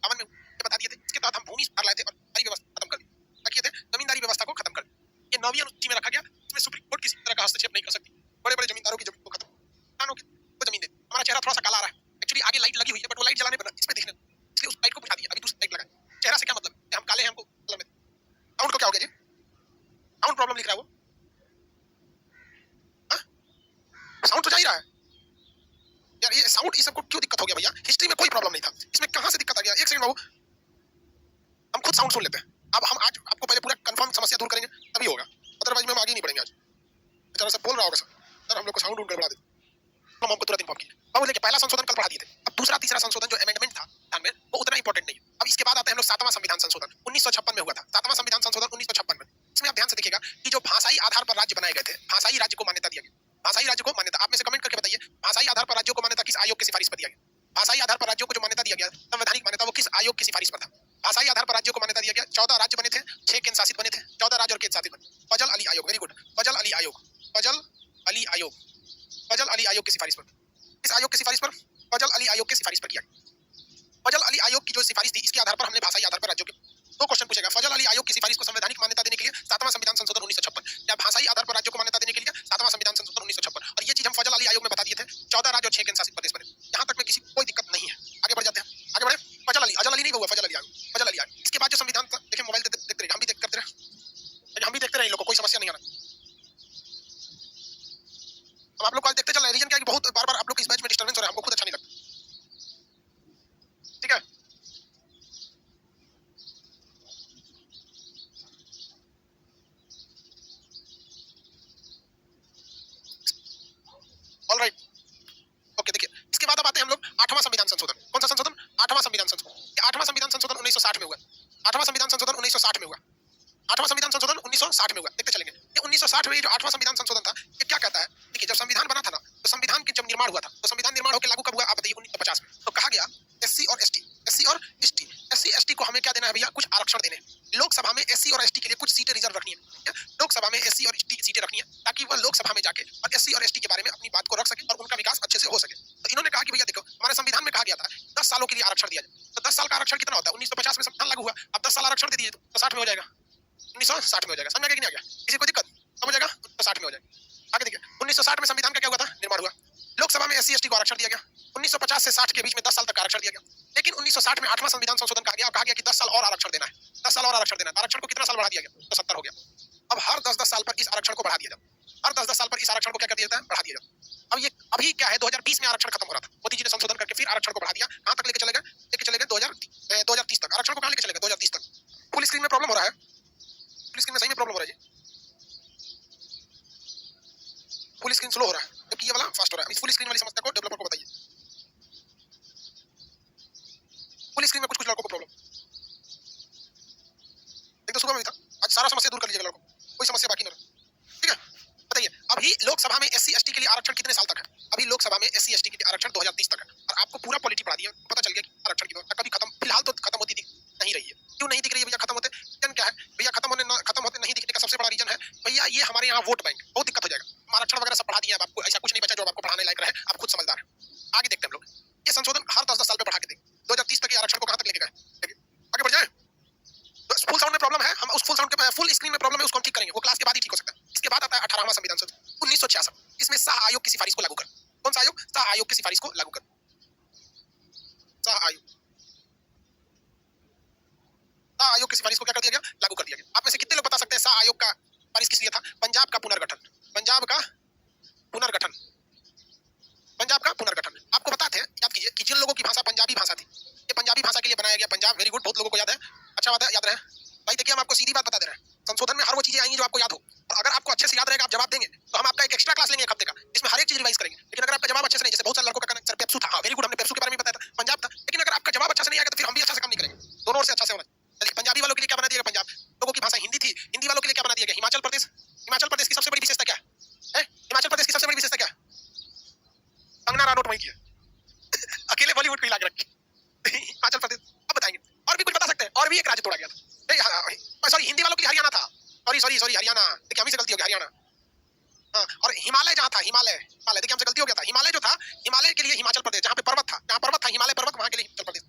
Speaker 1: 51 में बता दिए थे, इसके तहत हम भूमि सुधार लाए थे और जमींदारी व्यवस्था खत्म कर दी। किए थे जमींदारी व्यवस्था को खत्म कर दी। ये 9वीं अनुसूची में रखा गया, इसमें सुप्रीम कोर्ट किसी तरह का हस्तक्षेप नहीं कर सकती। बड़े बड़े जमींदारों की जमीन को खत्म, किसानों की वो जमीन दे। हमारा चेहरा थोड़ा सा काला आ रहा है, एक्चुअली आगे लाइट लगी हुई है, बट वो लाइट जलाने पर इस पे प्रॉब्लम लिख रहा है वो? साउंड तो जा ही रहा है यार, ये साउंड ये सबको क्यों दिक्कत हो गया भैया? हिस्ट्री में कोई प्रॉब्लम नहीं था, इसमें कहां से दिक्कत आ गया? एक सेकंड बाबू, हम खुद साउंड सुन लेते हैं। अब हम आज आपको पहले पूरा कंफर्म समस्या दूर करेंगे तभी होगा, अदरवाइज में हम आगे नहीं बढ़ेंगे। आज बेचारा सब बोल रहा होगा सर हम लोग को साउंड ढूंढ कर बढ़ा देते, हम हमको तुरंत इन्फॉर्म किया। बाबू देखिए, पहला संशोधन कल पढ़ा दिए थे, अब दूसरा तीसरा संशोधन जो अमेंडमेंट था ध्यान में, वो उतना इंपॉर्टेंट नहीं। अब इसके बाद आते हैं हम लोग 7वां संविधान संशोधन 1956 में हुआ था। 7वां संविधान संशोधन 1956 में, इसमें आप ध्यान से देखिएगा कि जो भाषाई आधार पर राज्य बनाए गए थे, भाषाई राज्य को मान्यता दिया गया। भाषाई राज्य को मान्यता, आप में से कमेंट करके बताइए, भाषाई आधार पर राज्यों को मान्यता किस आयोग की सिफारिश पर दिया गया? भाषाई आधार पर राज्यों को जो मान्यता दिया गया, संवैधानिक मान्यता, वो किस आयोग की सिफारिश पर था? भाषाई आधार पर राज्यों को मान्यता दिया गया। 14 राज्य बने थे, 6 केंद्र शासित बने थे, 14 राज्य और केंद्र शासित बने। फजल अली आयोग, वेरी गुड, फजल अली आयोग, फजल अली आयोग, फजल अली आयोग की सिफारिश पर, इस आयोग की सिफारिश पर, फजल अली आयोग की सिफारिश पर किया। फजल अली आयोग की जो सिफारिश थी, इसके आधार पर हमने भाषाई आधार पर राज्यों के दो क्वेश्चन पूछेगा। फजल अली आयोग की सिफारिश को संवैधानिक मान्यता देने के लिए 7वां संविधान संशोधन 1956, या भाषाई आधार पर राज्यों को मान्यता देने के लिए 7वां संविधान संशोधन 1956। और ये चीज हम फजल अली आयोग में बता दिए थे, 14 राज्य और 6 केंद्र शासित प्रदेश बने। यहाँ तक में किसी कोई दिक्कत नहीं है। आगे बढ़ जाते हैं, आगे बढ़े। फजल अली, अजल अली नहीं हुआ, फजल अली आयोग, फजल अली आयोग। इसके बाद जो संविधान था, देखिए मोबाइल देखते रहे, हम भी करते रहे, हम भी देखते रहे, इन लोग को कोई समस्या नहीं आना। अब आप लोग कॉल देखते चल रहे, रीजन क्या है कि बहुत बार बार आप लोग इस बैच में डिस्टर्बेंस हो रहा है, हमको खुद अच्छा नहीं लगता। ठीक है, ऑलराइट, ओके। देखिए, इसके बाद अब आते हैं हम लोग 8वां संविधान संशोधन। कौन सा संशोधन? 8वां संविधान संशोधन। ये 8वां संविधान संशोधन 1960 में हुआ। 8वां संविधान संशोधन 1960 में हुआ। 8वां संविधान संशोधन 1960 में हुआ, देखते चलेंगे। ये 1960 में जो 8वां संविधान संशोधन था, ये क्या कहता है? देखिए, जब संविधान बना था ना, तो संविधान के जब निर्माण हुआ था, तो संविधान निर्माण होकर लागू कब हुआ? आप बताइए। 1950 में। तो कहा गया एससी और एसटी, एससी और एसटी, एससी एसटी को हमें क्या देना है भैया? कुछ आरक्षण देने। लोकसभा में एससी और एसटी के लिए कुछ सीटें रिजर्व रखनी है। लोकसभा में एससी और एसटी की सीटें रखनी है, ताकि वह लोकसभा में जाके और एससी और एसटी के बारे में अपनी बात को रख सके और उनका विकास अच्छे से हो सके। तो इन्होंने कहा कि भैया देखो, हमारे संविधान में कहा गया था 10 सालों के लिए आरक्षण दिया जाए। तो 10 साल का आरक्षण कितना होता है? 1950 में संविधान लागू हुआ, अब 10 साल आरक्षण दे दीजिए तो 60 में हो जाएगा, 1960 में हो जाएगा। समझ में आ गया कि नहीं आ गया? किसी को दिक्कत? समझ जाएगा तो 60 में हो जाएगा। आगे देखिए, 1960 में संविधान का क्या हुआ था? निर्माण हुआ। लोकसभा में एससी एसटी को आरक्षण दिया गया। 1950 से 60 के बीच में 10 साल तक आरक्षण दिया गया। लेकिन 1960 में 8वां संविधान संशोधन कहा गया कि 10 साल और आरक्षण देना है, 10 साल और आरक्षण देना है। आरक्षण को कितना साल बढ़ा दिया गया? तो 70 हो गया। अब हर 10-10 साल पर इस आरक्षण को बढ़ा दिया जाता, हर 10-10 साल पर इस आरक्षण को क्या कर दिया जाता है? बढ़ा दिया जाता। अब ये अभी क्या है, 2020 में आरक्षण खत्म हो रहा था, मोदी जी ने संशोधन करके फिर आरक्षण को बढ़ा दिया। कहां तक लेके चले गए? 2030 तक। आरक्षण को कहां लेके चले गए? 2030 तक। फुल स्क्रीन में प्रॉब्लम हो रहा है, फुल स्क्रीन में सही में प्रॉब्लम हो रहा है जी, फुल स्क्रीन स्लो हो रहा है, जबकि ये वाला फास्ट हो रहा है। इस फुल स्क्रीन वाली समस्या को डेवलपर को बताइए। फुल स्क्रीन में कुछ लड़कों को प्रॉब्लम, एक तो सुबह में भी था, आज सारा समस्या दूर कर लीजिएगा लड़कों, कोई समस्या बाकी ना रहे। ठीक है, बताइए। अभी लोकसभा में एससी एसटी के लिए आरक्षण कितने साल तक है? अभी लोकसभा में एससी एसटी के लिए आरक्षण 2030 तक है। और आपको पूरा पॉलिटी पढ़ा दिया, पता चल गया कि आरक्षण की व्यवस्था कभी खत्म, फिलहाल तो खत्म होती नहीं रही है। क्यों नहीं दिख रही है भैया खत्म होते? रीजन क्या है भैया? खत्म होते नहीं दिखने का सबसे बड़ा रीजन है भैया, ये हमारे यहाँ वोट बैंक, बहुत दिक्कत हो जाएगा। आरक्षण वगैरह सब पढ़ा दिया, आपको ऐसा कुछ नहीं बचा जो आपको पढ़ाने लायक रहे, आप खुद समझदार है। आगे देखते हैं हम लोग, ये संशोधन हर 10-10 साल पे बढ़ा के देंगे। 2030 तक ये आरक्षण को कहां तक लेके गए? आगे बढ़ जाए। फुल साउंड में प्रॉब्लम है, हम उस फुल साउंड के फुल स्क्रीन में प्रॉब्लम है, उसको हम ठीक करेंगे, वो क्लास के बाद ही ठीक हो सकता है। इसके बाद आता है 18वां संविधान संशोधन 1966, इसमें शाह आयोग की सिफारिश को लागू कर। कौन सा आयोग? शाह आयोग की सिफारिश को लागू कर, शाह आयोग, शाह आयोग की सिफारिश को क्या कर दिया गया? लागू कर दिया गया। आप में से कितने लोग बता सकते हैं शाह आयोग का सिफारिश किस लिए था? पंजाब का पुनर्गठन, पंजाब का पुनर्गठन, पंजाब का पुनर्गठन। आपको बताते हैं, याद कीजिए कि जिन लोगों की भाषा पंजाबी भाषा थी, ये पंजाबी भाषा के लिए बनाया गया पंजाब, वेरी गुड, बहुत लोगों को याद है, अच्छा बात है, याद रहे भाई। देखिए, हम आपको सीधी बात बता दे रहे हैं, संशोधन में हर वो चीजें आएंगी जो आपको याद हो, और अगर आपको अच्छे से याद रहेगा, आप जवाब देंगे, तो हम आपका एक एक्स्ट्रा क्लास लेंगे एक हफ्ते का, जिसमें हर एक चीज रिवाइज करेंगे। लेकिन अगर आपका जवाब अच्छे से नहीं, जैसे बहुत सारे लड़कों का कहना सर पेप्सू था, हाँ वेरी गुड, हमने पेप्सू के बारे में बताया था, पंजाब था, लेकिन अगर आपका जवाब अच्छा से नहीं आएगा तो फिर हम भी अच्छा से काम नहीं करेंगे। दोनों ओर से अच्छा से होना चाहिए। पंजाबी वालों के लिए क्या बना दिया गया? पंजाब। लोगों की भाषा हिंदी थी, हिंदी वालों के लिए क्या बना दिया गया? हिमाचल प्रदेश। हिमाचल प्रदेश की सबसे बड़ी विशेषता क्या है? हिमाचल प्रदेश की सबसे बड़ी विशेषता क्या है? कंगना रनौट वही की है अकेले बॉलीवुड को हिला के रखी हिमाचल प्रदेश। अब बताएंगे, और भी कुछ बता सकते हैं? और भी एक राज्य तोड़ा गया था, सॉरी हिंदी वालों के लिए हरियाणा था, सॉरी हरियाणा, देखिए हमी से गलती हो गई, हरियाणा। हाँ, और हिमालय जहाँ था, हिमालय, देखिए हमसे गलती हो गया था, हिमालय जो था, हिमालय के लिए हिमाचल प्रदेश, जहाँ पे पर्वत था, जहाँ पर्वत था, हिमालय पर्वत, वहाँ के लिए हिमाचल प्रदेश।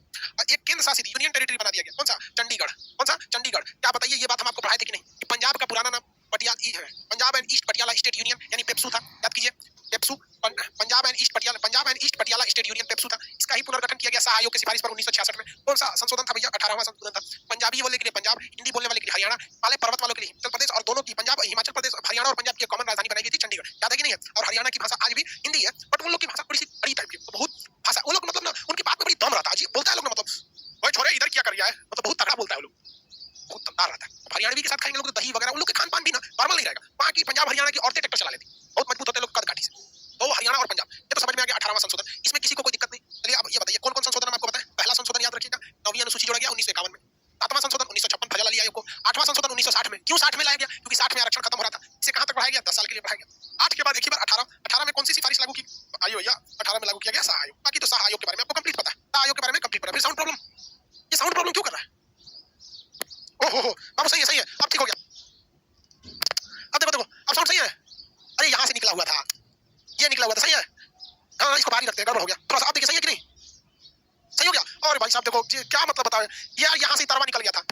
Speaker 1: एक केंद्र शासित यूनियन टेरिटरी बना दिया गया, कौन सा? चंडीगढ़। कौन सा? चंडीगढ़। क्या बताइए, ये बात हम आपको पढ़ाए थे कि नहीं कि पंजाब का पुराना नाम Patiala, Punjab and east Patiala state union यानी पेप्सू था, याद कीजिए, PEPSU, Punjab and east Patiala state union PEPSU था। इसका का ही पुनर्गठन किया गया शाह आयोग की सिफारिश पर 1966 में। कौन सा संशोधन था भैया? 18वां संशोधन था। पंजाबी बोलने के लिए पंजाब, हिंदी बोलने वाले के लिए हरियाणा, काले पर्वत वालों के लिए हिमाचल प्रदेश और दोनों की पंजाब, हिमाचल प्रदेश, हरियाणा और पंजाब की कॉमन राजधानी बनाई गई थी चंडीगढ़। याद है कि नहीं है? और हरियाणा की भाषा आज भी हिंदी है, बट उन लोग की भाषा थोड़ी सी बड़ी टाइप की, बहुत भाषा वो लोग मतलब ना उनकी बात में बड़ी दम रहता है जी, बोलता है लोग ना मतलब ओए छोरे इधर क्या कर रहा है, मतलब बहुत तगड़ा बोलता है वो लोग, बहुत दमदार रहता है। हरियाणवी के साथ खाएंगे लोग तो दही वगैरह, उन लोग के खान पान भी ना नॉर्मल नहीं रहेगा। वहाँ की पंजाब हरियाणा की औरतें ट्रैक्टर चला लेती, बहुत मजबूत होते हैं लोग कद काठी से। तो हरियाणा और पंजाब ये तो समझ में आ गया। 18वां संशोधन, इसमें किसी को कोई दिक्कत नहीं। चलिए अब ये बताइए कौन कौन संशोधन हम आपको बताएं। पहला संशोधन याद रखिएगा, 9वीं अनुसूची जोड़ा गया 1951 में। 7वां संशोधन 1956 फजल अली आयोग को। 8वां संशोधन 1960 में। क्यों 60 में लाया गया? क्योंकि 60 में आरक्षण खत्म हो रहा था। इसे कहां तक बढ़ाया गया? 10 साल के लिए बढ़ाया गया। 8 के बाद एक ही बार 18 में कौन सी सिफारिश लागू की? आइए भैया 18 में लागू किया गया शाह आयोग। बाकी तो शाह आयोग के बारे में आपको कंप्लीट पता है, शाह आयोग के बारे में कंप्लीट पता है। फिर साउंड प्रॉब्लम, ये साउंड प्रॉब्लम क्यों कर रहा है? ओहो बाबू सही है सही है, अब ठीक हो गया। अब देखो देखो अब साउंड सही है। अरे यहाँ से निकला हुआ था, ये निकला हुआ था, सही है। हाँ इसको बाहर ही रखते हैं, गड़बड़ हो गया थोड़ा सा। अब देखिए सही है कि नहीं? सही हो गया। और भाई साहब देखो क्या मतलब बताओ यार, यहाँ से तरवा निकल गया था,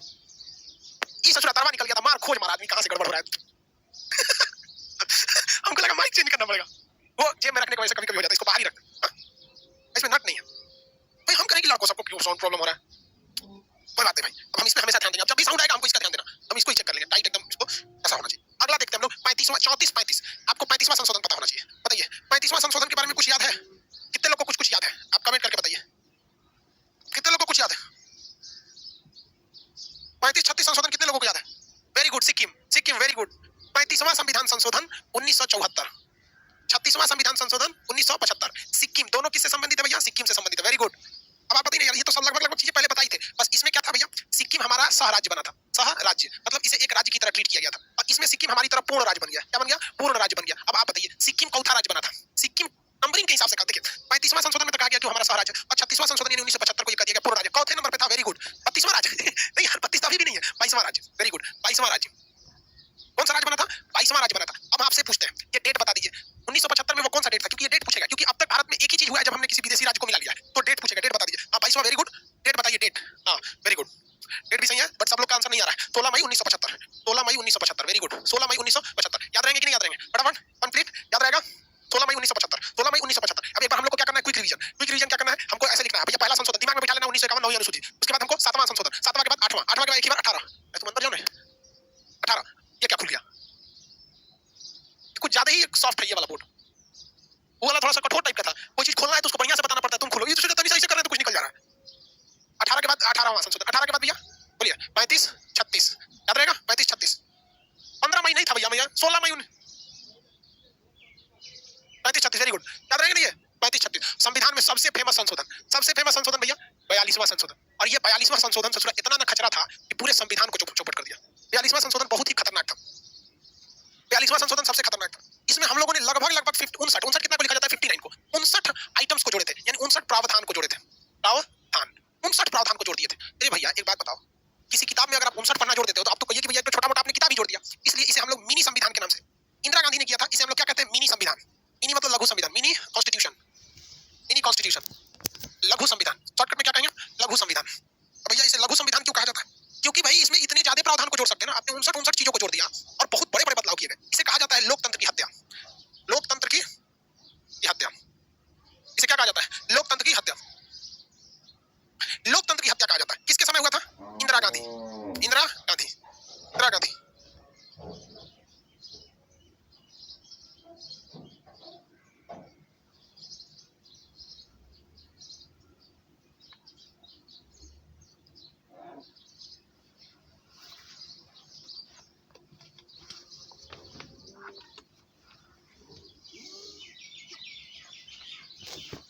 Speaker 1: ये ससुरा तरवा निकल गया था। मार खोज मारा आदमी, कहाँ से गड़बड़ हो रहा है। हमको लगा माइक चेंज करना पड़ेगा, वो जेब में रखने की वजह से कभी कभी हो जाता है। इसको बाहर ही रखते, इसमें नट नहीं है भाई। हम करेंगे लड़कों सबको क्यों साउंड प्रॉब्लम हो रहा है, कोई बात नहीं भाई। अब हम इसमें हमेशा ध्यान देंगे, जब भी साउंड आएगा हमको इसका ध्यान देना, हम इसको ही चेक कर लेंगे टाइट एकदम, इसको ऐसा होना चाहिए। अगला देखते हैं हम लोग 35वां 34 आपको 35वां संशोधन पता होना चाहिए। बताइए 35वां संशोधन के बारे में कुछ याद है? कितने लोग को कुछ कुछ याद है? आप कमेंट करके बताइए कितने लोगों को कुछ याद है। 35-36 संशोधन कितने लोगों को याद है? Very good, Sikkim Sikkim very good. 35वां संविधान संशोधन 1974, 36वां संविधान संशोधन 1975। सिक्किम दोनों किससे संबंधित है भैया? सिक्किम से संबंधित है, वेरी गुड। अब आप बताइए यार, ये तो सब लगभग लगभग चीजें पहले बताई थे, बस इसमें क्या था भैया, सिक्किम हमारा सह राज्य बना था। सह राज्य मतलब इसे एक राज्य की तरह ट्रीट किया गया था, और इसमें सिक्किम हमारी तरह पूर्ण राज्य बन गया। क्या बन गया? पूर्ण राज्य बन गया। अब आप बताइए सिक्किम कौथा राज्य बना था? सिक्किम नंबरिंग के हिसाब से कहा, देखिए 35वां संशोधन में तो कहा गया कि हमारा सह राज्य, और 36वां संशोधन 1975 को ये कह दिया गया पूर्ण राज्य। चौथे नंबर पे था, वेरी गुड, 32वां राज्य। नहीं यार 32 अभी भी नहीं है, 22वां राज्य, वेरी गुड 22वां राज्य। कौन सा राज्य बना था? 22वां राज्य बना था। अब आपसे पूछते हैं ये डेट बता दीजिए 1975 में वो कौन सा डेट था, क्योंकि ये डेट पूछेगा, क्योंकि अब तक भारत में एक ही चीज हुआ है जब हमने किसी विदेशी राज्य को मिला लिया है, तो डेट पूछेगा, डेट बता दीजिए। हाँ 22वां, वेरी गुड, डेट बताइए डेट। हाँ वेरी गुड, डेट भी सही है, बट सब लोग का आंसर नहीं आ रहा है। 16 मई 1975, 16 मई 1975, वेरी गुड, 16 मई 1975। याद रहेंगे कि नहीं याद रहेंगे? फटाफट कंप्लीट याद रहेगा। 16 मई 1975, 16 मई 1975। अब एक बार हम लोग को क्या करना है, क्विक रिवीजन। क्विक रिवीजन क्या करना है, हमको ऐसे लिखना है भैया, पहला संशोधन दिमाग में बिठा लेना 1951 9वीं अनुसूची, उसके बाद हमको 7वां संशोधन, 7वां के बाद 8वां, 8वां के बाद एक ही बार 18। तुम अंदर जाओ ना, 18 ये क्या खुल गया, कुछ ज्यादा ही सॉफ्ट है ये वाला बोर्ड, वो वाला थोड़ा सा कठोर टाइप का था। कोई चीज खोलना है तो उसको बढ़िया से बताना पड़ता है, तुम खोलो ये तो सीधा तनी सही से कर रहे हैं तो कुछ निकल जा रहा है। 18 के बाद 18वां संशोधन, 18 के बाद भैया बोलिए 35 36 याद रहेगा, 35 36। 15 मई नहीं था भैया, 16 मई 35 36, वेरी गुड, याद रहेगा नहीं ये 35 36। संविधान में सबसे फेमस संशोधन, सबसे फेमस संशोधन भैया 42वां संशोधन, और ये 42वां संशोधन ससुरा इतना ना खचरा था कि पूरे संविधान को चौपट कर दिया। 42वां संशोधन बहुत ही खतरनाक था, 42वां संशोधन सबसे खतरनाक था। इसमें हम लोगों ने लगभग 59 कितना को लिखा जाता है 59 को, 59 आइटम्स को जोड़े थे, यानी 59 प्रावधान को जोड़े थे, प्रावधान 59 प्रावधान को जोड़ दिए थे। अरे भैया एक बात बताओ, किसी किताब में अगर आप 59 पन्ना जोड़ देते हो तो आप तो कहिए कि भैया छोटा मोटा आपने किताब ही जोड़ दिया, इसलिए इसे हम लोग मिनी संविधान के नाम से, इंदिरा गांधी ने किया था, इसे हम लोग क्या कहते हैं, मिनी संविधान। मिनी मतलब लघु संविधान, मिनी कॉन्स्टिट्यूशन, मिनी कॉन्स्टिट्यूशन, लघु संविधान, शॉर्टकट में क्या कहेंगे, लघु संविधान। अब भैया इसे लघु संविधान क्यों कहा जाता है, क्योंकि भाई इसमें इतने ज्यादा प्रावधान को जोड़ सकते हैं ना, आपने 59 चीजों को जोड़ दिया और बहुत बड़े बड़े बदलाव किए गए। इसे कहा जाता है लोकतंत्र की हत्या, लोकतंत्र की हत्या, इसे क्या कहा जाता है, लोकतंत्र की हत्या, लोकतंत्र की हत्या कहा जाता है। किसके समय हुआ था, इंदिरा गांधी, इंदिरा गांधी, इंदिरा गांधी।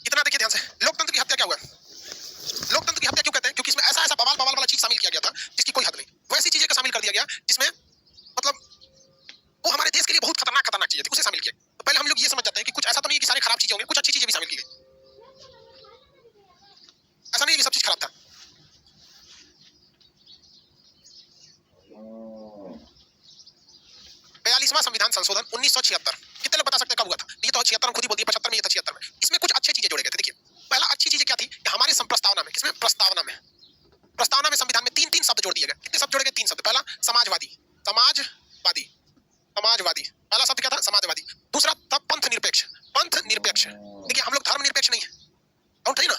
Speaker 1: इतना देखिए ध्यान से, लोकतंत्र की हत्या क्या हुआ, लोकतंत्र की हत्या क्यों कहते हैं, क्योंकि इसमें ऐसा ऐसा बवाल बवाल वाला चीज शामिल किया गया था जिसकी कोई हद नहीं, वैसी चीजें को शामिल कर दिया गया जिसमें मतलब वो हमारे देश के लिए बहुत खतरनाक खतरनाक चीजें थी, उसे शामिल किया। तो पहले हम लोग ये समझ जाते हैं कि कुछ ऐसा तो नहीं है कि सारे खराब चीजें होंगे, कुछ अच्छी चीजें भी शामिल की गई, ऐसा नहीं है कि सब चीज खराब था। बयालीसवां संविधान संशोधन 1976, कितने लोग बता सकते हैं कब हुआ था? ये तो 76 खुद ही बोल दिया, 75 में ये था 76 में। इसमें कुछ अच्छी चीजें जोड़े गए थे। देखिए पहला अच्छी चीजें क्या थी कि हमारे प्रस्तावना में, किसमें, प्रस्तावना में, प्रस्तावना में संविधान में 3 शब्द जोड़ दिए गए। कितने शब्द जोड़े गए? 3 शब्द। पहला समाजवादी, समाजवादी, समाजवादी, पहला शब्द क्या था, समाजवादी। दूसरा था पंथ निरपेक्ष, पंथ निरपेक्ष। देखिए हम लोग धर्म निरपेक्ष नहीं है, डाउट है ना,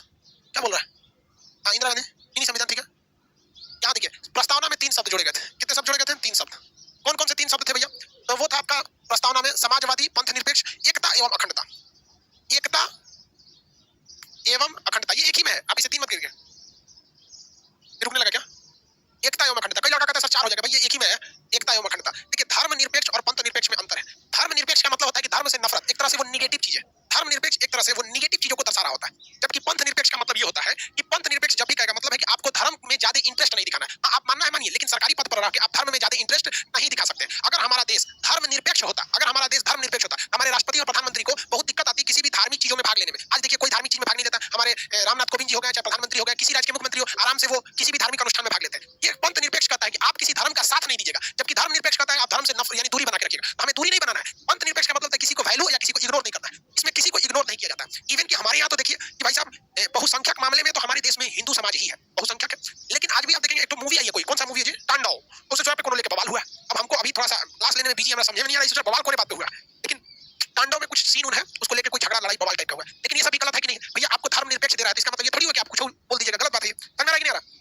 Speaker 1: एवं अखंडता, ये एक ही में है, आप इसे 3 मत करिए। ये रुकने लगा क्या? एकता एवं अखंडता, कई लड़का कहता है सर 4 हो जाएगा, भाई ये एक ही में है, एकता एवं अखंडता। देखिए धर्मनिरपेक्ष और पंथनिरपेक्ष में अंतर है। धर्मनिरपेक्ष का मतलब होता है कि धर्म से नफरत, एक तरह से वो नेगेटिव चीज है। धर्मनिरपेक्ष एक तरह से वो नेगेटिव चीजों को दर्शा रहा होता है, जबकि पंथनिरपेक्ष का मतलब ये होता है कि पंथनिरपेक्ष जब भी कहेगा मतलब है कि आपको धर्म में ज्यादा इंटरेस्ट नहीं दिखाना है। हाँ, आप मानना है मानिए, लेकिन सरकारी पद पर रह के आप धर्म में ज्यादा इंटरेस्ट नहीं दिखा सकते। अगर हमारा देश धर्मनिरपेक्ष होता, अगर हमारा देश धर्मनिरपेक्ष होता, हमारे राष्ट्रपति और प्रधानमंत्री को बहुत दिक्कत आती किसी भी धार्मिक चीजों में भाग लेने में। आज देखिए कोई धार्मिक चीज में भाग नहीं लेता, हमारे रामनाथ कोविंद जी हो गए, चाहे प्रधानमंत्री हो गए, किसी राज्य के मुख्यमंत्री हो, आराम से वो किसी भी धार्मिक अनुष्ठान में भाग लेते हैं। ये पंथनिरपेक्ष कहता है कि आप किसी धर्म का साथ नहीं दीजिएगा, जबकि धर्मनिरपेक्ष कहता है आप धर्म से नफरत यानी दूरी बना के रखिएगा। हमें दूरी नहीं बनाना है। पंथनिरपेक्ष का मतलब है किसी को वैल्यू या किसी को इग्नोर नहीं करना है, इसमें किसी को इग्नोर नहीं किया जाता है। इवन कि हमारे यहाँ तो देखिए कि भाई साहब बहुसंख्यक मामले में तो हमारे देश में हिंदू समाज ही है बहुसंख्यक है, लेकिन आज भी आप देखेंगे एक तो मूवी आई है, कोई कौन सा मूवी है जी, तांडव, उससे जो पे कोनो लेके बवाल हुआ। अब हमको अभी थोड़ा सा क्लास लेने में बिजी, हमरा समझ में नहीं आ रहा है बवाल कोने बात पे हुआ, लेकिन तांडव में कुछ सीन है, उसको लेकर कोई झगड़ा लड़ाई बवाल टाइप का हुआ। लेकिन ये सभी गलत है कि नहीं भैया? आपको धर्मनिरपेक्ष दे रहा है तो इसका मतलब ये थोड़ी हो कि आप कुछ बोल दीजिएगा, गलत बात है। समझ में आ रहा है कि नहीं आ रहा?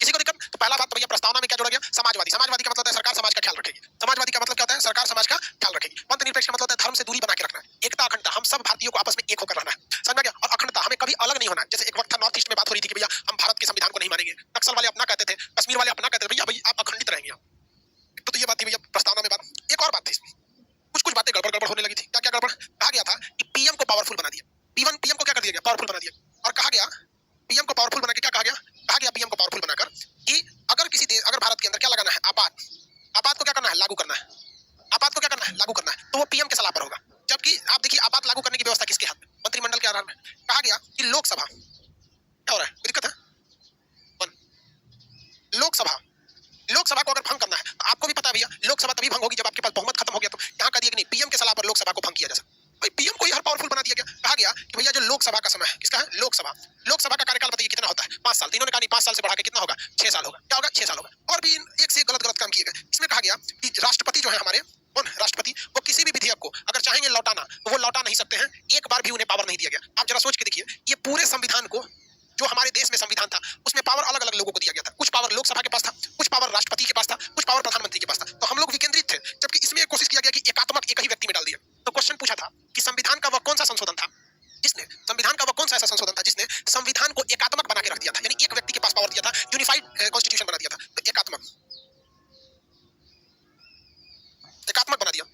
Speaker 1: किसी को दिक्कत? तो पहला बात तो भैया प्रस्तावना में क्या जोड़ा गया? समाजवादी। समाजवादी का मतलब है सरकार समाज का ख्याल रखेगी। समाजवादी का मतलब क्या होता है? सरकार समाज का ख्याल रखेगी। पंथनिरपेक्ष का मतलब होता है धर्म से दूरी बना के रखना, एकता अखंडता, हम सब भारतीयों को आपस में एक होकर रहना है। समझ में गया? और अखंडता, हमें कभी अलग नहीं होना है। जैसे एक वक्त था नॉर्थ ईस्ट में बात हो रही थी कि भैया हम भारत के संविधान को नहीं मानेंगे, नक्सल वाले अपना कहते थे, कश्मीर वाले अपना कहते थे, भैया भाई आप अखंडित रहेंगे। तो ये बात थी भैया प्रस्तावना में बात। एक और बात थी इसमें, कुछ बातें गड़बड़ होने लगी थी। क्या क्या गड़बड़? कहा गया था कि पीएम को पावरफुल बना दिया। पीएम को क्या कर दिया गया? पावरफुल बना दिया। और कहा गया पीएम को पावरफुल बना के क्या कहा गया? कहा गया पीएम को पावरफुल बनाकर कि अगर किसी देश, अगर भारत के अंदर क्या लगाना है? आपात। आपात को क्या करना है? लागू करना है। आपात को क्या करना है? लागू करना है। तो वो पीएम के सलाह पर होगा। जबकि आप देखिए आपात लागू करने की व्यवस्था किसके हाथ में? मंत्रिमंडल के आधार में। कहा गया कि लोकसभा, क्या हो रहा है? कोई दिक्कत है? लोकसभा, लोकसभा को अगर भंग करना है, तो आपको भी पता है भैया लोकसभा तभी भंग होगी जब आपके पास बहुमत खत्म हो गया। तो यहाँ कह दिया कि नहीं, पीएम के सलाह पर लोकसभा को भंग किया जा सकता। भाई पीएम को ही हर पावरफुल बना दिया गया। कहा गया कि भैया जो लोकसभा का समय है, किसका है? लोकसभा। लोकसभा का कार्यकाल बताइए कितना होता है? 5 साल। तीनों ने कहा नहीं, 5 साल से बढ़ा के कितना होगा? 6 साल होगा। क्या होगा? 6 साल होगा। और भी एक से गलत गलत काम किए गए। इसमें कहा गया कि राष्ट्रपति जो है हमारे, कौन राष्ट्रपति, वो किसी भी विधेयक को अगर चाहेंगे लौटाना तो वो लौटा नहीं सकते हैं। एक बार भी उन्हें पावर नहीं दिया गया। आप जरा सोच के देखिए, ये पूरे संविधान को, जो हमारे देश में संविधान था, उसमें पावर अलग अलग लोगों को दिया गया था। कुछ पावर लोकसभा के पास था, कुछ पावर राष्ट्रपति के पास था, कुछ पावर प्रधानमंत्री के पास था। तो हम लोग विकेंद्रित थे, जबकि इसमें कोशिश किया गया कि एकात्मक एक ही व्यक्ति में डाल दिया। तो क्वेश्चन पूछा था कि संविधान का वह कौन सा संशोधन था जिसने, संविधान का वह कौन सा ऐसा संशोधन था जिसने संविधान को एकात्मक बना के रख दिया था, यानी एक व्यक्ति के पास पावर दिया था, यूनिफाइड कॉन्स्टिट्यूशन बना दिया था। तो एकात्मक, एकात्मक बना दिया।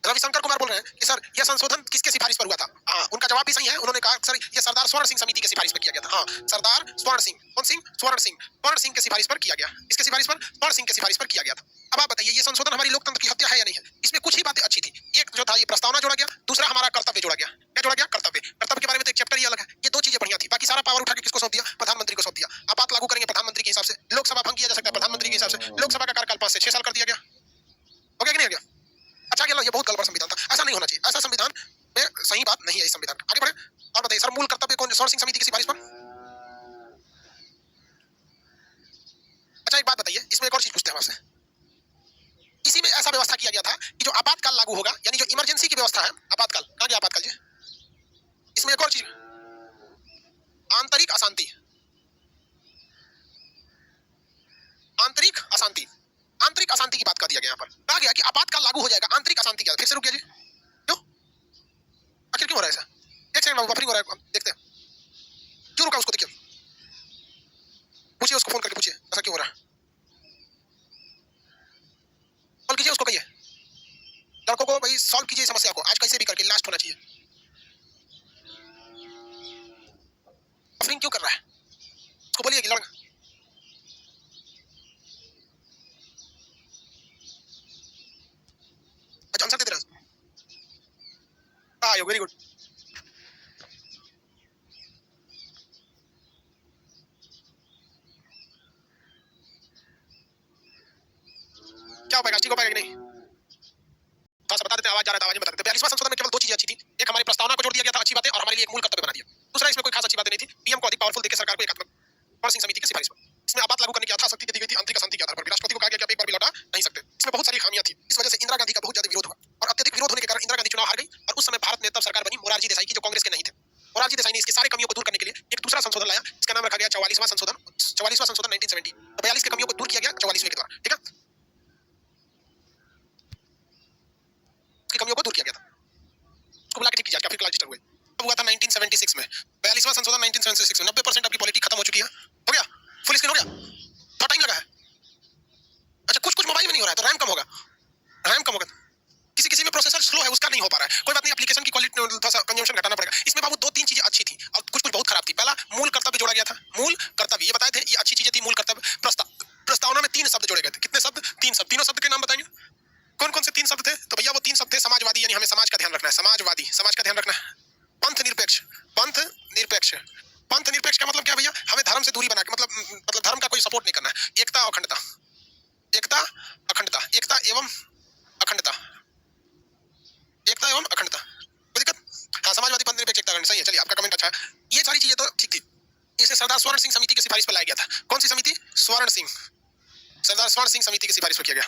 Speaker 1: रविशंकर कुमार बोल रहे हैं कि सर यह संशोधन किसके सिफारिश पर हुआ था? हाँ, उनका जवाब भी सही है। उन्होंने कहा सर यह सरदार स्वर्ण सिंह समिति के सिफारिश पर किया गया था। हाँ, सरदार स्वर्ण सिंह, कौन सिंह? स्वर्ण सिंह, स्वर्ण सिंह के सिफारिश पर किया गया। इसके सिफारिश पर? स्वर्ण सिंह के सिफारिश पर किया गया था। अब आप बताइए ये संशोधन हमारी लोकतंत्र की हत्या है या नहीं है? इसमें कुछ ही बातें अच्छी थी। एक जो था ये प्रस्तावना जोड़ा गया, दूसरा हमारा कर्तव्य जोड़ा गया। क्या जोड़ा गया? कर्तव्य। कर्तव्य के बारे में तो एक चैप्टर ही अलग है। ये दो चीजें बढ़िया थी। बाकी सारा पावर उठा के किसको सौंप दिया? प्रधानमंत्री को सौंप दिया। आपात लागू करेंगे प्रधानमंत्री के हिसाब से, लोकसभा भंग किया जा सकता है प्रधानमंत्री के हिसाब से। लोकसभा का कार्यकाल 5 से 6 साल कर दिया गया। हो गया कि नहीं हो गया? अच्छा गया, ये बहुत गलत संविधान था, ऐसा नहीं होना चाहिए। ऐसा संविधान में सही बात नहीं है इस संविधान। आगे बढ़े और बताइए सर मूल कर्तव्य कौन? स्वर्ण सिंह समिति की सिफारिश पर। अच्छा एक बात बताइए, इसमें एक और चीज पूछते हैं आपसे। इसी में ऐसा व्यवस्था किया गया था कि जो आपातकाल लागू होगा, यानी जो इमरजेंसी की व्यवस्था है, आपातकाल, कहां गया आपातकाल जी? इसमें एक और चीज, आंतरिक अशांति, आंतरिक अशांति, आंतरिक अशांति की बात कर दिया गया। यहाँ पर कहा गया कि आपातकाल लागू हो जाएगा, आंतरिक अशांति क्या? फिर से रुक गया जी, क्यों? आखिर क्यों हो रहा है ऐसा? एक सेकंड बाबू, बफरिंग हो रहा है, देखते हैं क्यों रुका। उसको देखिए, पूछिए उसको, फोन करके पूछिए ऐसा क्यों हो रहा है। कॉल कीजिए उसको, कहिए लड़कों को भाई सॉल्व कीजिए समस्या को आज कैसे भी करके, लास्ट होना चाहिए। बफरिंग क्यों कर रहा है उसको बोलिए कि लड़का। अच्छा आंसर दे दे रहा है। Very good. क्या हो पाएगा? ठीक हो पाएगा कि नहीं? थोड़ा सा बता देते हैं, आवाज जा रहा था, आवाज में बता देते हैं। 42वां संशोधन में केवल 2 चीजें अच्छी थी। एक हमारी प्रस्तावना को जोड़ दिया गया था, अच्छी बातें, और हमारे लिए एक मूल कर्तव्य बना दिया। दूसरा इसमें कोई खास अच्छी बातें नहीं थी। पीएम को अधिक पावरफुल देकर सरकार को एकात्मक, स्वर्ण सिंह समिति की सिफारिश पर। इसमें आपात लागू करने की यथाशक्ति दी गई थी, आंतरिक अशांति के आधार पर। राष्ट्रपति को कहा गया कि आप एक बार भी लौटा नहीं सकते। इसमें बहुत सारी खामियां थी। इस वजह से इंदिरा गांधी का बहुत ज्यादा विरोध हुआ, और अत्यधिक विरोध होने के कारण इंदिरा गांधी चुनाव हार गई। और उस समय भारत में तब सरकार बनी मोरारजी देसाई की, जो कांग्रेस के नहीं थे। मोरारजी देसाई ने इसके सारे कमियों को दूर करने के लिए एक दूसरा संशोधन लाया। जिसका नाम रखा गया 44वां संशोधन 1970। तो 42 की कमियों को दूर किया गया 44वें के द्वारा, ठीक है, की कमियों को दूर किया गया था, उसको बुला के ठीक किया गया, फिर क्लास डिस्टर्ब हुए। अब हुआ था 1976 में, 42वां संशोधन 1976 में। 90% आपकी पॉलिटिक्स खत्म हो चुकी है, हो गया, फुल स्क्रीन हो गया, थोड़ा टाइम लगा है। अच्छा, कुछ कुछ मोबाइल में नहीं हो रहा है तो रैम कम होगा, रैम कम होगा, किसी किसी में प्रोसेसर स्लो है, उसका नहीं हो पा रहा है, कोई बात नहीं, एप्लीकेशन की क्वालिटी थोड़ा सा कंजम्पशन घटाना पड़ेगा। इसमें बाबू दो तीन चीजें अच्छी थी और कुछ कुछ बहुत खराब थी। पहला, मूल कर्तव्य जोड़ा गया था, मूल कर्तव्य ये बताए थे, ये अच्छी चीजें थी। मूल कर्तव्य प्रस्तावना में 3 शब्द जोड़े गए थे। कितने शब्द? 3 शब्द। तीनों शब्द के नाम बताएंगे, कौन कौन से 3 शब्द थे? तो भैया वो 3 शब्द थे समाजवादी, यानी हमें समाज का ध्यान रखना है, समाजवादी, समाज का ध्यान रखना है। पंथ निरपेक्ष, पंथ निरपेक्ष, पंथ निरपेक्ष का मतलब क्या भैया? हमें धर्म से दूरी बना के, मतलब धर्म का कोई सपोर्ट नहीं करना है। एकता और अखंडता, एकता अखंडता, एकता एवं अखंडता, एकता एवं अखंडता, कोई दिक्कत? हाँ, समाजवादी, पंथ निरपेक्ष, एकता, अखंडता, सही है। चलिए, आपका कमेंट अच्छा है। ये सारी चीजें तो ठीक थी। इसे सरदार स्वर्ण सिंह समिति की सिफारिश पर लाया गया था। कौन सी समिति? स्वर्ण सिंह, सरदार स्वर्ण सिंह समिति की सिफारिश पर किया गया।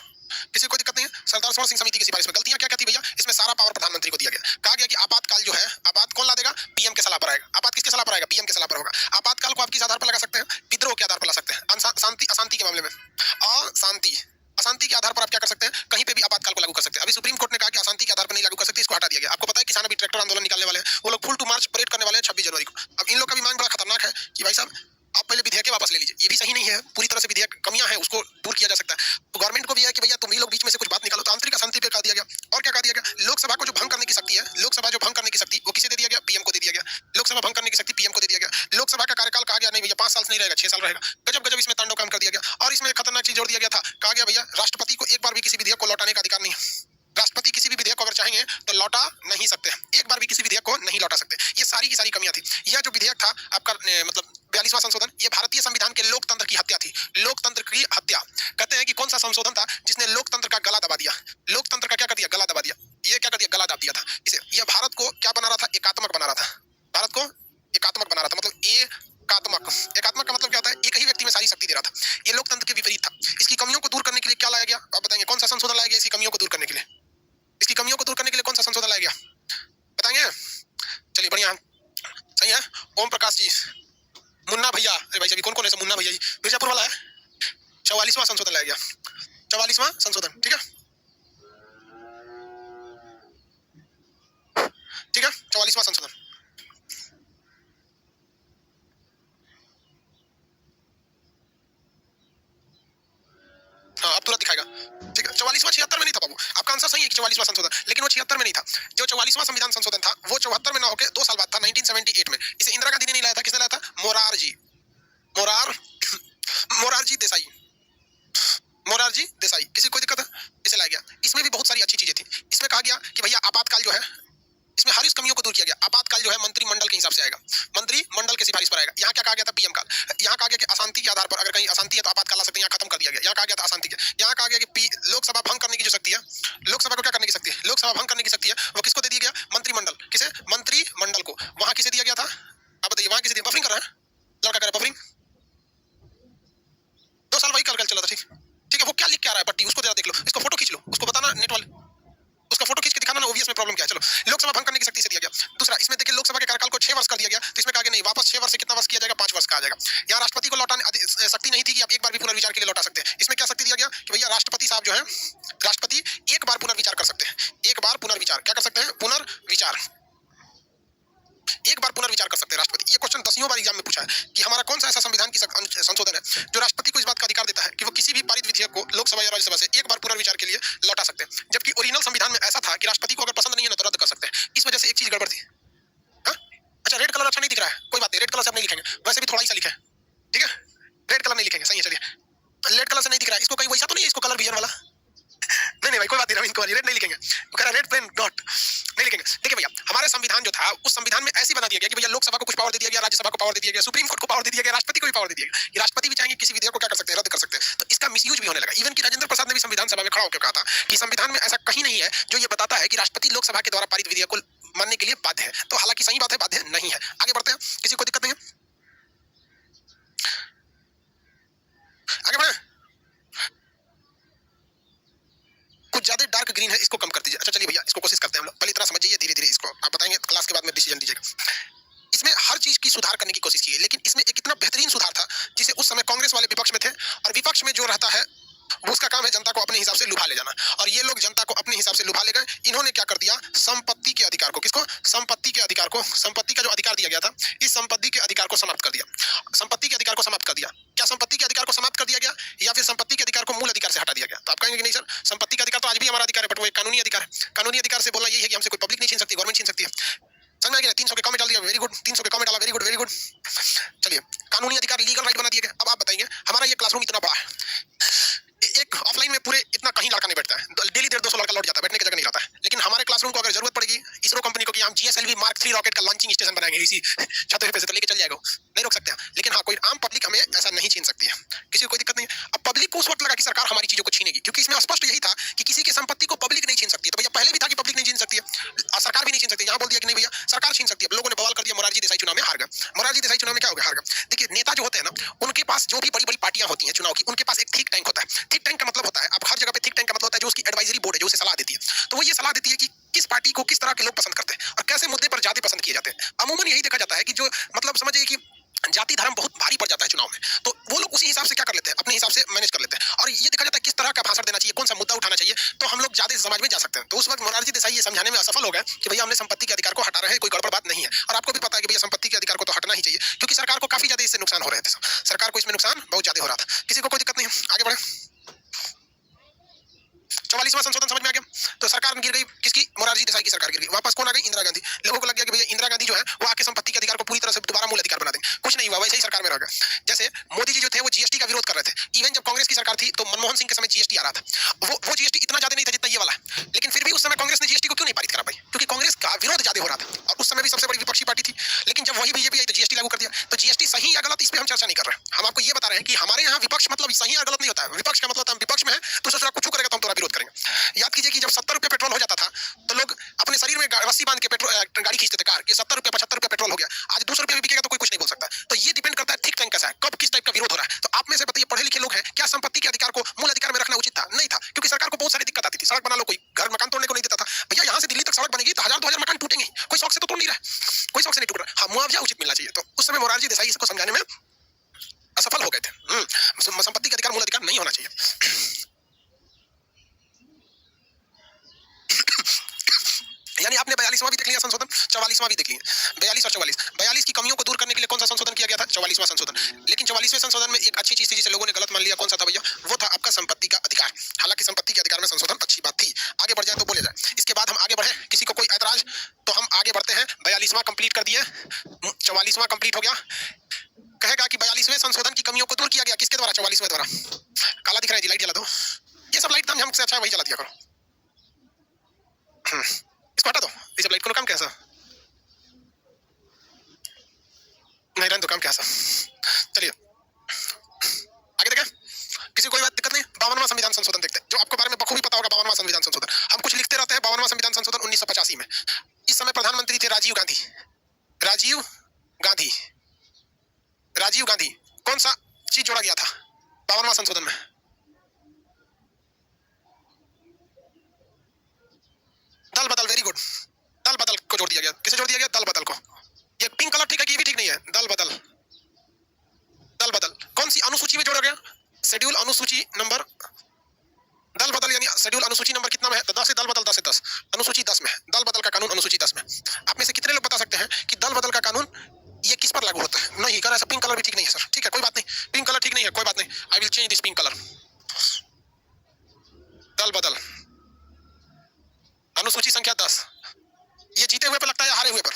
Speaker 1: किसी को दिक्कत नहीं है? सरदार स्वर्ण सिंह समिति की सिफारिश में गलतियां क्या क्या थी भैया? इसमें सारा पावर प्रधानमंत्री को दिया गया। कहा गया कि आपातकाल जो है, आपात कौन ला देगा? पीएम के सलाह पर आएगा। आपात किसके सलाह पर आएगा? पीएम के सलाह पर होगा। आपातकाल को आप किस आधार पर लगा सकते हैं? विद्रोह के आधार पर ला सकते हैं, शांति अशांति के मामले में, अशांति अशांति के आधार पर आप क्या कर सकते हैं? कहीं पे भी आपातकाल को लागू कर सकते हैं। अभी सुप्रीम कोर्ट ने कहा कि अशांति के आधार पर नहीं लागू कर सकते, इसको हटा दिया गया। आपको पता है किसान अभी ट्रैक्टर आंदोलन निकालने वाले हैं, वो लोग फुल टू मार्च परेड करने वाले हैं 26 जनवरी को। अब इन लोग का भी मांग बड़ा खतरनाक है कि भाई साहब, आप पहले विधेयक वापस ले लीजिए। ये भी सही नहीं है, पूरी तरह से विधेयक कमियां हैं, उसको दूर किया जा सकता है। तो गवर्नमेंट को भी है कि भैया तुम ही लोग बीच में से कुछ बात निकालो। तो आंतरिक अशांति पे कहा दिया गया। और क्या कहा दिया गया? लोकसभा को जो भंग करने की शक्ति है, लोकसभा जो भंग करने की शक्ति, वो किसे दे दिया गया? पीएम को दे दिया गया। लोकसभा भंग करने की शक्ति पीएम को दे दिया गया। लोकसभा का कार्यकाल कहा गया नहीं भैया 5 साल से नहीं रहेगा, 6 साल रहेगा। गजब गजब इसमें तांडव काम कर दिया गया। और इसमें एक खतरनाक चीज जोड़ दिया गया था, कहा गया भैया राष्ट्रपति को एक बार भी किसी विधेयक को लौटाने का अधिकार नहीं है। राष्ट्रपति किसी भी विधेयक को अगर चाहेंगे तो लौटा नहीं सकते, एक बार भी किसी विधेयक को नहीं लौटा सकते। ये सारी की सारी कमियां थी। यह जो विधेयक था आपका, मतलब 42वां संशोधन, ये भारतीय संविधान के लोकतंत्र की हत्या थी। लोकतंत्र की हत्या। कहते हैं कि कौन सा संशोधन था जिसने लोकतंत्र का गला दबा दिया? लोकतंत्र का क्या कर दिया? गला दबा दिया। ये क्या कर दिया? गला दबा दिया था इसे। यह भारत को क्या बना रहा था? एकात्मक बना रहा था। भारत को एकात्मक बना रहा था, मतलब एकात्मक। एकात्मक का मतलब क्या होता है? एक ही व्यक्ति में सारी शक्ति दे रहा था। ये लोकतंत्र के विपरीत था। इसकी कमियों को दूर करने के लिए क्या लाया गया? आप बताएंगे कौन सा संशोधन लाया गया इसकी कमियों को दूर करने के लिए? इसकी कमियों को दूर करने के लिए कौन सा संशोधन लाया गया? बताएंगे? चलिए, बढ़िया, सही है। ओम प्रकाश जी, मुन्ना भैया, अरे भाई सभी कौन कौन है? मुन्ना भैया जी, मिर्जापुर वाला है। 44वां संशोधन लाया गया, 44वां संशोधन, ठीक है, ठीक है, 44वां संशोधन। हाँ, अब तुरंत दिखाएगा, ठीक है। 44वां 76 में नहीं था बाबू, आपका आंसर सही है कि 44वां संशोधन, लेकिन वो 76 में नहीं था। जो 44वां संविधान संशोधन था वो 74 में ना होकर 2 साल बाद था, 1978 में। इसे इंदिरा गांधी ने नहीं लाया था, किसने लाया था? मोरारजी देसाई, मोरारजी देसाई। किसी कोई दिक्कत है? इसे लाया गया। इसमें भी बहुत सारी अच्छी चीजें थी। इसमें कहा गया कि भैया आपातकाल जो है, इसमें हर इस कमियों को दूर किया गया। आपातकाल जो है मंत्रिमंडल के हिसाब से आएगा, मंत्रिमंडल के सिफारिश पर आएगा। यहाँ क्या कहा गया था? पीएम काल। यहाँ कहा गया कि अशांति के आधार पर अगर कहीं अशांति है तो आपातकाल ला सकते हैं, यहाँ खत्म कर दिया गया। यहाँ कहा गया था अशांति के। यहाँ कहा गया कि लोकसभा भंग करने की जो शक्ति है, लोकसभा को क्या करने की शक्ति है? लोकसभा भंग करने की शक्ति है, वो किसको दे दिया गया? मंत्रिमंडल। किसे? मंत्रिमंडल को। वहां किसे दिया गया था? आप बताइए, वहां किसे दिया? बफरिंग कर रहा है लड़का, कर रहा है बफरिंग। 2 साल वही कल चला था, ठीक, ठीक है। वो क्या लिख के आ रहा है पट्टी, उसको जरा देख लो, इसको फोटो खींच लो, उसको बताना नेट वाले, उसका फोटो खींच के दिखाना ना ओवीएस में प्रॉब्लम क्या है। चलो, लोकसभा भंग करने की शक्ति से दिया गया। दूसरा, इसमें देखिए लोकसभा के कार्यकाल को 6 वर्ष कर दिया गया। तो इसमें कहा गया नहीं, वापस 6 वर्ष से कितना वर्ष किया जाएगा? 5 वर्ष का आ जाएगा। यहाँ राष्ट्रपति को लौटाने शक्ति नहीं थी कि आप एक बार भी पुनर्विचार के लिए लौटा सकते हैं। इसमें क्या शक्ति दिया गया कि भैया राष्ट्रपति साहब जो है, राष्ट्रपति एक बार पुनर्विचार कर सकते हैं। एक बार पुनर्विचार क्या कर सकते हैं? पुनर्विचार, एक बार पुनर्विचार कर सकते हैं राष्ट्रपति। ये क्वेश्चन 10वीं बार एग्जाम में पूछा है कि हमारा कौन सा ऐसा संविधान की संशोधन है जो राष्ट्रपति को इस बात का अधिकार देता है कि वो किसी भी पारित विधेयक को लोकसभा या राज्यसभा से एक बार पुनर्विचार के लिए लौटा सकते हैं। जबकि ओरिजिनल संविधान में ऐसा था कि राष्ट्रपति को अगर पसंद नहीं है ना तो रद्द कर सकते हैं। इस वजह से एक चीज गड़बड़ थी। हाँ? अच्छा, रेड कलर अच्छा नहीं दिख रहा है, कोई बात नहीं, रेड कलर से आप नहीं लिखेंगे, वैसे भी थोड़ा ही सा लिखा है, ठीक है, रेड कलर नहीं लिखेंगे, सही है। चलिए, रेड कलर से नहीं दिख रहा है, इसको कहीं वैसा तो नहीं है, इसको कलर विजन वाला नहीं भाई, कोई बात नहीं, इनको रेड नहीं लिखेंगे, वो कह रहा रेड पेन डॉट नहीं लिखेंगे। देखिए भैया, हमारा संविधान जो था उस संविधान में ऐसी बना दिया गया कि भैया लोकसभा को कुछ पावर दे दिया गया, राज्यसभा को पावर दे दिया गया, सुप्रीम कोर्ट को पावर दे दिया गया, राष्ट्रपति को भी पावर दे दिया गया कि राष्ट्रपति भी चाहेंगे किसी विधेयक को क्या कर सकते हैं? रद्द कर सकते हैं। तो इसका मिसयूज भी होने लगा। इवन कि राजेंद्र प्रसाद ने भी संविधान सभा में खड़ा होकर कहा था कि संविधान में ऐसा कहीं नहीं है जो ये बताता है कि राष्ट्रपति लोकसभा के द्वारा पारित विधेयक को मानने के लिए बाध्य है। तो हालांकि सही बात है, बाध्य नहीं है। आगे बढ़ते हैं, किसी को दिक्कत नहीं है? आगे बढ़े, कुछ ज्यादा डार्क ग्रीन है, इसको कम कर दीजिए। अच्छा चलिए भैया, इसको कोशिश करते हैं हम लोग। पहले इतना समझिए, धीरे धीरे इसको आप बताएंगे, क्लास के बाद में डिसीजन दीजिएगा। इसमें हर चीज की सुधार करने की कोशिश की है, लेकिन इसमें एक इतना बेहतरीन सुधार था जिसे उस समय कांग्रेस वाले विपक्ष में थे, और विपक्ष में जो रहता है वो उसका काम है जनता को अपने हिसाब से लुभा ले जाना, और ये लोग जनता को अपने हिसाब से लुभा ले गए। इन्होंने क्या कर दिया, संपत्ति के अधिकार को, किसको, संपत्ति के अधिकार को, संपत्ति का जो अधिकार दिया गया था, इस संपत्ति के अधिकार को समाप्त कर दिया। संपत्ति के अधिकार को समाप्त कर दिया। क्या संपत्ति के अधिकार को समाप्त कर दिया गया, या फिर संपत्ति के अधिकार को मूल अधिकार से हटा दिया गया? तो आप कहेंगे कि नहीं सर, संपत्ति का अधिकार तो आज भी हमारा अधिकार है, बट वो एक कानूनी अधिकार है। कानूनी अधिकार से बोलना यही है कि हमसे कोई पब्लिक नहीं छीन सकती, गवर्नमेंट छीन सकती है। समझ में आ गया? 300 के कमेंट डाल दिया, वेरी गुड। 300 के कमेंट डाला, वेरी गुड वेरी गुड। चलिए, कानूनी अधिकार, लीगल राइट बना दिए गए। अब आप बताइए, हमारा ये क्लासरूम इतना बड़ा है, एक ऑफलाइन में पूरे इतना कहीं लड़का नहीं बैठता है, डेली 150 लड़का लौट जाता है, बैठने की जगह नहीं रहता है। लेकिन हमारे क्लासरूम को अगर जरूरत पड़ेगी इसरो कंपनी को कि हम GSLV Mark 3 रॉकेट का लॉन्चिंग स्टेशन बनाएंगे इसी छत पे से, तो लेके चल जाएगा, नहीं रोक सकते हैं। लेकिन हाँ, कोई आम पब्लिक हमें ऐसा नहीं छीन सकती है, किसी को कोई दिक्कत नहीं है। अब पब्लिक को उस वक्त लगा कि सरकार हमारी चीजों को छीनेगी, क्योंकि इसमें स्पष्ट यही था कि किसी की संपत्ति को पब्लिक नहीं छीन सकती है। तो भैया पहले भी था कि पब्लिक नहीं छीन सकती है, और सरकार भी नहीं छीन सकती। यहाँ बोल दिया कि नहीं भैया सरकार छीन सकती है। लोगों ने बवाल कर दिया, मोरारजी देसाई चुनाव में हार गए। मोरारजी देसाई चुनाव में क्या हो गया, हार गए। देखिए, नेता जो होते हैं ना, उनके पास जो भी बड़ी बड़ी पार्टियां होती हैं चुनाव की, उनके पास एक थिंक टैंक होता है। थिंक टैंक का मतलब होता है, अब हर जगह पे थिंक टैंक का मतलब होता है जो उसकी एडवाइजरी बोर्ड है, जो उसे सलाह देती है। तो वो ये सलाह देती है कि किस पार्टी को किस तरह के लोग पसंद करते हैं और कैसे मुद्दे पर ज्यादा पसंद किए जाते हैं। अमूमन यही देखा जाता है कि जो मतलब समझिए कि जाति धर्म बहुत भारी पड़ जाता है चुनाव में, तो वो लोग उसी हिसाब से क्या कर लेते हैं, अपने हिसाब से मैनेज कर लेते हैं। और ये देखा जाता है किस तरह का भाषण देना चाहिए, कौन सा मुद्दा उठाना चाहिए, तो हम लोग ज्यादा समाज में जा सकते हैं। तो उस वक्त मोरारजी देसाई ये समझाने में असफल हो गए कि भैया हमने संपत्ति के अधिकार को हटा रहे हैं, कोई गड़बड़ बात नहीं है। और आपको भी पता है कि भैया संपत्ति के अधिकार को तो हटना ही चाहिए, क्योंकि सरकार को काफी ज्यादा इससे नुकसान हो रहे थे। सरकार को इसमें नुकसान बहुत ज्यादा हो रहा था। किसी को कोई दिक्कत नहीं है, आगे बढ़े। 44वां संशोधन समझ में आ गया? तो सरकार गिर गई, किसकी, मोरारजी देसाई की सरकार गिर गई। वापस कौन आ गई, इंदिरा गांधी। लोगों को लग गया कि भैया इंदिरा गांधी जो है वो आके संपत्ति के अधिकार को पूरी तरह से दोबारा मूल अधिकार बना देंगे। कुछ नहीं हुआ, वैसे ही सरकार में रह गए। जैसे मोदी जी जो थे वो GST का विरोध कर रहे थे। इवन जब कांग्रेस की सरकार थी तो मनमोहन सिंह के समय GST आ रहा था, वो GST इतना ज्यादा नहीं था जितना ये वाला है। लेकिन फिर भी उस समय कांग्रेस ने GST को क्यों नहीं पारित करा पाई, क्योंकि कांग्रेस का विरोध ज्यादा हो रहा था, और उस समय भी सबसे बड़ी विपक्षी पार्टी थी। लेकिन जब वही बीजेपी आई तो GST लागू कर दिया। तो GST सही या गलत, इस पर हम चर्चा नहीं कर रहे। हम आपको ये बता रहे हैं कि हमारे यहाँ विपक्ष मतलब सही या गलत नहीं होता है। विपक्ष का मतलब हम विपक्ष में है तो सोच रहा कुछ करेगा तो हम तुम्हारा विरोध करेंगे। याद कीजिए कि जब 70 रुपए पेट्रोल हो जाता था तो लोग अपने शरीर में रस्सी बांध के पेट्रोल गाड़ी खींचते थे, कार कि 70 रुपए 75 रुपए पेट्रोल हो गया। आज 200 रुपए भी बिकेगा तो कोई कुछ नहीं बोल सकता। तो ये डिपेंड करता है थिंक टैंक कैसा है, कब किस टाइप का विरोध हो रहा है। तो आप में से बताइए, पढ़े लिखे लोग हैं, क्या संपत्ति के अधिकार को मूल अधिकार में रखना उचित था? नहीं था, क्योंकि सरकार को बहुत सारी दिक्कत आती थी। सड़क बना लो, कोई घर मकान तोड़ने को नहीं देता था। भैया यहाँ से दिल्ली तक सड़क बनेगी तो 1000-2000 मकान टूटेंगे, कोई शौक से तो तोड़ नहीं रहा, कोई शौक से नहीं टूट रहा। हाँ, मुआवजा उचित मिलना चाहिए। तो उस समय मोरारजी देसाई इसको समझाने में असफल हो गए थे। संपत्ति का अधिकार मूल अधिकार नहीं होना चाहिए। यानी आपने 42वां भी देख लिया संशोधन, 44वां भी देख लिया। 42 और 44, 42 की कमियों को दूर करने के लिए कौन सा संशोधन किया गया था, 44वां संशोधन। लेकिन 44वें संशोधन में एक अच्छी चीज थी जिसे लोगों ने गलत मान लिया, कौन सा था भैया, वो था आपका संपत्ति का अधिकार। हालांकि संपत्ति के अधिकार में संशोधन अच्छी बात थी। आगे बढ़ जाए तो बोले जाए। इसके बाद हम आगे बढ़े, किसी को कोई ऐतराज, तो हम आगे बढ़ते हैं। 42वां कंप्लीट कर दिए, 44वां कंप्लीट हो गया। कहेगा कि 42वें संशोधन की कमियों को दूर किया गया, किसके द्वारा, 44वें द्वारा। काला दिख रहा है जी, लाइट जला दो। ये सब लाइट हमसे अच्छा है वही जला दिया करो। इसको हटा दो, ये सब लाइट को काम कैसा नहीं रहने दो, काम कैसा। चलिए आगे देखें, किसी को कोई बात दिक्कत नहीं। 52वां संविधान संशोधन देखते हैं, जो आपको बारे में बखूबी पता होगा। 52वां संविधान संशोधन हम कुछ लिखते रहते हैं। 52वां संविधान संशोधन 1985 में, इस समय प्रधानमंत्री थे राजीव गांधी। राजीव गांधी, राजीव गांधी, कौन सा चीज जोड़ा गया था 52वां संशोधन में? दल बदल, वेरी गुड। दल बदल को जोड़ दिया गया। किसे जोड़ दिया गया, दल बदल को। ये पिंक कलर ठीक है कि ये भी ठीक नहीं है, दल बदल। दल बदल कौन सी अनुसूची में जोड़ा गया, शेड्यूल अनुसूची नंबर, दल बदल यानी शेड्यूल अनुसूची नंबर कितना में है, 10 से दल बदल 10 से 10, अनुसूची 10 में, दल बदल का कानून अनुसूची 10 में। आप में से कितने लोग बता सकते हैं कि दल बदल का कानून ये किस पर लागू होता है? नहीं कर, ऐसा पिंक कलर भी ठीक नहीं है सर। ठीक है, कोई बात नहीं, पिंक कलर ठीक नहीं है, कोई बात नहीं। I will change this pink colour. दल बदल अनुसूची संख्या 10, ये जीते हुए पर लगता है, हारे हुए पर?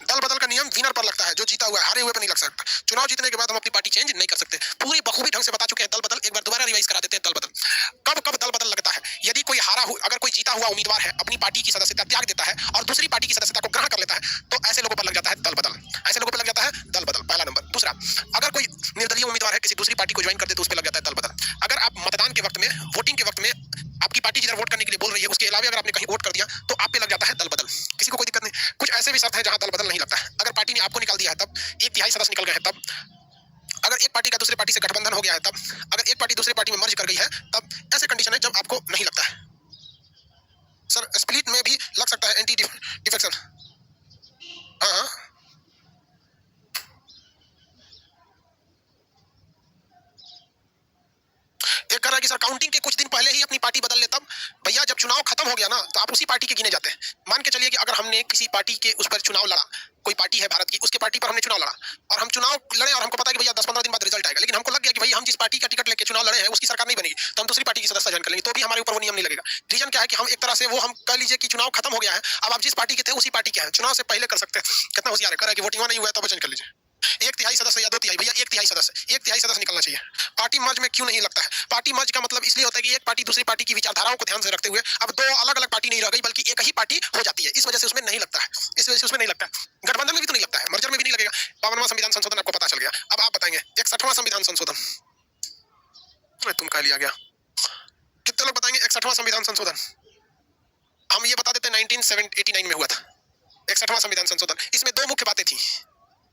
Speaker 1: दल बदल का नियम विनर पर लगता है, जो जीता हुआ है, हारे हुए पर नहीं लग सकता। चुनाव जीतने के बाद हम अपनी पार्टी चेंज नहीं कर सकते। पूरी बखूबी ढंग से बता चुके हैं दल बदल, एक बार दोबारा रिवाइज करा देते हैं। दल बदल कब कब दल बदल लगता है, यदि कोई हारा हुआ, अगर कोई जीता हुआ उम्मीदवार है अपनी पार्टी की सदस्यता त्याग देता है और दूसरी पार्टी की सदस्यता को ग्रहण कर लेता है, तो ऐसे लोगों पर लग जाता है दल बदल। ऐसे लोगों पर लग जाता है दल बदल, पहला नंबर। दूसरा, अगर कोई निर्दलीय उम्मीदवार है, किसी दूसरी पार्टी को ज्वाइन कर दे तो उस पर लग जाता है दल बदल। अगर आप मतदान के वक्त में, वोटिंग के वक्त में आपकी पार्टी जिधर वोट करने के लिए बोल रही है उसके अलावा अगर आपने कहीं वोट कर दिया तो आप पे लग जाता है दल बदल। किसी को कोई दिक्कत नहीं। कुछ ऐसे भी शर्त है जहां दल बदल नहीं लगता है। अगर पार्टी ने आपको निकाल दिया है तब, 1/3 सदस्य निकल गए हैं तब, अगर एक पार्टी का दूसरी पार्टी से गठबंधन हो गया है तब, अगर एक पार्टी दूसरी पार्टी में मर्ज कर गई है तब, ऐसे कंडीशन है जब आपको नहीं लगता है। सर स्प्लिट में भी लग सकता है, एंटी डिफेक्शन। हाँ रहा है कि सर काउंटिंग के कुछ दिन पहले ही अपनी पार्टी बदल ले, तब भैया जब चुनाव खत्म हो गया ना तो आप उसी पार्टी के गिने जाते हैं। मान के चलिए कि अगर हमने किसी पार्टी के उस पर चुनाव लड़ा, कोई पार्टी है भारत की, उसके पार्टी पर हमने चुनाव लड़ा और हम चुनाव लड़े और हमको पता है कि भैया 10-15 दिन बाद रिजल्ट आएगा, लेकिन हमको लग गया कि भाई हम जिस पार्टी का टिकट लेके चुनाव लड़े हैं उसकी सरकार नहीं बनेगी, तो हम दूसरी पार्टी की सदस्यता ज्वाइन कर लेंगे, तो भी हमारे ऊपर वो नियम नहीं लगेगा। रीजन क्या है कि हम एक तरह से वो, हम कह लीजिए कि चुनाव खत्म हो गया है, अब आप जिस पार्टी के थे उसी पार्टी के हैं, चुनाव से पहले कर सकते हैं। कितना होशियार है, कर है कि वोटिंग नहीं हुआ है तो वचन कर लीजिए। 1/3 सदस्य या 2/3, भैया 1/3 सदस्य, 1/3 सदस्य निकलना चाहिए। पार्टी मर्ज में क्यों नहीं लगता है? पार्टी मर्ज का मतलब इसलिए होता है कि एक पार्टी दूसरी पार्टी की विचारधाराओं को ध्यान से रखते हुए अब दो अलग अलग पार्टी नहीं रह गई बल्कि एक ही पार्टी हो जाती है, इस वजह से उसमें नहीं लगता है, इस वजह से उसमें नहीं लगता है। गठबंधन में भी तो नहीं लगता है, मर्जर में भी नहीं लगेगा। 52वां संविधान संशोधन आपको पता चल गया। अब आप बताएंगे 61वां संविधान संशोधन, तुम कह लिया गया, कितने लोग बताएंगे 61वां संविधान संशोधन? हम ये बता देते 1989 में हुआ था 61वां संविधान संशोधन। इसमें दो मुख्य बातें थी,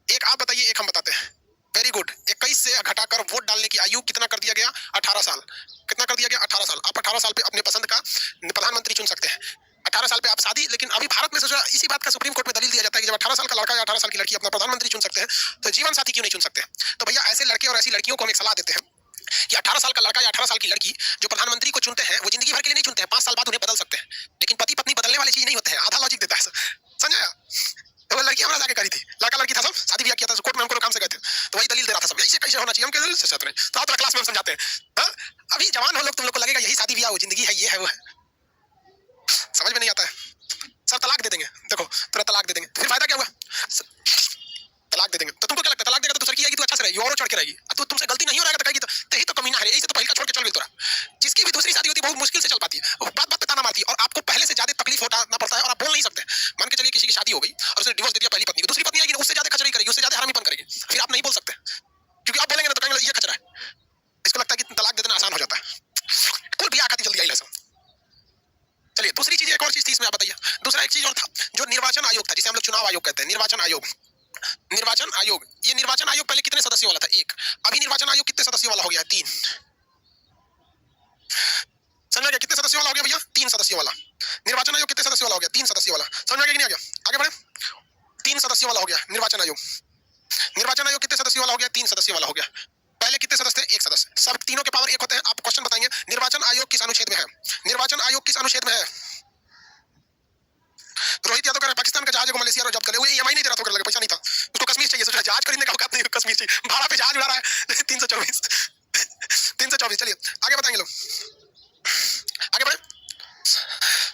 Speaker 1: एक आप बताइए एक हम बताते हैं। Very good. 21 से घटाकर वोट डालने की आयु कितना कर दिया गया? 18 साल। कितना कर दिया गया? 18 साल। आप 18 साल पे अपने पसंद का प्रधानमंत्री चुन सकते हैं। 18 साल पे आप शादी, लेकिन अभी भारत में सोचा इसी बात का सुप्रीम कोर्ट में दलील दिया जाता है कि जब 18 साल का लड़का या 18 साल की लड़की अपना प्रधानमंत्री चुन सकते हैं तो जीवन साथी क्यों नहीं चुन सकते? तो भैया ऐसे लड़के और ऐसी लड़कियों को हम एक सलाह देते हैं कि 18 साल का लड़का या 18 साल की लड़की जो प्रधानमंत्री को चुनते हैं वो जिंदगी भर के लिए नहीं चुनते हैं, 5 साल बाद उन्हें बदल सकते हैं, लेकिन पति पत्नी बदलने वाली चीज नहीं होते हैं। आधा लॉजिक देता है, समझा? तो वो लड़की हमारा जाके करी थी, लड़का लड़की था, सब शादी ब्याह किया था, कोर्ट में हमको काम से गए थे, तो वही दलील दे रहा था सब, ऐसे कैसे होना चाहिए, हम कहते हैं सच नहीं, तो आप क्लास में हम समझाते हैं। अभी जवान हो लोग, तुम लोग को लगेगा यही शादी ब्याह हो, जिंदगी है, ये है वो है, समझ में नहीं आता है। सर तलाक दे देंगे, देखो तुरंत तलाक दे देंगे, फिर फायदा क्या हुआ? तलाक दे देंगे तो तुमको क्या लगता है तलाक देगा तो दूसरी की आएगी तो अच्छा से रहेगी और चढ़ के रहेगी, तो तुमसे गलती नहीं हो रहा है तो कहेगी तो यही तो कमीना है, यही से तो पहले का छोड़ के चल गई तोरा। जिसकी भी दूसरी शादी होती है बहुत मुश्किल से चल पाती है, वो बात बात पे ताना मारती है और आपको पहले से ज्यादा तकलीफ उठाना पड़ता है और आप बोल नहीं सकते। मान के चलिए किसी की शादी हो गई और उसने डिवोर्स दे दिया पहली पत्नी को, दूसरी पत्नी आएगी उससे ज्यादा खचड़ी करेगी, उससे ज्यादा हरामीपन करेगी, फिर आप नहीं बोल सकते क्योंकि आप बोलेंगे ना तो कहेंगे ये खचरा है। इसको लगता है कि तलाक दे देना आसान हो जाता है, कुल भी आती जल्दी आई लसन। चलिए दूसरी चीज, एक और चीज थी इसमें, आप बताइए। दूसरा एक चीज और था जो निर्वाचन आयोग था, जिसे हम लोग चुनाव आयोग कहते हैं, निर्वाचन आयोग। निर्वाचन आयोग, ये निर्वाचन आयोग पहले कितने सदस्यों वाला था? 1। अभी निर्वाचन आयोग कितने सदस्यों वाला हो गया? 3। समझ गया? कितने सदस्यों वाला हो गया भैया? 3 सदस्यों वाला। निर्वाचन आयोग कितने सदस्यों वाला हो गया? 3 सदस्यों वाला। समझ में आ गया कि नहीं आ गया? आगे बढ़े। 3 सदस्यों वाला हो गया निर्वाचन आयोग। निर्वाचन आयोग कितने सदस्यों वाला हो गया? 3 सदस्यों वाला हो गया। पहले कितने सदस्य थे? 1 सदस्य। सब तीनों के पावर 1 होते हैं। आप क्वेश्चन बताएंगे निर्वाचन आयोग किस अनुच्छेद में है? निर्वाचन आयोग किस अनुच्छेद में है? रोहित यादव का पाकिस्तान का जहाज को मलेशिया में जब्त करे, वो ईएमआई नहीं दे रहा था, कर लगे पैसा नहीं था, उसको कश्मीर चाहिए, सोचा जहाज खरीदने का औकात नहीं, कश्मीर चाहिए, भाड़ा पे जहाज उड़ा रहा है। 324 324। चलिए आगे बताएंगे लोग, आगे बढ़े।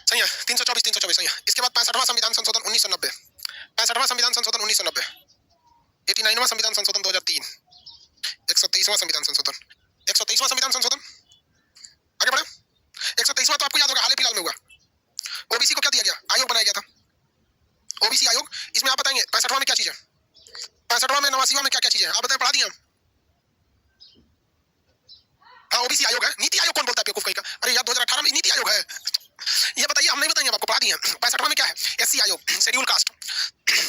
Speaker 1: सही है 324 सही है। इसके बाद 65वां संविधान संशोधन 1990, 65वां संविधान संशोधन 1990, 89वां संविधान संशोधन 2003, 123वां संविधान संशोधन, 123वां संविधान संशोधन। आगे बढ़े। 123वां तो आपको याद होगा हाल ही फिलहाल में हुआ। ओबीसी को क्या दिया गया? आयोग बनाया गया था, ओबीसी आयोग। इसमें आप बताएंगे 65वां में क्या चीज है? 65वां में 89वां में क्या क्या चीज है? आप बताएं, पढ़ा दिए हम। हाँ ओबीसी आयोग है। नीति आयोग कौन बोलता है बेवकूफ कहीं का? अरे यार 2018 में नीति आयोग है, ये बताइए, हम नहीं बताएंगे, आपको पढ़ा दिए। 65वां में क्या है? एससी आयोग, शेड्यूल कास्ट।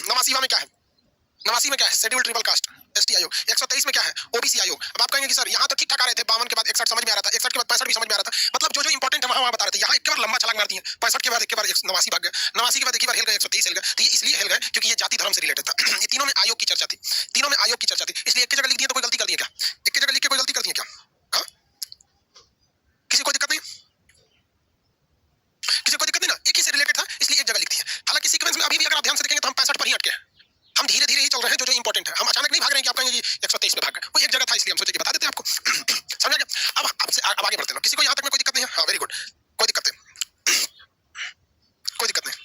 Speaker 1: 89वां में क्या है? 89 में क्या है? शेड्यूल ट्रिबल कास्ट, एसटी आयोग। 123 में क्या है? ओबीसी आयोग। अब आप कहेंगे कि सर यहाँ तो ठीक ठाक आ रहे थे, 52 के बाद 61 समझ में आ रहा था, 61 के बाद 65 भी समझ में आ रहा था, मतलब जो जो इंपॉर्टेंट है वहां बता रहे थे। यहाँ एक बार लंबा छलांग मार दिए, 65 के बाद एक बार 89 भाग गए, 89 के बाद एक बार हिल गए, 123 हिल गए। तो ये इसलिए हिल गए क्योंकि ये जाति धर्म से रिलेटेड था। ये तीनों में आयोग की चर्चा थी, तीनों में आयोग की चर्चा थी, इसलिए एक की जगह लिख दिया तो कोई गलती कर दी क्या? एक की जगह लिख के कोई गलती कर दी क्या? हाँ किसी को दिक्कत नहीं, किसी को दिक्कत नहीं ना, एक ही से रिलेटेड था इसलिए एक जगह लिखती है। हालांकि सीक्वेंस में अभी भी अगर आप ध्यान से देखेंगे तो हम 65 पर ही अटके हैं, हम धीरे धीरे ही चल रहे हैं, जो जो इंपॉर्टेंट है। हम अचानक नहीं भाग रहे हैं कि आप कहेंगे 123 में भाग गए, वो एक जगह था इसलिए हम सोचे कि बता देते हैं आपको। समझ गया? अब आपसे अब आगे बढ़ते हैं। किसी को यहाँ तक में कोई दिक्कत नहीं है? हाँ वेरी गुड, कोई दिक्कत नहीं, कोई दिक्कत नहीं।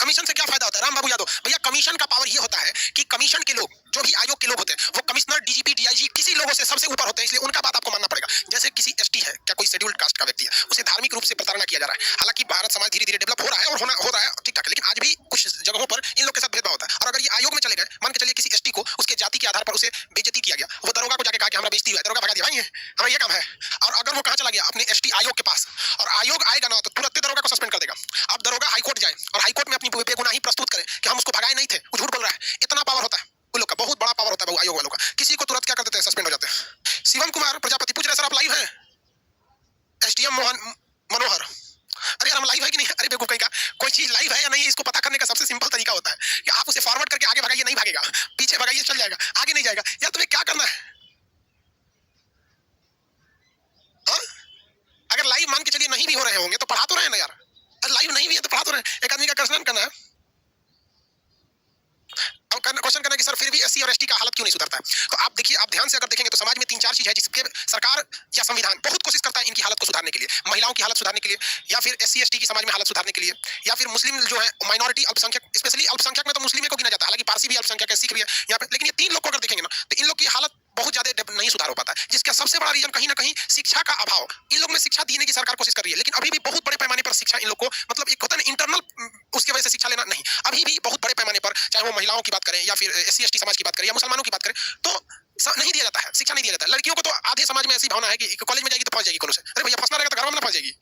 Speaker 1: कमीशन से क्या फायदा होता है राम बाबू यादव? भैया कमीशन का पावर ये होता है कि कमीशन के लोग, जो भी आयोग के लोग होते हैं, वो कमिश्नर, डीजीपी, डीआईजी किसी लोगों से सबसे ऊपर होते हैं, इसलिए उनका बात आपको मानना पड़ेगा। जैसे किसी एसटी है, क्या कोई शेड्यूल्ड कास्ट का व्यक्ति है, उसे धार्मिक रूप से प्रताड़ना किया जा रहा है। हालांकि भारत समाज धीरे धीरे डेवलप हो रहा है और हो रहा है ठीक ठाक, लेकिन आज भी कुछ जगहों पर इन लोग के साथ भेदभाव होता है। और अगर ये आयोग में चले गए, मान के चलिए किसी एसटी को उसके जाति के आधार पर उसे बेइज्जती किया गया, वो दरोगा को जाके कहा कि हमारा बेइज्जती हुआ है, दरोगा भगा दिया, भाई हमारा ये काम है। और अगर वो कहाँ चला गया? अपने एसटी आयोग के पास, और आयोग आएगा ना तो तुरंत दरोगा को सस्पेंड कर देगा। अब दरोगा हाईकोर्ट जाए और हाईकोर्ट में अपनी बेगुनाही प्रस्तुत करे कि हम उसको भगाए नहीं थे, वो झूठ बोल रहा है, इतना पावर होता है उन लोग का, बहुत बड़ा पावर होता है आयोग वालों का। किसी को तुरंत क्या कर देते हैं? सस्पेंड हो जाते हैं। शिवम कुमार प्रजापति पूछ रहे सर आप लाइव हैं? एसडीएम मोहन मनोहर, अरे यार हम लाइव है कि नहीं? अरे बेवकूफ कहीं का, कोई चीज लाइव है या नहीं इसको पता करने का सबसे सिंपल तरीका होता है कि आप उसे फॉरवर्ड करके आगे भगाइए, नहीं भागेगा, पीछे भगाइए चल जाएगा, आगे नहीं जाएगा। यार तुम्हें क्या करना है? होंगे तो पढ़ा तो रहे हैं ना यार, लाइव नहीं भी है तो पढ़ा तो रहे हैं। एक आदमी का क्वेश्चन करना है, अब क्वेश्चन करना है कि सर फिर भी एससी और एसटी का हालत क्यों नहीं सुधरता है। तो आप देखिए, आप ध्यान से अगर देखेंगे तो समाज में 3-4 चीज है जिसके सरकार या संविधान बहुत कोशिश करता है इनकी हालत को सुधारने के लिए, महिलाओं की हालत सुधारने के लिए, या फिर एससी एसटी की समाज में हालत सुधारने के लिए, या फिर मुस्लिम जो है माइनॉरिटी अल्पसंख्यक, स्पेशली अल्पसंख्यक में तो मुस्लिम को गिना जाता है, हालांकि पारसी भी अल्पसंख्यक है, सिख भी है यहाँ पे, लेकिन ये 3 लोग को अगर देखेंगे ना तो इन लोग की हालत बहुत ज्यादा नहीं सुधार हो पाता है, जिसका सबसे बड़ा रीजन कहीं ना कहीं शिक्षा का अभाव। इन लोग में शिक्षा देने की सरकार कोशिश कर रही है, लेकिन अभी भी बहुत बड़े पैमाने पर शिक्षा इन लोग को, मतलब एक होता है ना इंटरनल, उसकी वजह से शिक्षा लेना नहीं, अभी भी बहुत बड़े पैमाने पर, चाहे वो महिलाओं की बात करें या फिर एससी एसटी समाज की बात करें या मुसलमानों की बात करें, तो नहीं दिया जाता है, शिक्षा नहीं दिया जाता है। लड़कियों को तो आधे समाज में ऐसी भावना है कि कॉलेज में जाएगी तो फंस जाएगी, कौन से, अरे भैया फंसना रहेगा तो घर में ना फंस जाएगी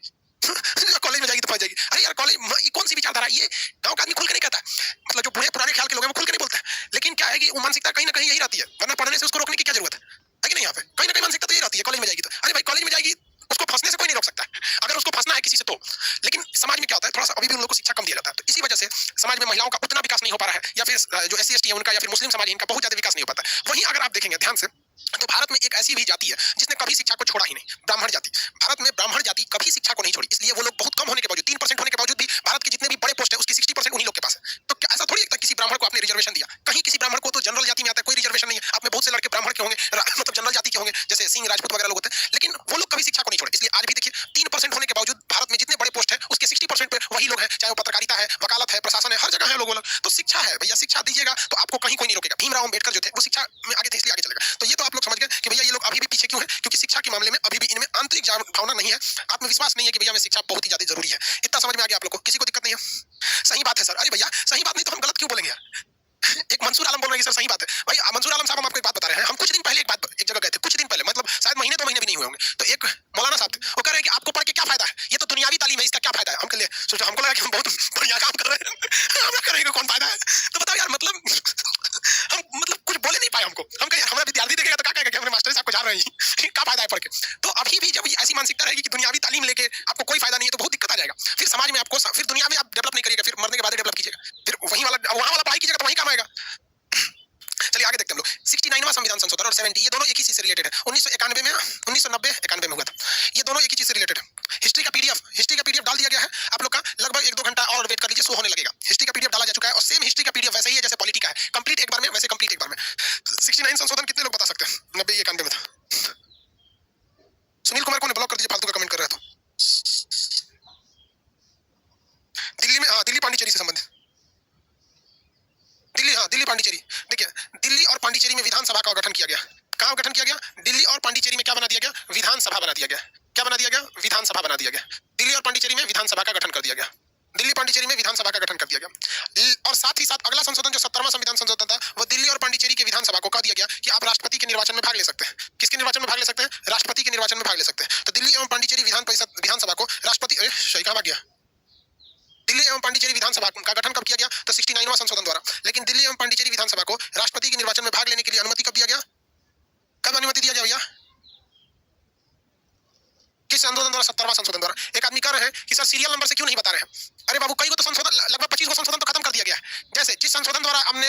Speaker 1: कॉलेज में जाएगी तो फंस जाएगी। अरे यार कॉलेज, ये कौन सी विचारधारा, ये गांव का आदमी खुल के नहीं कहता, मतलब जो बूढ़े पुराने ख्याल के लोग हैं वो खुल के नहीं बोलते हैं, लेकिन क्या है कि वो मानसिकता कहीं ना कहीं यही रहती है, वरना पढ़ने से उसको रोकने की क्या जरूरत है कि नहीं। यहाँ पे कहीं ना कहीं मानसिकता तो यही रहती है, कॉलेज में जाएगी तो, अरे भाई कॉलेज में जाएगी, उसको फंसने से कोई नहीं रोक सकता है, अगर उसको फंसना है किसी से तो। लेकिन समाज में क्या होता है, थोड़ा सा अभी भी उन लोगों को शिक्षा कम दिया जाता है, तो इसी वजह से समाज में महिलाओं का उतना विकास नहीं हो पा रहा है, या फिर जो एससी एसटी है उनका, या फिर मुस्लिम समाज है इनका बहुत ज्यादा विकास नहीं हो पाता है। वहीं अगर आप देखेंगे ध्यान से तो भारत में एक ऐसी भी जाति है जिसने कभी शिक्षा को छोड़ा ही नहीं, ब्राह्मण जाति। भारत में ब्राह्मण जाति कभी शिक्षा को नहीं छोड़ी, इसलिए वो लोग बहुत कम होने के बावजूद, 3% होने के बावजूद भी भारत के जितने भी बड़े पोस्ट है उसकी 60% उन्हीं लोग के पास है। तो क्या ऐसा थोड़ी है किसी ब्राह्मण को आपने रिजर्वेशन दिया, कहीं किसी ब्राह्मण को तो जनरल जाति में आता है, कोई रिजर्वेशन नहीं है। आप में बहुत से लड़के ब्राह्मण के होंगे, मतलब जनरल जाति के होंगे, जैसे सिंह राजपूत वगैरह लोग होते हैं, लेकिन वो लोग कभी शिक्षा को नहीं छोड़े। इसलिए आज भी देखिए 3% होने के बावजूद भारत में जितने बड़े पोस्ट है उसके 60% पे वही लोग हैं, चाहे वो पत्रकारिता है, वकालत है, प्रशासन है, हर जगह है लोग। तो शिक्षा है भैया, शिक्षा दीजिएगा तो आपको कहीं कोई नहीं रोकेगा। भीमराव अम्बेडकर जो थे वो शिक्षा में आगे थे, इसलिए आगे चलेगा। तो ये तो आप लोग समझ गए कि भैया ये लोग अभी भी पीछे क्यों है, क्योंकि शिक्षा के मामले में अभी भी इनमें आंतरिक भावना नहीं है, आत्मविश्वास नहीं है कि भैया हमें शिक्षा बहुत ही ज्यादा जरूरी है। इतना समझ में आ गया आप लोग को, किसी को दिक्कत नहीं है। सही बात है सर, अरे भैया सही बात नहीं तो हम गलत क्यों बोलेंगे यार। एक मंसूर आलम बोल रहे हैं सर सही बात है भाई, मंसूर आलम साहब हम आपको एक बात बता रहे हैं, हम कुछ दिन पहले एक जगह गए थे, कुछ दिन पहले, मतलब शायद महीने 2 महीने भी नहीं हुए होंगे, तो एक मौलाना साहब थे, वो कह रहे हैं कि आपको पढ़ के क्या फायदा है, ये तो दुनियावी तालीम है, इसका क्या फायदा है। हम कह लिए सोचो, हमको लगा कि हम बहुत बढ़िया काम कर रहे हैं हम करेंगे कौन फायदा है। तो बताओ यार, मतलब हम मतलब कुछ बोले नहीं पाए हमको, हम कहे हमारा विद्यार्थी देखेगा तो क्या कहेगा कि हमारे मास्टर साहब को जा रहे हैं क्या फायदा है पढ़ के। तो अभी भी जब ऐसी मानसिकता रहेगी कि दुनियावी तालीम लेके आपको कोई फायदा नहीं है तो बहुत दिक्कत आ जाएगा। फिर समाज में आपको, फिर दुनिया में आप डेवलप नहीं करिएगा, फिर मरने के बाद डेवलप कीजिएगा, फिर वहीं वाला पढ़ाई कीजिएगा तो वहीं काम आएगा। चलिए आगे देखते हैं हम लोग। 69वां संविधान संशोधन और 70 ये दोनों एक ही चीज से रिलेटेड है। 1991 में, 1990-91 में हुआ था। ये दोनों एक ही चीज से रिलेटेड है। हिस्ट्री का पीडीएफ डाल दिया गया है आप लोग का, लगभग 1-2 घंटा और वेट कर लीजिए, शो होने लगेगा। हिस्ट्री का पीडीएफ डाला जा चुका है और सेम हिस्ट्री का पीडीएफ वैसे ही है जैसे पॉलिटी का है, कंप्लीट एक बार में, वैसे कंप्लीट एक बार में। 69 संशोधन कितने लोग बता सकते हैं? 90-91 में था। सुनील कुमार को ब्लॉक कर दीजिए, फालतू का कमेंट कर रहा है तो। दिल्ली में, हाँ दिल्ली पांडिचेरी से संबंधित, दिल्ली पांडिचेरी। देखिए दिल्ली और पांडिचेरी में विधानसभा का गठन किया गया। कहाँ गठन किया गया? दिल्ली और पांडिचेरी में क्या बना दिया गया? विधानसभा बना दिया गया। क्या बना दिया गया? विधानसभा बना दिया गया। दिल्ली और पांडिचेरी में विधानसभा का गठन कर दिया गया। दिल्ली पांडिचेरी में विधानसभा का गठन कर दिया गया। और साथ ही साथ अगला संशोधन जो 70वां संविधान संशोधन था, वो दिल्ली और पांडिचेरी के विधानसभा को कह दिया गया कि आप राष्ट्रपति के निर्वाचन में भाग ले सकते हैं। किसके निर्वाचन में भाग ले सकते हैं? राष्ट्रपति के निर्वाचन में भाग ले सकते हैं। तो दिल्ली एवं पांडिचेरी विधानसभा को राष्ट्रपति, सही कहा गया, दिल्ली एवं पांडिचेरी विधानसभा का गठन कब किया गया? तो 69वां संशोधन द्वारा। लेकिन दिल्ली एवं पांडिचेरी विधानसभा को राष्ट्रपति के निर्वाचन में भाग लेने के लिए अनुमति कब दिया गया? कब अनुमति दिया गया भैया? किस संशोधन द्वारा? 70वां संशोधन द्वारा। एक आदमी कह रहे हैं कि सर सीरियल नंबर से क्यों नहीं बता रहे हैं? अरे बाबू, कई को तो संशोधन, लगभग 25 को संशोधन तो खत्म कर दिया गया है। जैसे जिस संशोधन द्वारा हमने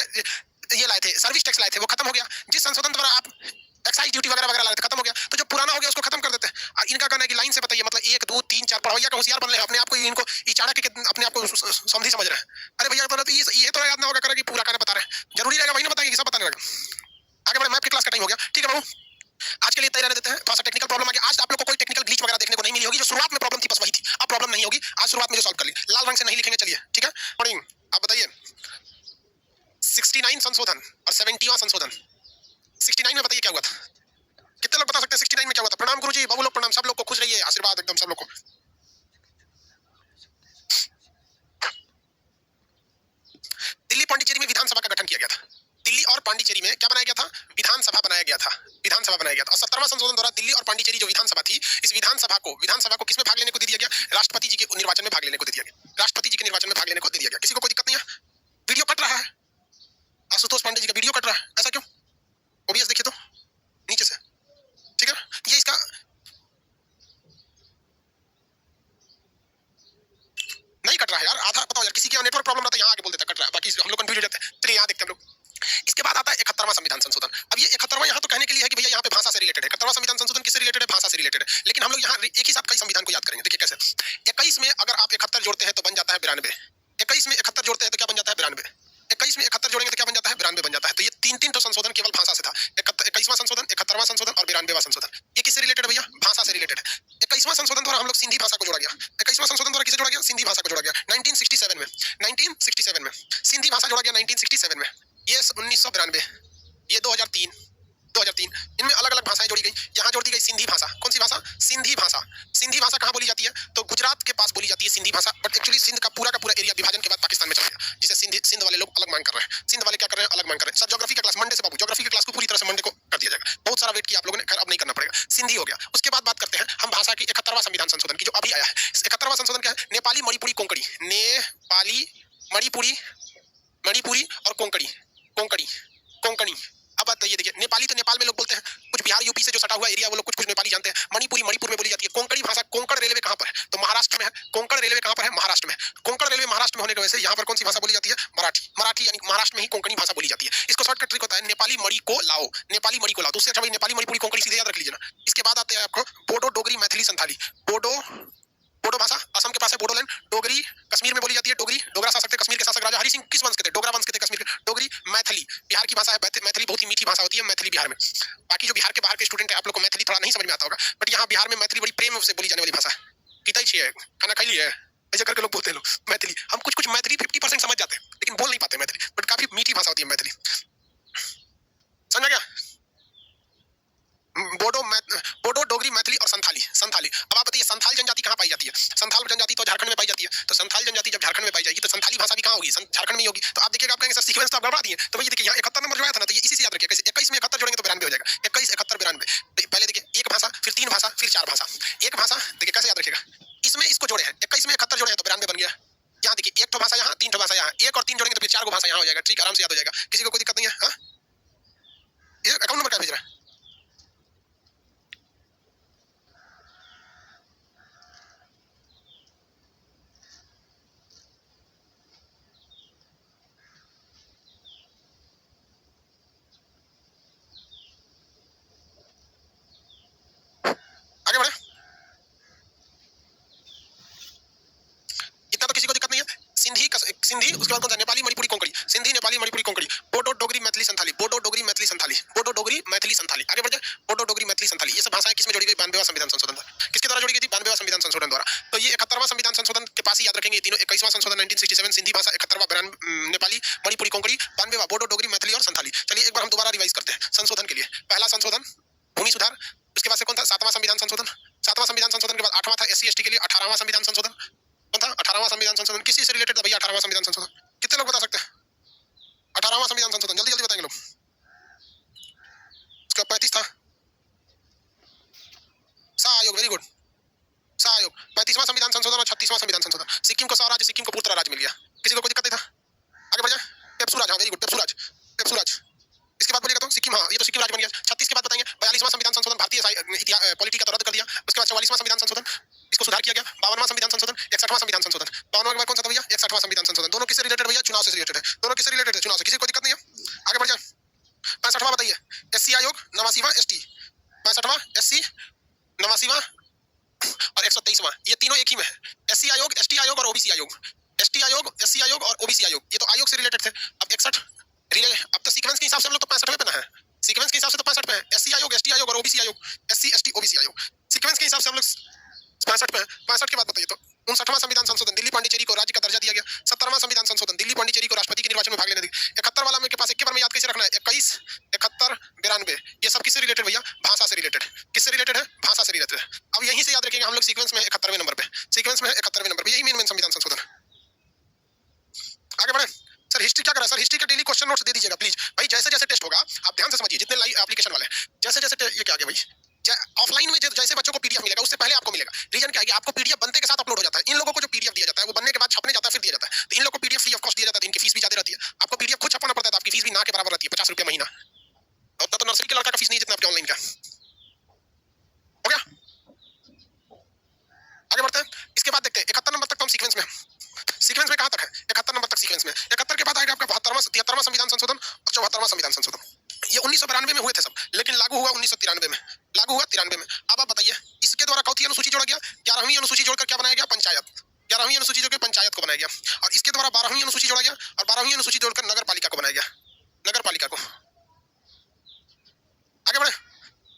Speaker 1: ये लाए थे, सर्विस टैक्स लाए थे, वो खत्म हो गया। जिस संशोधन द्वारा आप एक्साइज ड्यूटी वगैरह वगैरह लाए थे, खत्म हो गया। तो जो पुराना हो गया उसको खत्म कर देते हैं। इनका कहना है कि लाइन से बताइए, मतलब 1, 2, 3, 4 पढ़वैया का होशियार बन रहे हैं, अपने आप को इनको चाणक्य के अपने आप को समझी समझ रहे हैं। अरे भैया तो ये तो याद ना होगा करें कि पूरा कहना बता रहे हैं, जरूरी रहेगा वही ना बताएंगे कि सब बताने लगे। आगे बढ़े, मैप की क्लास का टाइम हो गया, ठीक है बाबू, आज के लिए तैयार रहने देते हैं। थोड़ा सा टेक्निकल प्रॉब्लम आ गया आज, आप लोग को कोई टेक्निकल ग्लिच वगैरह देखने को नहीं मिली होगी। जो शुरुआत में प्रॉब्लम थी बस वही थी, अब प्रॉब्लम नहीं होगी। आज शुरुआत में जो सॉल्व कर ली, लाल रंग से नहीं लिखेंगे, चलिए ठीक है। मॉर्निंग, आप बताइए 69 संशोधन और 70वां संशोधन। 69 में बताइए क्या हुआ था? कितने लोग बता सकते हैं 69 में क्या हुआ था? प्रणाम गुरुजी, बाबू लोग प्रणाम, सब लोग को खुश रहिए, आशीर्वाद एकदम सब लोग को। दिल्ली पांडिचेरी में विधानसभा का गठन किया गया था। दिल्ली और पांडिचेरी में क्या बनाया गया था? विधानसभा बनाया गया था। विधानसभा बनाया गया था। और 70वां संशोधन द्वारा दिल्ली और पांडिचेरी जो विधानसभा थी, इस विधानसभा को किसमें भाग लेने को दे दिया गया? राष्ट्रपति जी के निर्वाचन में भाग लेने को दे दिया गया। राष्ट्रपति जी के निर्वाचन में भाग लेने को दे दिया गया। किसी को कोई दिक्कत नहीं है? वीडियो कट रहा है, आशुतोष पांडे जी का वीडियो कट रहा है, ऐसा क्यों? ओबीएस देखिए तो नीचे से, ठीक है। ये इसका नहीं कट रहा है यार, आधा बताओ यार, किसी के नेटवर्क प्रॉब्लम रहता है यहाँ आके बोल देता कट रहा है, बाकी हम लोग कंफ्यूज हो जाते हैं। चलिए यहाँ देखते हैं हम लोग। इसके बाद आता है 71वां संविधान संशोधन। अब ये 71वां यहाँ तो कहने के लिए है कि भैया यहाँ पे भाषा से रिलेटेड है। 71वां संविधान संशोधन किससे रिलेटेड है? भाषा से रिलेटेड है। लेकिन हम लोग यहाँ एक ही साथ कई संविधान को याद करेंगे। देखिए कैसे, जाता है 92। 21 में 71 जोड़ते हैं तो क्या बन जाता है 92। 21 में 71 जोड़ेंगे तो क्या बन जाता है 92 बन जाता है। तो ये तीन तो संशोधन केवल भाषा से था, 21वां संशोधन, 71वां संशोधन और 92वां संशोधन। ये किससे रिलेटेड भैया? भाषा से रिलेटेड है। 21वां संशोधन द्वारा हम लोग सिंधी भाषा को जोड़ा गया। 21वां संशोधन द्वारा किसे जोड़ा गया? सिंधी भाषा को जोड़ा गया 1967 में। 1967 में सिंधी भाषा जोड़ा गया 1967 में। ये 1992, ये 2003, 2003 इनमें अलग अलग भाषाएं जोड़ी गई। यहाँ जोड़ दी गई सिंधी भाषा। कौन सी भाषा? सिंधी भाषा। सिंधी भाषा कहाँ बोली जाती है? तो गुजरात के पास बोली जाती है सिंधी भाषा, बट एक्चुअली सिंध का पूरा एरिया विभाजन के बाद पाकिस्तान में चला गया, जिसे सिंध वाले लोग अलग मांग कर रहे हैं। सिंध वाले क्या कर रहे हैं? अलग मांग कर रहे हैं। सर ज्योग्राफी का क्लास मंडे से बाबू, ज्योग्राफी के क्लास को पूरी तरह से मंडे को कर दिया जाएगा। बहुत सारा वेट किया आप लोगों ने, अब नहीं करना पड़ेगा। सिंधी हो गया। उसके बाद बात करते हैं हम भाषा की 71वां संविधान संशोधन की, जो अभी आया है। 71वां संशोधन क्या है? नेपाली, मणिपुरी, कोंकणी। नेपाली, मणिपुरी और कोंकणी। अब बात ये देखिए, नेपाली तो नेपाल में लोग बोलते हैं, कुछ बिहार यूपी से जो सटा हुआ एरिया वो लोग कुछ नेपाली जानते हैं। मणिपुरी मणिपुर में बोली जाती है। कोंकणी भाषा, कोंकण रेलवे कहाँ पर है? तो महाराष्ट्र में है। कोंकण रेलवे कहाँ पर है? महाराष्ट्र में। कोंकण रेलवे महाराष्ट्र में होने की वजह से यहाँ पर कौन सी भाषा बोली जाती है? मराठी यानी महाराष्ट्र में ही कोंकणी भाषा बोली जाती है। इसको शॉर्टकट ट्रिक होता है नेपाली मणि को लाओ, नेपाली मणि को लाओ। दूसरे अच्छा भाई नेपाली मणिपुरी कोंकणी सीधे याद रख लीजिए ना। इसके बाद आते हैं आपको बोडो, डोगरी, मैथिली, संथाली। बोडो भाषा असम के पास है, बोडोलैंड। डोगरी कश्मीर में बोली जाती है। डोगरा शासक थे कश्मीर के शासक राजा हरि सिंह, किस वंश के थे? डोगरा वंश के थे कश्मीर के। डोगरी। मैथिली बिहार की भाषा है। मैथिली बहुत ही मीठी भाषा होती है, मैथिली बिहार में। बाकी जो बिहार के बाहर के स्टूडेंट है आप लोग को मैथिली थोड़ा नहीं समझ में आता होगा, बट यहाँ बिहार में मैथिली बड़ी प्रेम से बोली जाने वाली भाषा है। किताई छे है, खाना खाई है, ऐसे करके लोग बोलते हैं। लोग मैथिली, हम कुछ मैथिली 50% समझ जाते हैं लेकिन बोल नहीं पाते मैथिली, बट काफी मीठी भाषा होती है मैथिली। समझ गया? बोडो, डोगरी, मैथिली और संथाली। अब आप बताइए संथाल जनजाति कहाँ पाई जाती है? संथाल जनजाति तो झारखंड में पाई जाती है। तो संथाल जनजाति जब झारखंड में पाई जाएगी तो संथाली भाषा भी कहाँ होगी? झारखंड में ही होगी। तो आप देखिएगा, आप कहेंगे सर सीक्वेंस तो आप गड़बड़ा दिए। तो भैया देखिए यहाँ 71 नंबर जो आया था ना, तो ये इसी से याद रखिए कैसे। 21 में 71 जोड़ेंगे तो 92 हो जाएगा। 21, 71, 92। पहले देखिए एक भाषा, फिर 3 भाषा, फिर 4 भाषा। एक भाषा देखिए कैसे याद रखिएगा। इसमें इसको जोड़े हैं, 21 में 71 जोड़े हैं तो 92 बन गया। यहाँ देखिए 1 भाषा यहाँ, 3 भाषा यहाँ, 1 और 3 जोड़ेंगे तो फिर 4 भाषा यहाँ हो जाएगा। ठीक, आराम से याद हो जाएगा, किसी को कोई दिक्कत नहीं है। ये अकाउंट नंबर क्या भेज रहा है? आगे बढ़े, इतना तो किसी को दिक्कत नहीं है। सिंधी उसके बाद कौन सा? नेपाली, मणिपुरी, कोंकणी। सिंधी, नेपाली, मणिपुरी, कोंकणी। बोडो, डोगरी, मैथिली, संथाली। बोडो, डोगरी, मैथिली, संथाली। बोडो, डोगरी, मैथिली, संथाली। आगे बढ़ जाए। बोडो, डोगरी, मैथिली, संथाली। ये सब भाषाएं किसमें जोड़ी गई? 92वां संविधान संशोधन द्वारा। किसके द्वारा जोड़ी गई थी? 92वां संविधान संशोधन द्वारा। तो ये 71वां संविधान संशोधन के पास ही याद रखेंगे ये तीनों। 21वां संशोधन 1967 सिंधी भाषा, 71वां नेपाली, मणिपुरी, कोंकणी, 92वां बोडो, डोगरी, मैथिली और संथाली। चलिए एक बार हम दोबारा रिवाइज करते हैं संशोधन के लिए। पहला संशोधन भूमि सुधार, उसके बाद से कौन था? 7वां संविधान संशोधन। 7वां संविधान संशोधन के बाद 8वां था SC ST के लिए 18वां संविधान संशोधन। कौन था? 18वां संविधान संशोधन। किसी से रिलेटेड था भैया 18वां संविधान संशोधन? कितने लोग बता सकते हैं? 18वां संविधान संशोधन जल्दी जल्दी बताएंगे लोग। उसका 35 था सहयोग, वेरी गुड, सहयोग। 35वां संविधान संशोधन और 36वां संविधान संशोधन। सिक्किम को स्वराज्य, सिक्किम को पूर्ण तरह राज्य मिल गया। किसी को कोई दिक्कत नहीं था? आगे बढ़ जाए। पेप्सू राज, हाँ वेरी गुड, पेप्सू राज। इसके बाद बोलिएगा तो सिक्किम, हाँ ये तो सिक्किम राज्य बन गया। 36 के बाद बताएंगे 42वां संविधान संशोधन, भारतीय पॉलिटी का तो रद्द कर दिया। उसके बाद 44वां संविधान संशोधन, इसको सुधार किया गया। 52वां संविधान संशोधन, 61वां संविधान संशोधन। 52वां के बाद कौन सा था भैया? 61वां संविधान संशोधन। दोनों किससे रिलेटेड भैया? चुनाव से रिलेटेड है। दोनों किससे रिलेटेड है? चुनाव से। किसी को दिक्कत नहीं है? आगे बढ़ जाए। 65वां बताइए। SC आयोग, 89वां ST। 65वां SC, 89वां और 123वां, ये तीनों एक ही में है। SC आयोग, ST आयोग और OBC आयोग। ST आयोग, SC आयोग और OBC आयोग, ये तो आयोग से रिलेटेड थे। अब 61 अब तो सीक्वेंस के हिसाब से हम लोग तो 65वें पे ना है। सीक्वेंस के हिसाब से तो 65 पे है। SC आयोग, ST आयोग और OBC आयोग, SC ST OBC आयोग। सीक्वेंस के हिसाब से हम लोग 65 पे है। 65 के बाद बताइए तो 59वां संविधान संशोधन, दिल्ली पांडिचेरी को राज्य का दर्जा दिया गया। 70वां संविधान संशोधन, दिल्ली पांडिचेरी को राष्ट्रपति के निर्वाचन में भाग लेने दी। 71 वाला में के पास एक बार में याद कैसे रखना है? 21, 71, 92, ये सब किससे रिलेटेड भैया? भाषा से रिलेटेड। किससे रिलेटेड है? भाषा से रिलेटेड है। अब यहीं से याद रखेंगे हम लोग सीक्वेंस में 71वें नंबर पे, सीक्वेंस में 71वें नंबर पे, यही मेन संविधान संशोधन। आगे बढ़े। सर हिस्ट्री क्या करा? सर हिस्ट्री के डेली क्वेश्चन नोट्स दे दीजिएगा प्लीज भाई। जैसे जैसे टेस्ट होगा आप ध्यान से समझिए, जितने लाइव एप्लीकेशन वाले हैं, जैसे जैसे ये क्या आ गया भाई, ऑफलाइन में जैसे बच्चों को पीडीएफ मिलेगा उससे पहले आपको मिलेगा। रीजन क्या है कि आपको पीडीएफ बनते के साथ अपलोड हो जाता है। इन लोगों को जो पीडीएफ दिया जाता है वो बनने के बाद छपने जाता है, फिर दिया जाता है। तो इन लोगों को पीडीएफ फ्री ऑफ कॉस्ट दिया जाता है, इनकी फीस भी ज्यादा रहती है। आपको पीडीएफ खुद छपाना पड़ता है तो आपकी फीस भी ना के बराबर रहती है, 50 रुपये महीना। उतना तो नर्सरी के लड़का का फीस नहीं जितना आपके ऑनलाइन का। हो गया? आगे बढ़ते हैं। इसके बाद देखते हैं 71 नंबर तक तो हम सीक्वेंस में, सीक्वेंस में कहां तक है? 71 नंबर तक सीक्वेंस में। 71 के बाद आएगा आपका 73वां संविधान संशोधन और 74वां संविधान संशोधन। ये 1992 में हुए थे सब, लेकिन लागू हुआ 1993 में, लागू हुआ 93 में। अब आप बताइए इसके द्वारा कौन सी अनुसूची जोड़ा गया? 11वीं अनुसूची जोड़कर क्या बनाया गया? पंचायत। 11वीं अनुसूची जोड़कर पंचायत को बनाया गया और इसके द्वारा 12वीं अनुसूची जोड़ा गया और 12वीं अनुसूची जोड़कर नगर पालिका को बनाया गया, नगर पालिका को। आगे बढ़े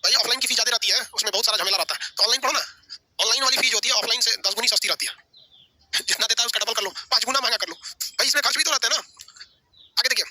Speaker 1: भाई। ऑफलाइन की फीस ज्यादा रहती है, उसमें बहुत सारा झमेला रहता है, तो ऑनलाइन पढ़ो ना। ऑनलाइन वाली फीस होती है ऑफलाइन से 10 गुनी सस्ती रहती है। जितना देता है उसका डबल कर लो, 5 गुना महंगा कर लो भाई, इसमें खर्च भी तो रहता है ना। आगे देखिए,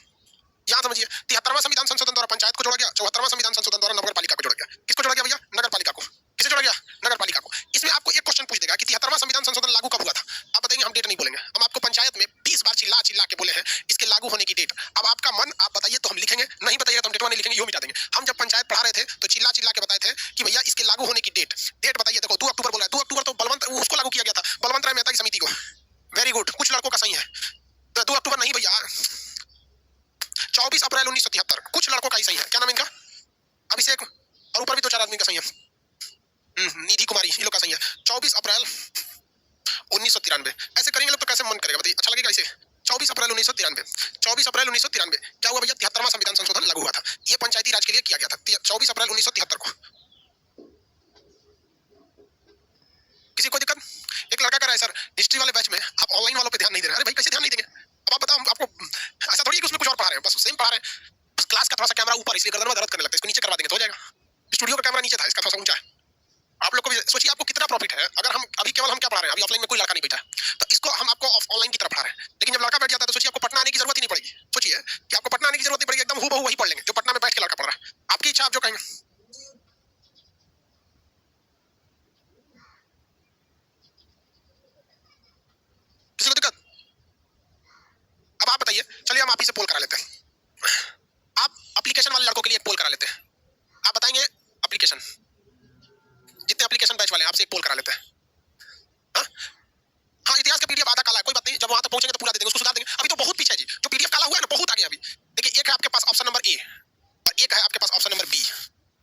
Speaker 1: यहाँ समझिए, 73वां संविधान संशोधन द्वारा पंचायत को जोड़ा गया, 74वां संविधान संशोधन द्वारा नगर पालिका को जोड़ा गया। किसको जोड़ा गया भैया? नगर पालिका को। किसे जोड़ा गया? नगर पालिका को। इसमें आपको एक क्वेश्चन पूछ देगा कि 73वां संविधान संशोधन लागू कब हुआ था? आप बताएंगे हम डेट नहीं बोलेंगे, हम आपको पंचायत में 20 बार चिल्ला चिल्ला के बोले हैं इसके लागू होने की डेट। अब आपका मन, आप बताइए तो हम लिखेंगे, नहीं बताइएगा तो हम डेटवा नहीं लिखेंगे, यो मिटा देंगे। हम जब पंचायत पढ़ा रहे थे तो चिल्ला चिल्ला के बताए थे कि भैया इसके लागू होने की डेट बताइए। देखो 2 अक्टूबर बोला है, 2 अक्टूबर तो बलवंत उसको लागू किया गया था, बलवंत राय मेहता की समिति को। वेरी गुड, कुछ लड़कों का सही है। 2 अक्टूबर नहीं भैया, 24 अप्रैल 1973, कुछ लड़कों का ही सही है। क्या नाम इनका? अभिषेक, और ऊपर भी 2-4 आदमी का सही है। निधि कुमारी, ये लोग का सही है। 24 अप्रैल 1993। ऐसे करेंगे लोग तो कैसे मन करेगा बताइए, अच्छा लगेगा इसे? 24 अप्रैल 1993, 24 अप्रैल 1993 क्या हुआ भैया? 73वां संविधान संशोधन लागू हुआ था। ये पंचायती राज के लिए किया गया था 24 अप्रैल 1973 को। किसी को दिक्कत? एक लड़का कह रहा है सर हिस्ट्री वाले बैच में आप ऑनलाइन वालों पे ध्यान नहीं दे रहे। अरे भाई कैसे ध्यान नहीं देंगे? अब आप बताओ, हम आपको ऐसा थोड़ी है कि उसमें कुछ और पढ़ा रहे हैं, बस सेम पढ़ा रहे हैं। बस क्लास का थोड़ा सा कैमरा ऊपर, इसलिए गर्दन में दर्द करने लगता है, इसको नीचे करवा देंगे तो हो जाएगा। स्टूडियो का कैमरा नीचे था, इसका थोड़ा सा ऊंचा है। आप लोग को भी सोचिए आपको कितना प्रॉफिट है। अगर हम अभी केवल हम क्या पढ़ा रहे हैं, अभी ऑफलाइन में कोई लड़का नहीं बैठा, तो इसको हम आपको ऑनलाइन की तरफ पढ़ा रहे हैं। लेकिन जब लड़का बैठ जाता है तो सोचिए आपको पटना आने की जरूरत ही नहीं पड़ेगी। सोचिए कि आपको पटना आने की जरूरत नहीं पड़ेगी, एकदम हूबहू वही पढ़ लेंगे जो पटना में बैठ के लड़का पढ़ रहा है। आपकी इच्छा, आप जो कहेंगे। किसी को दिक्कत? अब आप बताइए, चलिए हम आप ही से पोल करा लेते हैं। आप एप्लीकेशन वाले लड़कों के लिए एक पोल करा लेते हैं। आप बताएंगे एप्लीकेशन, जितने एप्लीकेशन बैच वाले हैं आपसे एक पोल करा लेते हैं। हाँ हाँ, इतिहास का पीडीएफ आधा काला है, कोई बात नहीं, जब वहां तक पहुंचेंगे तो पूरा दे देंगे, उसको सुधार देंगे। अभी तो बहुत पीछे है जी, जो पीडीएफ काला हुआ है ना बहुत आगे। अभी देखिए, एक है आपके पास ऑप्शन नंबर ए और एक है आपके पास ऑप्शन नंबर बी।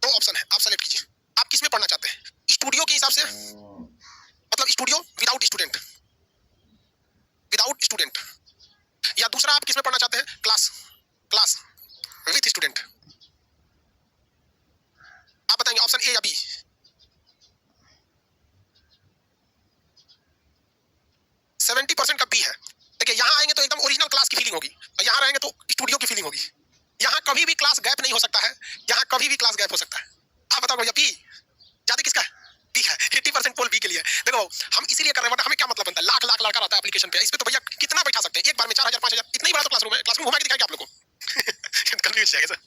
Speaker 1: 2 ऑप्शन है, आप सेलेक्ट कीजिए। आप किस में पढ़ना चाहते हैं? स्टूडियो के हिसाब से, मतलब studio without student, without student, या दूसरा आप किस में पढ़ना चाहते हैं? Class, class with student. आप बताएंगे ऑप्शन ए या बी? सेवेंटी % का बी है। देखिए यहाँ आएंगे तो एकदम ओरिजिनल क्लास की फीलिंग होगी, और यहाँ रहेंगे तो स्टूडियो की फीलिंग होगी। यहाँ कभी भी क्लास गैप नहीं हो सकता है, यहाँ कभी भी क्लास गैप हो सकता है। आप बताओ भैया, बी ज्यादा किसका है? बी है। 80% पोल बी के लिए। देखो हम इसीलिए कर रहे हैं, हमें क्या मतलब बनता है, लाख लाख लड़का रहता है एप्लीकेशन पे, इस पे तो भैया कितना बैठा सकते हैं एक बार में? 4000 5000, इतना ही बड़ा तो क्लासरूम है। क्लासरूम घुमा के दिखाएंगे आप लोग को। कंफ्यूज जाएगा सर,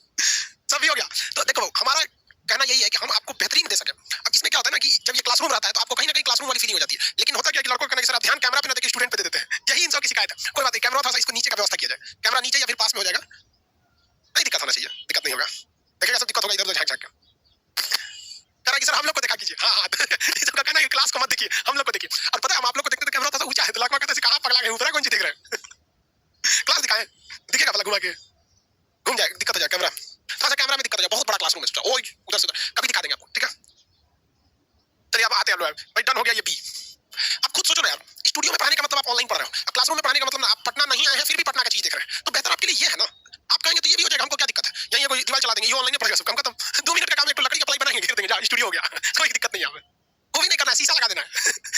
Speaker 1: सब भी हो गया। तो देखो हमारा कहना यही है कि हम आपको बेहतरीन दे सकें। अब इसमें क्या होता है ना कि जब ये क्लासरूम रहता है तो आपको कहीं ना कहीं क्लासरूम वाली फीलिंग हो जाती है, लेकिन होता क्या है कि लड़कों का सर आप ध्यान कैमरा पे ना देके स्टूडेंट पे दे देते हैं। यही इन सब की शिकायत है। कोई बात नहीं, कैमरा थोड़ा सा इसको नीचे का व्यवस्था किया जाए, कैमरा नीचे या फिर पास में हो जाएगा, नहीं दिक्कत होना चाहिए, दिक्कत नहीं होगा। देखिएगा सब दिक्कत होगा, इधर उधर झाँक झाँक के कह रहा कि सर हम लोग को देखा कीजिए। हाँ इसका कहना है कि क्लास को मत देखिए, हम लोग को देखिए। और पता है हम आप लोग को देखते तो कैमरा थोड़ा सा ऊंचा है, तो लड़का कहता है कहाँ पगला गए, उधर कौन सी देख रहे हैं? क्लास दिखाएं, दिखेगा भला घुमा के, घूम जाए, दिक्कत हो जाए कैमरा, थोड़ा सा कैमरा में दिक्कत हो जाए। बहुत बड़ा क्लासरूम है, ओ उधर से उधर कभी दिखा देंगे आपको, ठीक है? चलिए अब आते हैं भाई, डन हो गया ये बी। आप खुद सोचो ना यार, स्टूडियो में पढ़ाने का मतलब आप ऑनलाइन पढ़ रहे हो, क्लासरूम में पढ़ाने का मतलब ना आप पटना नहीं आए हैं फिर भी पटना का चीज देख रहे हैं, तो बेहतर आपके लिए ये है ना। आप कहेंगे तो ये भी हो जाएगा, हमको क्या दिक्कत है, यहीं कोई दीवार चला देंगे, ये ऑनलाइन पढ़ेगा सब काम खत्म। 2 मिनट का काम, एक लकड़ी का प्लाई बनाएंगे, घेर देंगे, जा स्टूडियो हो गया। कोई दिक्कत नहीं है हमें, वो भी नहीं करना है, शीशा लगा देना है।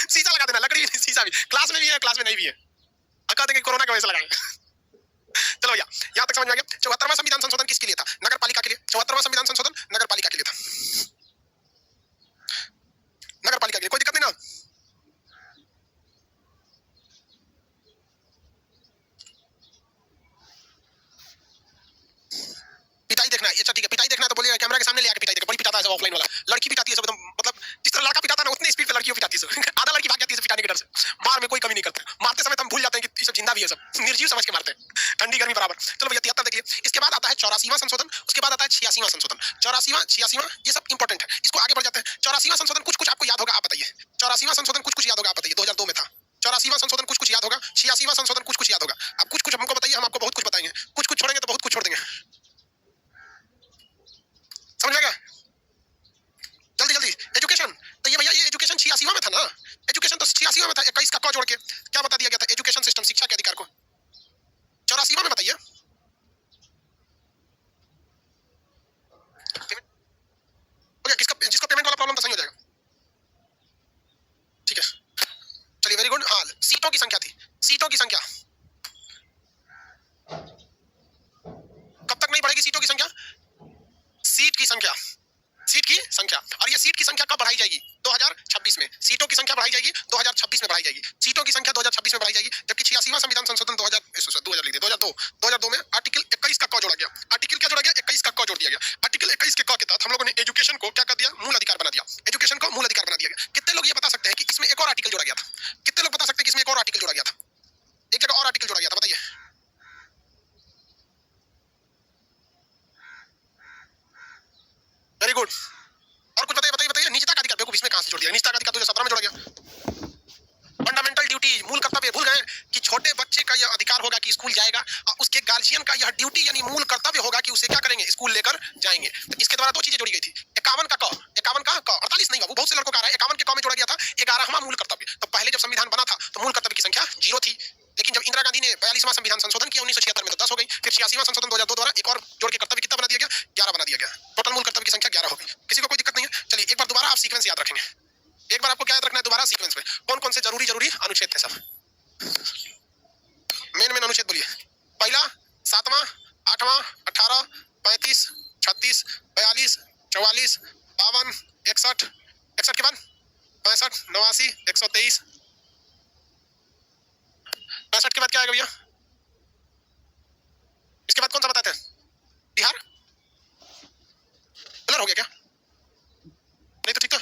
Speaker 1: शीशा लगा देना, लकड़ी शीशा भी, क्लास में भी है क्लास में नहीं भी है। कह देंगे कोरोना की वजह से लगाएंगे। चलो भैया यहाँ तक समझ में आ गया। 74वां संविधान संशोधन किसके लिए था? नगर पालिका के लिए। 74वां संविधान संशोधन नगर पालिका के लिए था, नगर पालिका के लिए। कोई दिक्कत नहीं ना? पिटाई देखना है, अच्छा ठीक है, पिटाई देखना है तो बोलिएगा कैमरा के सामने ले आके पिटाई देखो। बड़ी पिटाता है सब ऑफलाइन वाला, लड़की पिटाती है सब एकदम, मतलब जिस तरह लड़का पिटाता है ना उतनी स्पीड पे लड़कियों पिटाती है सब। आधा लड़की भाग जाती है पिटाने के डर से, मार में कोई कमी नहीं करते। मारते समय तो हम भूल जाते हैं कि ये सब जिंदा भी है, सब निर्जीव समझ के मारते हैं, ठंडी गर्मी बराबर। चलो भैया 73 देखिए। इसके बाद आता है 84वां संशोधन, उसके बाद आता है 86वां संशोधन। 84वां 86वां ये सब इंपॉर्टेंट है, इसको आगे बढ़ जाते हैं। 84वां संशोधन कुछ कुछ आपको याद होगा, आप बताइए। 84वां संशोधन कुछ कुछ याद होगा, आप बताइए, 2002 में था। 84वां संशोधन कुछ कुछ याद होगा, 86वां संशोधन कुछ कुछ याद होगा। आप कुछ कुछ हमको बताइए, हम आपको बहुत कुछ बताएंगे, कुछ कुछ छोड़ेंगे तो बहुत कुछ छोड़ देंगे। समझ में आ गया? जल्दी जल्दी। एजुकेशन, तो ये भैया ये एजुकेशन 86वां में था ना, एजुकेशन तो 86वां में था। 21 का क जोड़ के क्या बता दिया गया था? एजुकेशन सिस्टम, शिक्षा के अधिकार को 84वां में बताइए। किसका जिसका पेमेंट वाला प्रॉब्लम था सही हो जाएगा, ठीक है? चलिए वेरी गुड। हाँ सीटों की संख्या, सीट की संख्या, और ये सीट की संख्या कब बढ़ाई जाएगी? 2026 में। सीटों की संख्या बढ़ाई जाएगी 2026 में बढ़ाई जाएगी। सीटों की संख्या 2026 में बढ़ाई जाएगी, जबकि 86वां संविधान संशोधन 2002 में आर्टिकल 21 का क जोड़ा गया। आर्टिकल क्या जोड़ा गया? 21 का क जोड़ दिया गया। आर्टिकल 21 के क के तहत हम लोगों ने एजुकेशन को क्या कर दिया? मूल अधिकार बना दिया। एजुकेशन को मूल अधिकार बना दिया गया। कितने लोग ये बता सकते हैं कि इसमें एक और आर्टिकल जोड़ा गया था? कितने लोग बता सकते हैं कि इसमें एक और आर्टिकल जोड़ा गया था? एक जगह और आर्टिकल जोड़ा गया था, बताइए। Very good. और कुछ बताइए बताइए बताइए। निजता का अधिकार, बेवकूफ, इसमें कहां से जोड़ दिया? निजता का अधिकार 2017 में जोड़ा गया। फंडामेंटल ड्यूटी, मूल कर्तव्य भूल गए कि छोटे बच्चे का यह अधिकार होगा कि स्कूल जाएगा, और उसके गार्जियन का यह ड्यूटी यानी मूल कर्तव्य होगा कि उसे क्या करेंगे? स्कूल लेकर जाएंगे। तो इसके द्वारा दो चीजें जोड़ी गई थी। 51 का क, 48 नहीं बाबू, बहुत से लड़कों का आ रहा है। 51 के क में जोड़ा गया था 11वां मूल कर्तव्य। तो पहले जब संविधान बना था तो मूल कर्तव्य की संख्या 0 थी, लेकिन जब इंदिरा गांधी ने 42वां संविधान संशोधन किया 1976 में तो 10 हो गई। फिर 86वां संशोधन 2002 द्वारा एक और जोड़ के कर्तव्य कितना बना दिया गया? 11 बना दिया गया। टोटल मूल कर्तव्य की संख्या 11 हो गई। किसी को कोई दिक्कत नहीं है? चलिए एक बार दोबारा आप सीक्वेंस याद रखेंगे। एक बार आपको क्या याद रखना है दोबारा सीक्वेंस में? कौन कौन से जरूरी अनुच्छेद थे सब? मेन अनुच्छेद बोलिए। पहला 7वां, 8वां, 18, 35, 36, 42, 44, 52, 61, 61 के बाद 65, 89, 123, 65 के बाद क्या आएगा भैया? इसके बाद कौन सा बताते हैं? बिहार? क्लियर हो गया क्या? नहीं तो ठीक तो।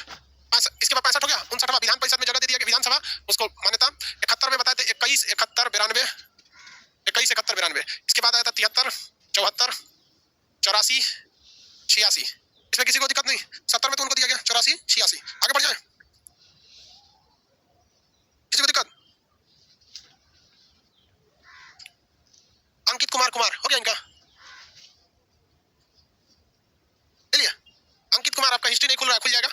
Speaker 1: इसके बाद 65 हो गया। 59वां विधान परिषद में जगह दे दिया गया, विधानसभा उसको मान्यता। 71 में बताए थे 21, 71, 92, 21, 71, 92। इसके बाद आया था 73, 74, 84, 86। इसमें किसी को दिक्कत नहीं? 70 में तो उनको दिया गया 84, 86। आगे बढ़ जाए, किसी को दिक्कत? अंकित कुमार हो गया इनका, चलिए। अंकित कुमार, आपका हिस्ट्री नहीं खुल रहा है, खुल जाएगा,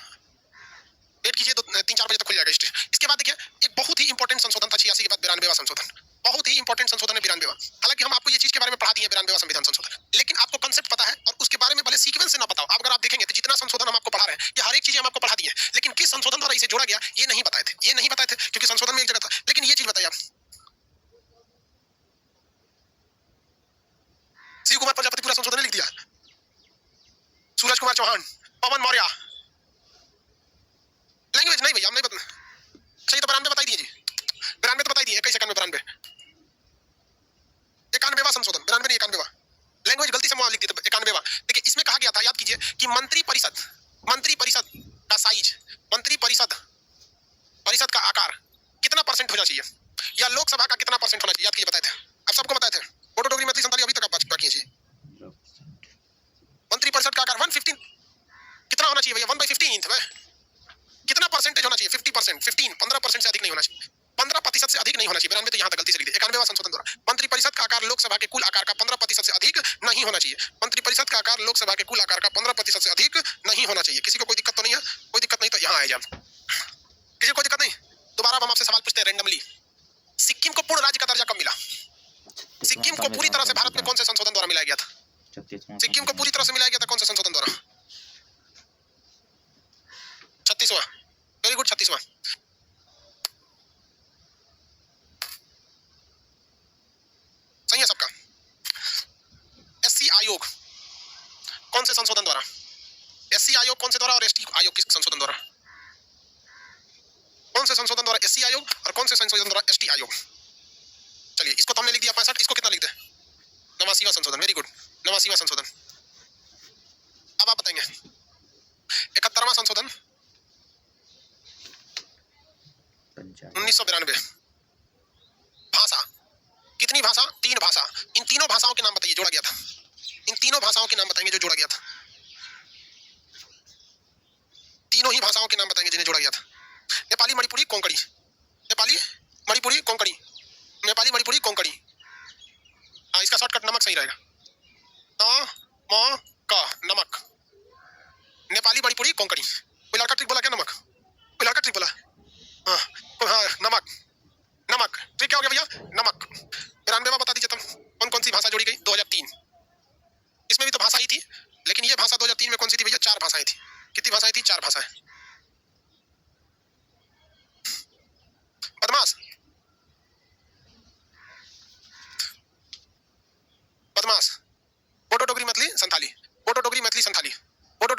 Speaker 1: वेट कीजिए, 3-4 बजे तक खुल जाएगा हिस्ट्री। इसके बाद देखिए एक बहुत ही इंपॉर्टेंट संशोधन था 86 के बाद 92वां संशोधन। बहुत ही इंपॉर्टेंट संशोधन है 92वां। हालांकि हम आपको ये चीज के बारे में पढ़ा दिए 92वां संविधान संशोधन, लेकिन आपको कंसेप्ट पता है और उसके बारे में भले सीक्वेंस से ना बताओ। अगर आप देखेंगे तो जितना संशोधन हम आपको पढ़ा रहे हैं ये हर एक चीज हम आपको पढ़ा दिए, लेकिन किस संशोधन द्वारा इसे जोड़ा गया ये नहीं बताए थे। ये नहीं बताए थे क्योंकि संशोधन में एक जगह था। लेकिन ये चीज बताइए आप, शिव कुमार प्रजापति पूरा संशोधन लिख दिया, सूरज कुमार चौहान, पवन मौर्य। लैंग्वेज नहीं भैया, हम नहीं बता। अच्छा ये तो 92 बताई दिए जी, 92 तो बताई दिए। 21, 91, 91वां संशोधन, 92 नहीं 91वां। लैंग्वेज गलती से लिख दिया 91वां। देखिए इसमें कहा गया था, याद कीजिए, कि मंत्री परिषद का साइज, मंत्री परिषद का आकार कितना % होना चाहिए, या लोकसभा का कितना % होना चाहिए, याद कीजिए, बताए थे आप सबको, बताए थे। फोटो टोकरी मैथिली संताली अभी तक आप बाकी है जी। मंत्री परिषद का आकार 115 कितना होना चाहिए भैया? 1/15 में कितना % होना चाहिए? 50%, 15, 15% से अधिक नहीं होना चाहिए, 15% से अधिक नहीं होना चाहिए। 92 तो यहाँ तक गलती से लिख दिया। 91वां संशोधन द्वारा मंत्री परिषद का आकार लोकसभा के कुल आकार का 15% से अधिक नहीं होना चाहिए। मंत्री परिषद का आकार लोकसभा के कुल आकार का 15% से अधिक नहीं होना चाहिए। किसी को कोई दिक्कत तो नहीं है? कोई दिक्कत नहीं तो यहाँ आए जाए, किसी को कोई दिक्कत नहीं? दोबारा हम आपसे सवाल पूछते हैं रैंडमली। सिक्किम को पूर्ण राज्य का दर्जा कब मिला? सिक्किम को पूरी तरह से भारत में कौन से संशोधन द्वारा मिलाया गया था? सिक्किम को पूरी तरह से मिलाया गया था कौन से संशोधन द्वारा? 36वां। वेरी गुड, 36वां। सही है सबका? एससी आयोग कौन से संशोधन द्वारा? एससी आयोग कौन से द्वारा और एसटी आयोग किस संशोधन द्वारा? कौन से संशोधन द्वारा एससी आयोग और कौन से संशोधन द्वारा एसटी आयोग? चलिए इसको तो हमने लिख दिया 65, इसको कितना लिख दे? 89वां संशोधन। वेरी गुड, 89वां संशोधन। अब आप बताएंगे 71वां संशोधन 1992। भाषा, कितनी भाषा? 3 भाषा। इन तीनों भाषाओं के नाम बताइए जोड़ा गया था। इन तीनों भाषाओं के नाम बताएंगे जो जोड़ा गया था। तीनों ही भाषाओं के नाम बताएंगे जिन्हें जोड़ा गया था। नेपाली, मणिपुरी, कोंकणी। नेपाली, मणिपुरी, कोंकणी। नेपाली, मणिपुरी, कोंकणी। हाँ, इसका शॉर्टकट नमक सही रहेगा। नमक। नेपाली, मणिपुरी, कोंकणी। कोई लड़का ट्रिक बोला क्या? नमक। कोई लड़का ट्रिक बोला? हाँ, नमक। नमक ट्रिक क्या हो गया भैया? नमक। 92वां बता दीजिए तब कौन कौन सी भाषा जोड़ी गई? 2003। इसमें भी तो भाषा ही थी, लेकिन ये भाषा 2003 में कौन सी थी भैया? 4 भाषाएं थी। कितनी भाषाएं थी? 4 भाषाएं। बदमाश, बदमाश। बोडो डोगरी मैथिली संथाली, बोडो डोगरी मैथिली संथाली, बोडो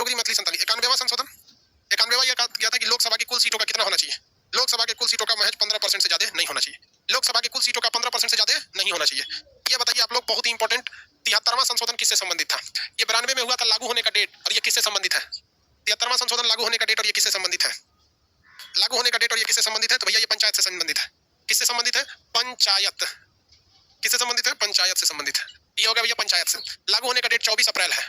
Speaker 1: संबंधित है? 73वां संशोधन लागू होने का डेट और ये किससे संबंधित है? लागू होने का डेट और ये किससे संबंधित है? तो भैया ये पंचायत से संबंधित है। किससे संबंधित है? पंचायत। किससे संबंधित है? पंचायत से संबंधित है। ये हो गया भैया पंचायत से। लागू होने का डेट 24 अप्रैल है,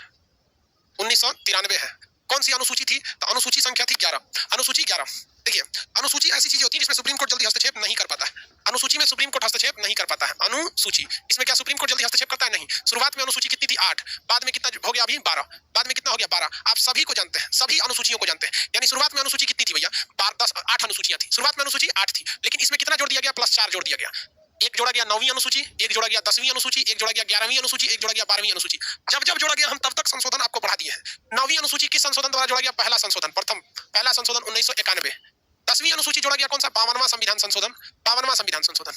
Speaker 1: 1993 है। कौन सी अनुसूची थी? तो अनुसूची संख्या थी 11। अनुसूची 11। देखिए, अनुसूची ऐसी चीज होती है जिसमें सुप्रीम कोर्ट जल्दी हस्तक्षेप नहीं कर पाता है। अनुसूची में सुप्रीम कोर्ट हस्तक्षेप नहीं कर पाता है। अनुसूची इसमें क्या सुप्रीम कोर्ट जल्दी हस्तक्षेप करता है? नहीं। शुरुआत में अनुसूची कितनी थी? 8। बाद में कितना हो गया? अभी 12। बाद में कितना हो गया? 12। आप सभी को जानते हैं, सभी अनुसूचियों को जानते हैं। यानी शुरुआत में अनुसूची कितनी थी भैया? 8 अनुसूचियां थी। शुरुआत में अनुसूची 8 थी, लेकिन इसमें कितना जोड़ दिया गया? +4 जोड़ दिया गया। एक जोड़ा गया 9वीं अनुसूची, एक जोड़ा गया 10वीं अनुसूची, एक जोड़ा गया 11वीं अनुसूची, एक जोड़ा गया 12वीं अनुसूची। जब जब जोड़ा गया हम तब तक संशोधन आपको पढ़ा दिए हैं। 9वीं अनुसूची किस संशोधन द्वारा जोड़ा गया? पहला संशोधन, प्रथम पहला संशोधन 1991। 10वीं अनुसूची जोड़ा गया कौन सा? 52वां संविधान संशोधन, 52वां संविधान संशोधन।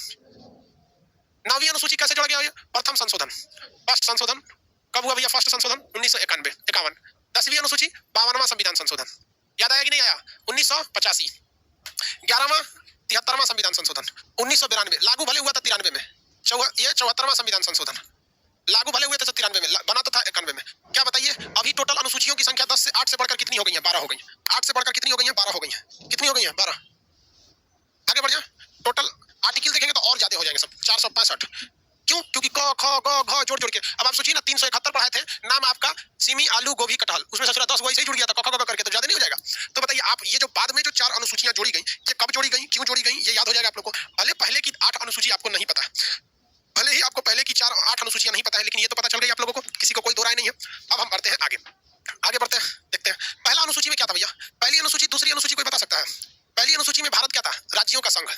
Speaker 1: 9वीं अनुसूची कैसे जोड़ा गया? प्रथम संशोधन, फर्स्ट संशोधन। कब हुआ भैया फर्स्ट संशोधन? 1991 51। 10वीं अनुसूची 52वां संविधान संशोधन। याद आया कि नहीं आया? 1985। 11वां 73वां संविधान संशोधन 1992। लागू भले हुआ था 93 में। ये 74वां संविधान संशोधन। लागू भले हुए थे 93 में, बना तो था 91 में। क्या बताइए, अभी टोटल अनुसूचियों की संख्या 10 से 8 से बढ़कर कितनी हो गई है? 12 हो गई। 8 से बढ़कर कितनी हो गई है? 12 हो गई है। कितनी हो गई है? 12। आगे बढ़ जाए, टोटल आर्टिकल देखेंगे तो और ज्यादा हो जाएंगे सब, 465। क्यों? क्योंकि क ख ग घ जोड़ जोड़ के। अब आप सोचिए ना, 371 पढ़ाए थे, नाम आपका सिमी आलू गोभी कटहल, उसमें ससुरा 10 वैसे ही जुड़ गया था, क ख ग करके, तो ज्यादा नहीं हो जाएगा? तो बताइए आप, ये जो बाद में जो 4 अनुसूचियां जोड़ी गई, ये कब जोड़ी गई, क्यों जोड़ी गई, ये याद हो जाएगा आप लोग को। भले पहले की 8 अनुसूची आपको नहीं पता है, भले ही आपको पहले की 8 अनुसूचियां नहीं पता है, लेकिन ये तो पता चल गई आप लोगों को, किसी को कोई दो राय नहीं है। अब हम बढ़ते हैं आगे, आगे बढ़ते हैं, देखते हैं पहला अनुसूची में क्या था भैया। पहली अनुसूची दूसरी अनुसूची कोई बता सकता है? पहली अनुसूची में भारत क्या था? राज्यों का संघ।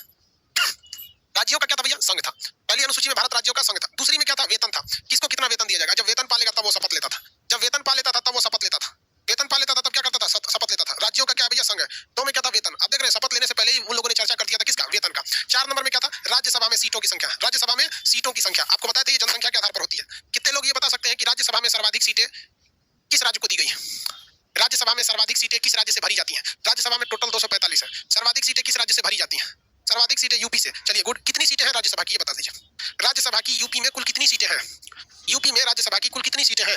Speaker 1: राज्यों का क्या था भैया? संघ था। पहली अनुसूची में भारत राज्यों का संघ था। दूसरी में क्या था? वेतन था। किसको कितना वेतन दिया जाएगा? जब वेतन पा लेगा तब वो शपथ लेता था। जब वेतन पा लेता था तब वो शपथ लेता था। वेतन पा लेता था तब क्या करता था? शपथ लेता था। राज्यों का क्या भैया? संघ है। दो में क्या था? वेतन। अब देख रहे हैं, शपथ लेने से पहले ही उन लोगों ने चर्चा कर दिया था किसका? वेतन का। 4 नंबर में क्या था? राज्यसभा में सीटों की संख्या। राज्यसभा में सीटों की संख्या आपको बताया था, ये जनसंख्या के आधार पर होती है। कितने लोग ये बता सकते हैं कि राज्यसभा में सर्वाधिक सीटें किस राज्य को दी गई है? राज्यसभा में सर्वाधिक सीटें किस राज्य से भरी जाती हैं? राज्यसभा में टोटल 245 है। सर्वाधिक सीटें किस राज्य से भरी जाती हैं? सर्वाधिक सीटें यूपी से। चलिए गुड, कितनी सीटें हैं राज्यसभा की, ये बता दीजिए। राज्यसभा की यूपी में कुल कितनी सीटें हैं? यूपी में राज्यसभा की कुल कितनी सीटें हैं?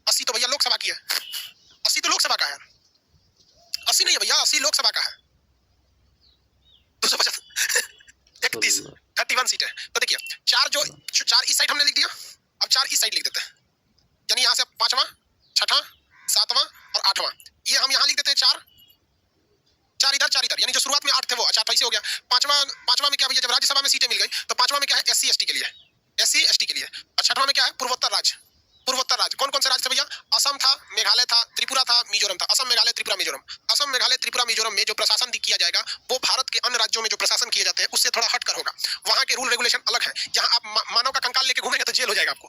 Speaker 1: 80 तो भैया लोकसभा की है। 80 तो लोकसभा का है। 80 नहीं है भैया, 80 लोकसभा का है। 250 31 सीटें। तो देखिए, 4 इस साइड हमने लिख दिया, अब 4 इस साइड लिख देते हैं। यानी यहां से 5वां 6वां 7वां और 8वां, ये हम यहां लिख देते हैं 4 इधर 4 इधर, यानी जो शुरुआत में 8 थे वो 4 ऐसे हो गया। पांचवा में क्या भैया? जब राज्यसभा में सीटें मिल गई तो 5वां में क्या है? SC ST के लिए, SC ST के लिए। और 6वां में क्या है? पूर्वोत्तर राज्य। पूर्वोत्तर राज्य कौन कौन से राज्य थे भैया? असम था, मेघालय था, त्रिपुरा था, मिजोरम था। असम मेघालय त्रिपुरा मिजोरम। असम मेघालय त्रिपुरा मिजोरम में जो प्रशासन किया जाएगा वो भारत के अन्य राज्यों में जो प्रशासन किए जाते हैं उससे थोड़ा हटकर होगा। वहां के रूल रेगुलेशन अलग है। जहां आप मानव का कंकाल लेके घूमेंगे तो जेल हो जाएगा आपको।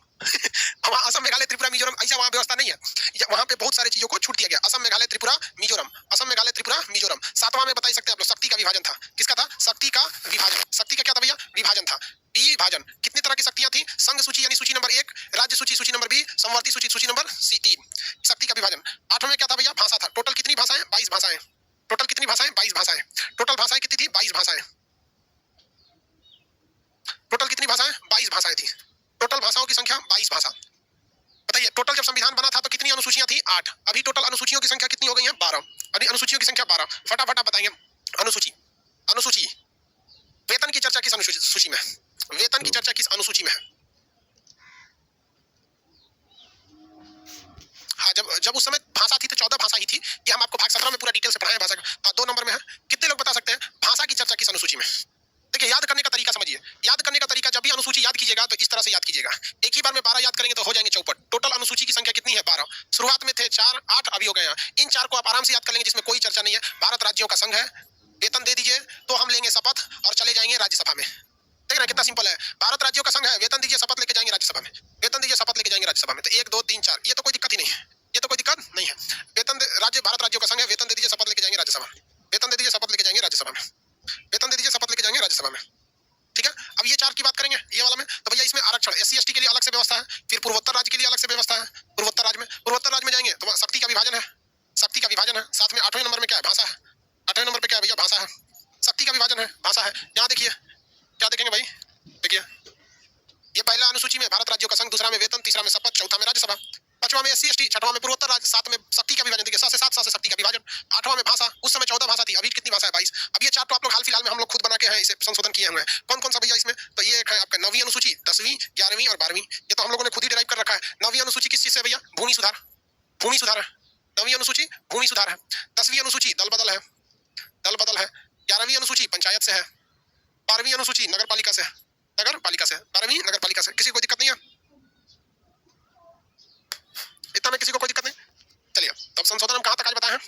Speaker 1: वहां असम मेघालय त्रिपुरा मिजोरम ऐसा वहां व्यवस्था नहीं है। वहां पे बहुत सारी चीजों को छूट दिया गया। असम मेघालय त्रिपुरा मिजोरम, असम मेघालय त्रिपुरा मिजोरम। 7वां में बता सकते हैं आप लोग, शक्ति का विभाजन था। किसका था? शक्ति का विभाजन। शक्ति का क्या था भैया? विभाजन था। विभाजन। कितनी तरह की शक्तियां थी? संघ सूची यानी सूची नंबर 1, राज्य सूची सूची नंबर 2, संवर्ती सूची सूची नंबर 3। शक्ति का विभाजन। 8वें में क्या था भैया? भाषा था। टोटल कितनी भाषाएं? 22 भाषाएं। टोटल कितनी भाषाएं? 22 भाषाएं। टोटल भाषाएं कितनी थी? 22 भाषाएं। टोटल कितनी भाषाएं? 22 भाषाएं थी। टोटल भाषाओं की संख्या 22 भाषा। बताइए, टोटल जब संविधान बना था तो कितनी अनुसूचियां थी? 8। अभी टोटल अनुसूचियों की संख्या कितनी हो गई है? 12। अभी अनुसूचियों की संख्या 12। फटाफट बताएंगे। अनुसूची, अनुसूची। वेतन की चर्चा किस अनुसूची में? वेतन की चर्चा किस अनुसूची में है? हाँ, जब उस समय भाषा थी तो 14 भाषा ही थी। ये हम आपको भाग 17 में पूरा डिटेल से पढ़ाए भाषा का। हाँ, 2 नंबर में है। कितने लोग बता सकते हैं भाषा की चर्चा किस अनुसूची में? देखिए, याद करने का तरीका समझिए। याद करने का तरीका, जब भी अनुसूची याद कीजिएगा तो इस तरह से याद कीजिएगा। एक ही बार में 12 याद करेंगे तो हो जाएंगे चौपट। टोटल अनुसूची की संख्या कितनी है? 12। शुरुआत में थे 4, 8 अभी हो गए हैं। इन 4 को आप आराम से याद कर लेंगे, जिसमें कोई चर्चा नहीं है। भारत राज्यों का संघ है, वेतन दे दीजिए तो हम लेंगे शपथ और चले जाएंगे राज्यसभा में। देख रहे हैं कितना सिंपल है। भारत राज्यों का संघ है, वेतन दीजिए, शपथ लेके जाएंगे राज्यसभा में। वेतन दीजिए, शपथ लेके जाएंगे राज्यसभा में। तो 1 2 3 4, ये तो कोई दिक्कत ही नहीं है। ये तो कोई दिक्कत नहीं है। वेतन राज्य भारत राज्यों का संघ है, वेतन दे दीजिए, शपथ लेके जाएंगे राज्यसभा में। वेतन दे दीजिए, शपथ लेके जाएंगे राज्यसभा में। वेतन दे दीजिए, शपथ लेके जाएंगे राज्यसभा में। ठीक है, अब ये 4 की बात करेंगे, ये वाला में। तो भैया इसमें आरक्षण SC ST के लिए अलग से व्यवस्था है, फिर पूर्वोत्तर राज्य के लिए अलग से व्यवस्था है। पूर्वोत्तर राज्य में जाएंगे तो शक्ति का विभाजन है। शक्ति का विभाजन है। साथ में 8वें नंबर में क्या है? भाषा है। 8वें नंबर पे क्या है भैया? भाषा है। शक्ति का विभाजन है, भाषा है। यहाँ देखिए क्या देखेंगे भाई, देखिए ये पहला अनुसूची में भारत राज्यों का संघ, दूसरा में वेतन, तीसरा में शपथ, चौथा में राज्यसभा। 5वां में SC ST, 6वां में पूर्वोत्तर राज्य, 7 में शक्ति का विभाजन, देखिए 7 से 7, 7 से शक्ति का विभाजन, 8वां में भाषा, उस समय 14 भाषा थी, अभी कितनी भाषा है 22। अब ये चार्ट तो आप लोग हाल फिलहाल में हम लोग खुद बना के हैं, इसे संशोधन किए हुए हैं। कौन कौन सा भैया इसमें, तो ये एक है आपका 9वीं अनुसूची, 10वीं, 11वीं और 12वीं, ये तो हम लोगों ने खुद ही डिराइव कर रखा है। 9वीं अनुसूची किस चीज से भैया, भूमि सुधार, भूमि सुधार है। 9वीं अनुसूची भूमि सुधार है। 10वीं अनुसूची दल बदल है, दल बदल है। 11वीं अनुसूची पंचायत से है। 12वीं अनुसूची नगर पालिका से, नगर पालिका से। 12वीं नगर पालिका से। किसी को कोई दिक्कत नहीं है, इतना में किसी को कोई दिक्कत नहीं। चलिए तब संशोधन हम कहां तक आज बताए हैं,